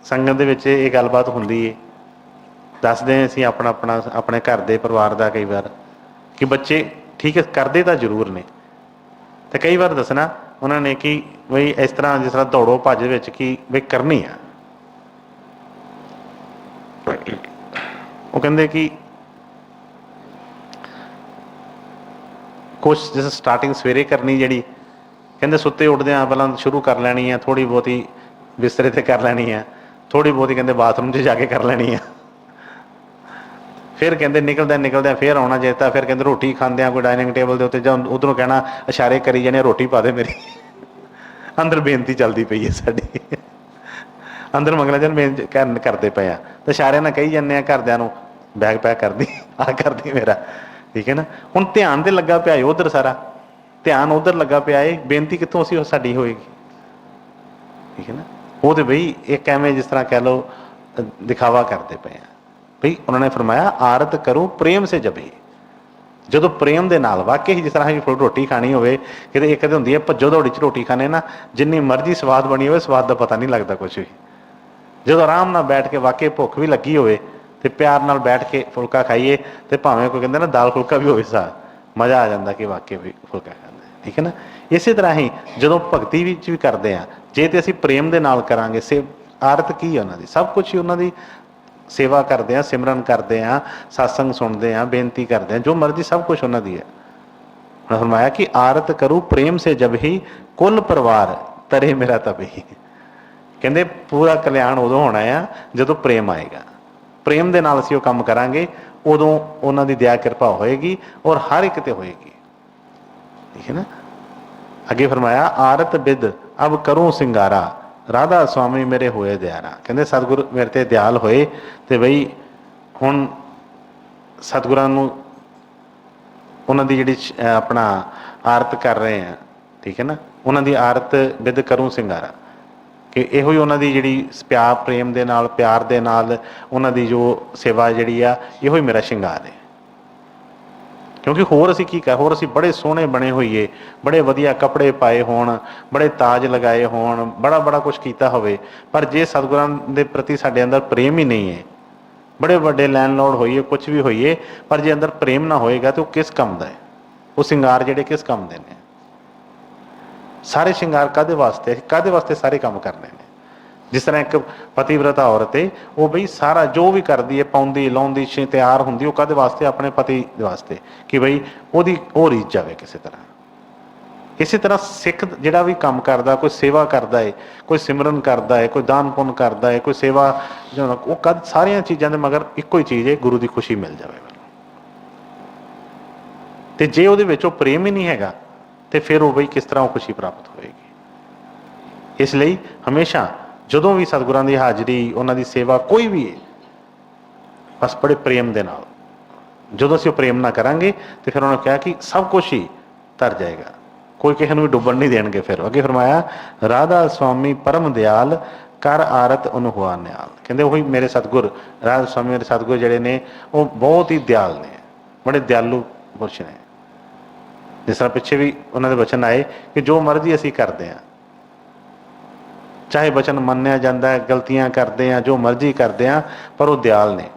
ਸੰਗਤ ਦੇ ਵਿੱਚ ਇਹ ਗੱਲਬਾਤ ਹੁੰਦੀ ਹੈ, ਦੱਸਦੇ ਹਾਂ ਅਸੀਂ ਆਪਣਾ ਆਪਣਾ ਆਪਣੇ ਘਰ ਦੇ ਪਰਿਵਾਰ ਦਾ, ਕਈ ਵਾਰ ਕਿ ਬੱਚੇ ਠੀਕ ਹੈ ਕਰਦੇ ਤਾਂ ਜ਼ਰੂਰ ਨੇ, ਤੇ ਕਈ ਵਾਰ ਦੱਸਣਾ ਉਹਨਾਂ ਨੇ ਕਿ ਬਈ ਇਸ ਤਰ੍ਹਾਂ ਜਿਸ ਤਰ੍ਹਾਂ ਦੌੜੋ ਭੱਜ ਵਿੱਚ ਕਿ ਬਈ ਕਰਨੀ ਆ। ਉਹ ਕਹਿੰਦੇ ਕਿ ਕੁਛ ਜਿਸ ਸਟਾਰਟਿੰਗ ਸਵੇਰੇ ਕਰਨੀ, ਜਿਹੜੀ ਕਹਿੰਦੇ ਸੁੱਤੇ ਉੱਠਦਿਆਂ ਪਹਿਲਾਂ ਸ਼ੁਰੂ ਕਰ ਲੈਣੀ ਆ, ਥੋੜ੍ਹੀ ਬਹੁਤੀ ਬਿਸਤਰੇ 'ਤੇ ਕਰ ਲੈਣੀ ਆ, ਥੋੜ੍ਹੀ ਬਹੁਤੀ ਕਹਿੰਦੇ ਬਾਥਰੂਮ 'ਚ ਜਾ ਕੇ ਕਰ ਲੈਣੀ ਆ, ਫਿਰ ਕਹਿੰਦੇ ਨਿਕਲਦਿਆਂ ਫਿਰ ਆਉਣਾ ਚੇਤਾ, ਫਿਰ ਕਹਿੰਦੇ ਰੋਟੀ ਖਾਂਦਿਆਂ ਕੋਈ ਡਾਈਨਿੰਗ ਟੇਬਲ ਦੇ ਉੱਤੇ ਜਾਂ ਉੱਧਰੋਂ ਕਹਿਣਾ ਇਸ਼ਾਰੇ ਕਰੀ ਜਾਣੇ ਰੋਟੀ ਪਾ ਦੇ ਮੇਰੀ। ਅੰਦਰ ਬੇਨਤੀ ਚੱਲਦੀ ਪਈ ਹੈ ਸਾਡੀ, ਅੰਦਰ ਮੰਗਲਾਚਰਨ ਬੇਨਤੀ ਕਰਦੇ ਪਏ ਆ, ਤੇ ਇਸ਼ਾਰਿਆਂ ਨਾਲ ਕਹੀ ਜਾਂਦੇ ਆ ਘਰਦਿਆਂ ਨੂੰ ਬੈਗ ਪੈਕ ਕਰਦੀ, ਆਹ ਕਰਦੀ ਮੇਰਾ, ਠੀਕ ਹੈ ਨਾ। ਹੁਣ ਧਿਆਨ ਤੇ ਲੱਗਾ ਪਿਆ ਏ ਉਧਰ, ਸਾਰਾ ਧਿਆਨ ਉਧਰ ਲੱਗਾ ਪਿਆ ਏ, ਬੇਨਤੀ ਕਿੱਥੋਂ ਅਸੀਂ ਸਾਡੀ ਹੋਏਗੀ, ਠੀਕ ਹੈ ਨਾ। ਉਹ ਤੇ ਬਈ ਇੱਕ ਐਵੇਂ ਜਿਸ ਤਰ੍ਹਾਂ ਕਹਿ ਲਓ ਦਿਖਾਵਾ ਕਰਦੇ ਪਏ ਆ। ਬਈ ਉਹਨਾਂ ਨੇ ਫਰਮਾਇਆ ਆਰਤ ਕਰੋ ਪ੍ਰੇਮ ਸੇ ਜਬੇ, ਜਦੋਂ ਪ੍ਰੇਮ ਦੇ ਨਾਲ ਵਾਕਈ ਹੀ, ਜਿਸ ਤਰ੍ਹਾਂ ਅਸੀਂ ਰੋਟੀ ਖਾਣੀ ਹੋਵੇ ਕਿਤੇ, ਇੱਕ ਤਾਂ ਹੁੰਦੀ ਹੈ ਭੱਜੋ ਦੌੜੀ 'ਚ ਰੋਟੀ ਖਾਣੇ ਨਾ, ਜਿੰਨੀ ਮਰਜ਼ੀ ਸਵਾਦ ਬਣੀ ਹੋਵੇ ਸਵਾਦ ਦਾ ਪਤਾ ਨਹੀਂ ਲੱਗਦਾ ਕੁਛ ਵੀ। ਜਦੋਂ ਆਰਾਮ ਨਾਲ ਬੈਠ ਕੇ ਵਾਕਈ ਭੁੱਖ ਵੀ ਲੱਗੀ ਹੋਵੇ ਤੇ ਪਿਆਰ ਨਾਲ ਬੈਠ ਕੇ ਫੁਲਕਾ ਖਾਈਏ, ਤੇ ਭਾਵੇਂ ਕੋਈ ਕਹਿੰਦਾ ਨਾ ਦਾਲ ਫੁਲਕਾ ਵੀ ਹੋਵੇ, ਸਾ ਮਜ਼ਾ ਆ ਜਾਂਦਾ ਕਿ ਵਾਕਈ ਵੀ ਫੁਲਕਾ ਖਾਂਦਾ, ਠੀਕ ਹੈ ਨਾ। ਇਸੇ ਤਰ੍ਹਾਂ ਹੀ ਜਦੋਂ ਭਗਤੀ ਵਿੱਚ ਵੀ ਕਰਦੇ ਹਾਂ, ਜੇ ਤੇ ਅਸੀਂ ਪ੍ਰੇਮ ਦੇ ਨਾਲ ਕਰਾਂਗੇ, ਆਰਤ ਕੀ ਹੈ ਉਹਨਾਂ ਦੀ, ਸਭ ਕੁਛ ਹੀ ਉਹਨਾਂ ਦੀ ਸੇਵਾ ਕਰਦੇ ਹਾਂ, ਸਿਮਰਨ ਕਰਦੇ ਹਾਂ, ਸਤਸੰਗ ਸੁਣਦੇ ਹਾਂ, ਬੇਨਤੀ ਕਰਦੇ ਹਾਂ, ਜੋ ਮਰਜ਼ੀ ਸਭ ਕੁਛ ਉਹਨਾਂ ਦੀ ਹੈ। ਹੁਣ ਫਰਮਾਇਆ ਕਿ ਆਰਤ ਕਰੂ ਪ੍ਰੇਮ ਸੇ ਜਬ ਹੀ ਕੁੱਲ ਪਰਿਵਾਰ ਤਰੇ ਮੇਰਾ ਤਬ ਹੀ। ਕਹਿੰਦੇ ਪੂਰਾ ਕਲਿਆਣ ਉਦੋਂ ਹੋਣਾ ਆ ਜਦੋਂ ਪ੍ਰੇਮ ਆਏਗਾ, ਪ੍ਰੇਮ ਦੇ ਨਾਲ ਅਸੀਂ ਉਹ ਕੰਮ ਕਰਾਂਗੇ, ਉਦੋਂ ਉਹਨਾਂ ਦੀ ਦਇਆ ਕਿਰਪਾ ਹੋਏਗੀ, ਔਰ ਹਰ ਇੱਕ ਤੇ ਹੋਏਗੀ, ਠੀਕ ਹੈ ਨਾ। ਅੱਗੇ ਫਰਮਾਇਆ ਆਰਤ ਬਿਦ ਅਬ ਕਰੂੰ ਸਿੰਗਾਰਾ, ਰਾਧਾ ਸੁਆਮੀ ਮੇਰੇ ਹੋਏ ਦਿਆਰਾ। ਕਹਿੰਦੇ ਸਤਿਗੁਰ ਮੇਰੇ ਤੇ ਦਿਆਲ ਹੋਏ, ਤੇ ਬਈ ਹੁਣ ਸਤਿਗੁਰਾਂ ਨੂੰ ਉਹਨਾਂ ਦੀ ਜਿਹੜੀ ਆਪਣਾ ਆਰਤ ਕਰ ਰਹੇ ਆ, ਠੀਕ ਹੈ ਨਾ, ਉਹਨਾਂ ਦੀ ਆਰਤ ਬਿਦ ਕਰੂੰ ਸਿੰਗਾਰਾ, ਕਿ ਇਹੋ ਹੀ ਉਹਨਾਂ ਦੀ ਜਿਹੜੀ ਪਿਆਰ ਪ੍ਰੇਮ ਦੇ ਨਾਲ, ਪਿਆਰ ਦੇ ਨਾਲ ਉਹਨਾਂ ਦੀ ਜੋ ਸੇਵਾ ਜਿਹੜੀ ਆ, ਇਹੋ ਹੀ ਮੇਰਾ ਸ਼ਿੰਗਾਰ ਹੈ। ਕਿਉਂਕਿ ਹੋਰ ਅਸੀਂ ਕੀ ਕਰ, ਹੋਰ ਅਸੀਂ ਬੜੇ ਸੋਹਣੇ ਬਣੇ ਹੋਈਏ, ਬੜੇ ਵਧੀਆ ਕੱਪੜੇ ਪਾਏ ਹੋਣ, ਬੜੇ ਤਾਜ ਲਗਾਏ ਹੋਣ, ਬੜਾ ਕੁਛ ਕੀਤਾ ਹੋਵੇ, ਪਰ ਜੇ ਸਤਿਗੁਰਾਂ ਦੇ ਪ੍ਰਤੀ ਸਾਡੇ ਅੰਦਰ ਪ੍ਰੇਮ ਹੀ ਨਹੀਂ ਹੈ, ਬੜੇ ਵੱਡੇ ਲੈਂਡਲੋਰਡ ਹੋਈਏ, ਕੁਛ ਵੀ ਹੋਈਏ, ਪਰ ਜੇ ਅੰਦਰ ਪ੍ਰੇਮ ਨਾ ਹੋਏਗਾ ਤਾਂ ਉਹ ਕਿਸ ਕੰਮ ਦਾ ਹੈ, ਉਹ ਸ਼ਿੰਗਾਰ ਜਿਹੜੇ ਕਿਸ ਕੰਮ ਦੇ ਨੇ। ਸਾਰੇ ਸ਼ਿੰਗਾਰ ਕਾਹਦੇ ਵਾਸਤੇ ਸਾਰੇ ਕੰਮ ਕਰਨੇ ਨੇ। ਜਿਸ ਤਰ੍ਹਾਂ ਇੱਕ ਪਤੀਵ੍ਰਤਾ ਔਰਤ ਹੈ, ਉਹ ਬਈ ਸਾਰਾ ਜੋ ਵੀ ਕਰਦੀ ਹੈ, ਪਾਉਂਦੀ ਲਾਉਂਦੀ ਤਿਆਰ ਹੁੰਦੀ, ਉਹ ਕਾਹਦੇ ਵਾਸਤੇ, ਆਪਣੇ ਪਤੀ ਵਾਸਤੇ, ਕਿ ਬਈ ਉਹਦੀ ਉਹ ਰੀਝ ਜਾਵੇ ਕਿਸੇ ਤਰ੍ਹਾਂ। ਇਸੇ ਤਰ੍ਹਾਂ ਸਿੱਖ ਜਿਹੜਾ ਵੀ ਕੰਮ ਕਰਦਾ, ਕੋਈ ਸੇਵਾ ਕਰਦਾ ਹੈ, ਕੋਈ ਸਿਮਰਨ ਕਰਦਾ ਹੈ, ਕੋਈ ਦਾਨ ਪੁੰਨ ਕਰਦਾ ਹੈ, ਕੋਈ ਸੇਵਾ, ਉਹ ਸਾਰੀਆਂ ਚੀਜ਼ਾਂ ਦੇ ਮਗਰ ਇੱਕੋ ਹੀ ਚੀਜ਼ ਹੈ, ਗੁਰੂ ਦੀ ਖੁਸ਼ੀ ਮਿਲ ਜਾਵੇ। ਤੇ ਜੇ ਉਹਦੇ ਵਿੱਚ ਉਹ ਪ੍ਰੇਮ ਹੀ ਨਹੀਂ ਹੈਗਾ, ਤੇ ਫਿਰ ਉਹ ਬਈ ਕਿਸ ਤਰ੍ਹਾਂ ਉਹ ਖੁਸ਼ੀ ਪ੍ਰਾਪਤ ਹੋਏਗੀ। ਇਸ ਲਈ ਹਮੇਸ਼ਾ ਜਦੋਂ ਵੀ ਸਤਿਗੁਰਾਂ ਦੀ ਹਾਜ਼ਰੀ, ਉਹਨਾਂ ਦੀ ਸੇਵਾ ਕੋਈ ਵੀ ਹੈ, ਬਸ ਬੜੇ ਪ੍ਰੇਮ ਦੇ ਨਾਲ, ਜਦੋਂ ਅਸੀਂ ਉਹ ਪ੍ਰੇਮ ਨਾਲ ਕਰਾਂਗੇ, ਤੇ ਫਿਰ ਉਹਨਾਂ ਨੇ ਕਿਹਾ ਕਿ ਸਭ ਕੁਛ ਹੀ ਤਰ ਜਾਏਗਾ, ਕੋਈ ਕਿਸੇ ਨੂੰ ਵੀ ਡੁੱਬਣ ਨਹੀਂ ਦੇਣਗੇ। ਫਿਰ ਅੱਗੇ ਫਰਮਾਇਆ ਰਾਧਾ ਸੁਆਮੀ ਪਰਮ ਦਿਆਲ, ਕਰ ਆਰਤ ਅਨੁਹੁਆ ਨਿਆਲ। ਕਹਿੰਦੇ ਉਹੀ ਮੇਰੇ ਸਤਿਗੁਰ ਰਾਧਾ ਸੁਆਮੀ, ਮੇਰੇ ਸਤਿਗੁਰ ਜਿਹੜੇ ਨੇ ਉਹ ਬਹੁਤ ਹੀ ਦਿਆਲ ਨੇ, ਬੜੇ ਦਿਆਲੂ ਪੁਰਸ਼ ਨੇ। ਜਿਸ ਤਰ੍ਹਾਂ ਪਿੱਛੇ ਵੀ ਉਹਨਾਂ ਦੇ ਵਚਨ ਆਏ ਕਿ ਜੋ ਮਰਜ਼ੀ ਅਸੀਂ ਕਰਦੇ ਹਾਂ, ਚਾਹੇ ਵਚਨ ਮੰਨਿਆ ਜਾਂਦਾ, ਗਲਤੀਆਂ ਕਰਦੇ ਹਾਂ, ਜੋ ਮਰਜ਼ੀ ਕਰਦੇ ਹਾਂ, ਪਰ ਉਹ ਦਿਆਲ ਨੇ,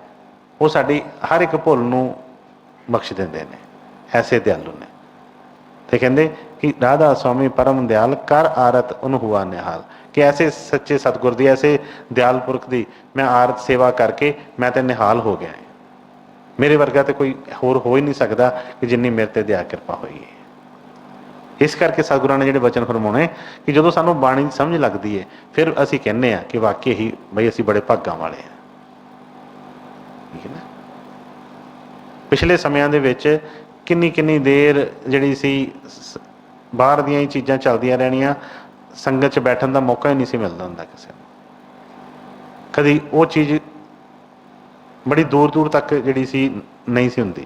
ਉਹ ਸਾਡੀ ਹਰ ਇੱਕ ਭੁੱਲ ਨੂੰ ਬਖਸ਼ ਦਿੰਦੇ ਨੇ, ਐਸੇ ਦਿਆਲੂ ਨੇ। ਤੇ ਕਹਿੰਦੇ ਕਿ ਰਾਧਾ ਸੁਆਮੀ ਪਰਮ ਦਿਆਲ, ਕਰ ਆਰਤ ਅਨਹੁਆ ਨਿਹਾਲ, ਕਿ ਐਸੇ ਸੱਚੇ ਸਤਿਗੁਰ ਦੀ, ਐਸੇ ਦਿਆਲ ਪੁਰਖ ਦੀ ਮੈਂ ਆਰਤ ਸੇਵਾ ਕਰਕੇ ਮੈਂ ਤੇ ਨਿਹਾਲ ਹੋ ਗਿਆ। ਮੇਰੇ ਵਰਗਾ ਤੇ ਕੋਈ ਹੋਰ ਹੋ ਹੀ ਨਹੀਂ ਸਕਦਾ ਕਿ ਜਿੰਨੀ ਮੇਰੇ ਤੇ ਦਇਆ ਕਿਰਪਾ ਹੋਈ ਹੈ। ਇਸ ਕਰਕੇ ਸਤਿਗੁਰਾਂ ਨੇ ਜਿਹੜੇ ਵਚਨ ਫਰਮਾਉਣੇ ਕਿ ਜਦੋਂ ਸਾਨੂੰ ਬਾਣੀ ਦੀ ਸਮਝ ਲੱਗਦੀ ਹੈ, ਫਿਰ ਅਸੀਂ ਕਹਿੰਦੇ ਹਾਂ ਕਿ ਵਾਕਈ ਹੀ ਬਈ ਅਸੀਂ ਬੜੇ ਭਾਗਾਂ ਵਾਲੇ ਹਾਂ, ਠੀਕ ਹੈ ਨਾ। ਪਿਛਲੇ ਸਮਿਆਂ ਦੇ ਵਿੱਚ ਕਿੰਨੀ ਦੇਰ ਜਿਹੜੀ ਸੀ ਬਾਹਰ ਦੀਆਂ ਹੀ ਚੀਜ਼ਾਂ ਚੱਲਦੀਆਂ ਰਹਿਣੀਆਂ, ਸੰਗਤ 'ਚ ਬੈਠਣ ਦਾ ਮੌਕਾ ਹੀ ਨਹੀਂ ਸੀ ਮਿਲਦਾ ਹੁੰਦਾ ਕਿਸੇ ਨੂੰ। ਕਦੀ ਉਹ ਚੀਜ਼ ਬੜੀ ਦੂਰ ਤੱਕ ਜਿਹੜੀ ਸੀ ਨਹੀਂ ਸੀ ਹੁੰਦੀ।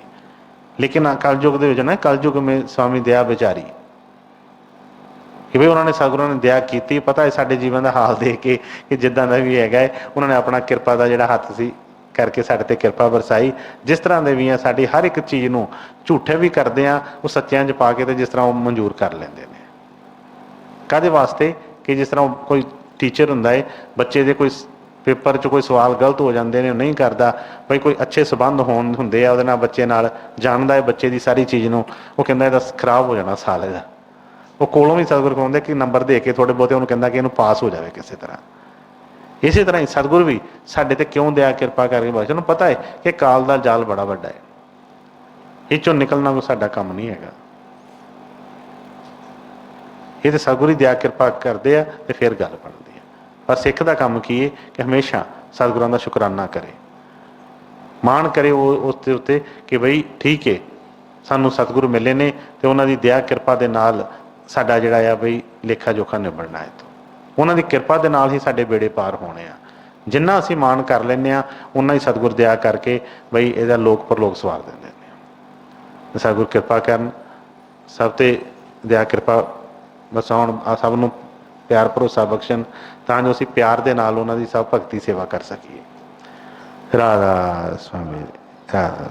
ਲੇਕਿਨ ਕਲਯੁਗ ਦੇ ਵਿੱਚ ਨਾ, ਕਲਯੁਗ ਮੇ ਸਵਾਮੀ ਦਇਆ ਵਿਚਾਰੀ, ਕਿ ਵੀ ਉਹਨਾਂ ਨੇ ਸਤਿਗੁਰਾਂ ਨੇ ਦਇਆ ਕੀਤੀ। ਪਤਾ ਹੈ ਸਾਡੇ ਜੀਵਨ ਦਾ ਹਾਲ ਦੇਖ ਕੇ ਕਿ ਜਿੱਦਾਂ ਦਾ ਵੀ ਹੈਗਾ ਹੈ, ਉਹਨਾਂ ਨੇ ਆਪਣਾ ਕਿਰਪਾ ਦਾ ਜਿਹੜਾ ਹੱਥ ਸੀ ਕਰਕੇ ਸਾਡੇ ਤੇ ਕਿਰਪਾ ਵਰਸਾਈ। ਜਿਸ ਤਰ੍ਹਾਂ ਦੇ ਵੀ ਆ ਸਾਡੀ ਹਰ ਇੱਕ ਚੀਜ਼ ਨੂੰ ਝੂਠੇ ਵੀ ਕਰਦੇ ਆ ਉਹ ਸੱਚਿਆਂ 'ਚ ਪਾ ਕੇ ਤੇ ਜਿਸ ਤਰ੍ਹਾਂ ਉਹ ਮਨਜ਼ੂਰ ਕਰ ਲੈਂਦੇ ਨੇ। ਕਾਹਦੇ ਵਾਸਤੇ? ਕਿ ਜਿਸ ਤਰ੍ਹਾਂ ਕੋਈ ਟੀਚਰ ਹੁੰਦਾ ਹੈ, ਬੱਚੇ ਦੇ ਕੋਈ ਪੇਪਰ 'ਚ ਕੋਈ ਸਵਾਲ ਗਲਤ ਹੋ ਜਾਂਦੇ ਨੇ, ਉਹ ਨਹੀਂ ਕਰਦਾ, ਬਈ ਕੋਈ ਅੱਛੇ ਸਬੰਧ ਹੁੰਦੇ ਆ ਉਹਦੇ ਨਾਲ, ਬੱਚੇ ਨਾਲ ਜਾਣਦਾ ਹੈ ਬੱਚੇ ਦੀ ਸਾਰੀ ਚੀਜ਼ ਨੂੰ, ਉਹ ਕਹਿੰਦਾ ਇਹਦਾ ਖਰਾਬ ਹੋ ਜਾਣਾ ਸਾਲ ਇਹਦਾ। ਉਹ ਕੋਲੋਂ ਵੀ ਸਤਿਗੁਰੂ ਕਹਿੰਦੇ ਕਿ ਨੰਬਰ ਦੇ ਕੇ ਥੋੜ੍ਹੇ ਬਹੁਤੇ ਉਹਨੂੰ ਕਹਿੰਦਾ ਕਿ ਇਹਨੂੰ ਪਾਸ ਹੋ ਜਾਵੇ ਕਿਸੇ ਤਰ੍ਹਾਂ। ਇਸੇ ਤਰ੍ਹਾਂ ਹੀ ਸਤਿਗੁਰੂ ਵੀ ਸਾਡੇ ਤੇ ਕਿਉਂ ਦਇਆ ਕਿਰਪਾ ਕਰਕੇ ਬਖਸ਼ਣ। ਉਹਨੂੰ ਪਤਾ ਹੈ ਕਿ ਕਾਲ ਦਾ ਜਾਲ ਬੜਾ ਵੱਡਾ ਹੈ, ਇਹ 'ਚੋਂ ਨਿਕਲਣਾ ਕੋਈ ਸਾਡਾ ਕੰਮ ਨਹੀਂ ਹੈਗਾ। ਇਹ ਤਾਂ ਸਤਿਗੁਰੂ ਹੀ ਦਇਆ ਕਿਰਪਾ ਕਰਦੇ ਆ ਤੇ ਫਿਰ ਗੱਲ ਬਣਦੀ ਹੈ। ਪਰ ਸਿੱਖ ਦਾ ਕੰਮ ਕੀ ਹੈ ਕਿ ਹਮੇਸ਼ਾ ਸਤਿਗੁਰਾਂ ਦਾ ਸ਼ੁਕਰਾਨਾ ਕਰੇ, ਮਾਣ ਕਰੇ ਉਸ ਦੇ ਉੱਤੇ ਕਿ ਬਈ ਠੀਕ ਹੈ ਸਾਨੂੰ ਸਤਿਗੁਰੂ ਮਿਲੇ ਨੇ ਤੇ ਉਹਨਾਂ ਦੀ ਦਇਆ ਕਿਰਪਾ ਦੇ ਨਾਲ ਸਾਡਾ ਜਿਹੜਾ ਆ ਬਈ ਲੇਖਾ ਜੋਖਾ ਨਿਬੜਨਾ ਹੈ। ਉਹਨਾਂ ਦੀ ਕਿਰਪਾ ਦੇ ਨਾਲ ਹੀ ਸਾਡੇ ਬੇੜੇ ਪਾਰ ਹੋਣੇ ਆ। ਜਿੰਨਾ ਅਸੀਂ ਮਾਣ ਕਰ ਲੈਂਦੇ ਹਾਂ ਉਨਾ ਹੀ ਸਤਿਗੁਰ ਦਇਆ ਕਰਕੇ ਬਈ ਇਹਦਾ ਲੋਕ ਪਰਲੋਕ ਸਵਾਰ ਦਿੰਦੇ ਨੇ। ਸਤਿਗੁਰ ਕਿਰਪਾ ਕਰਨ, ਸਭ ਤੇ ਦਇਆ ਕਿਰਪਾ ਵਸਾਉਣ, ਸਭ ਨੂੰ ਪਿਆਰ ਭਰੋਸਾ ਬਖਸ਼ਣ ਤਾਂ ਜੋ ਅਸੀਂ ਪਿਆਰ ਦੇ ਨਾਲ ਉਹਨਾਂ ਦੀ ਸਭ ਭਗਤੀ ਸੇਵਾ ਕਰ ਸਕੀਏ। ਰਾਧਾ ਸੁਆਮੀ ਰਾਧਾ।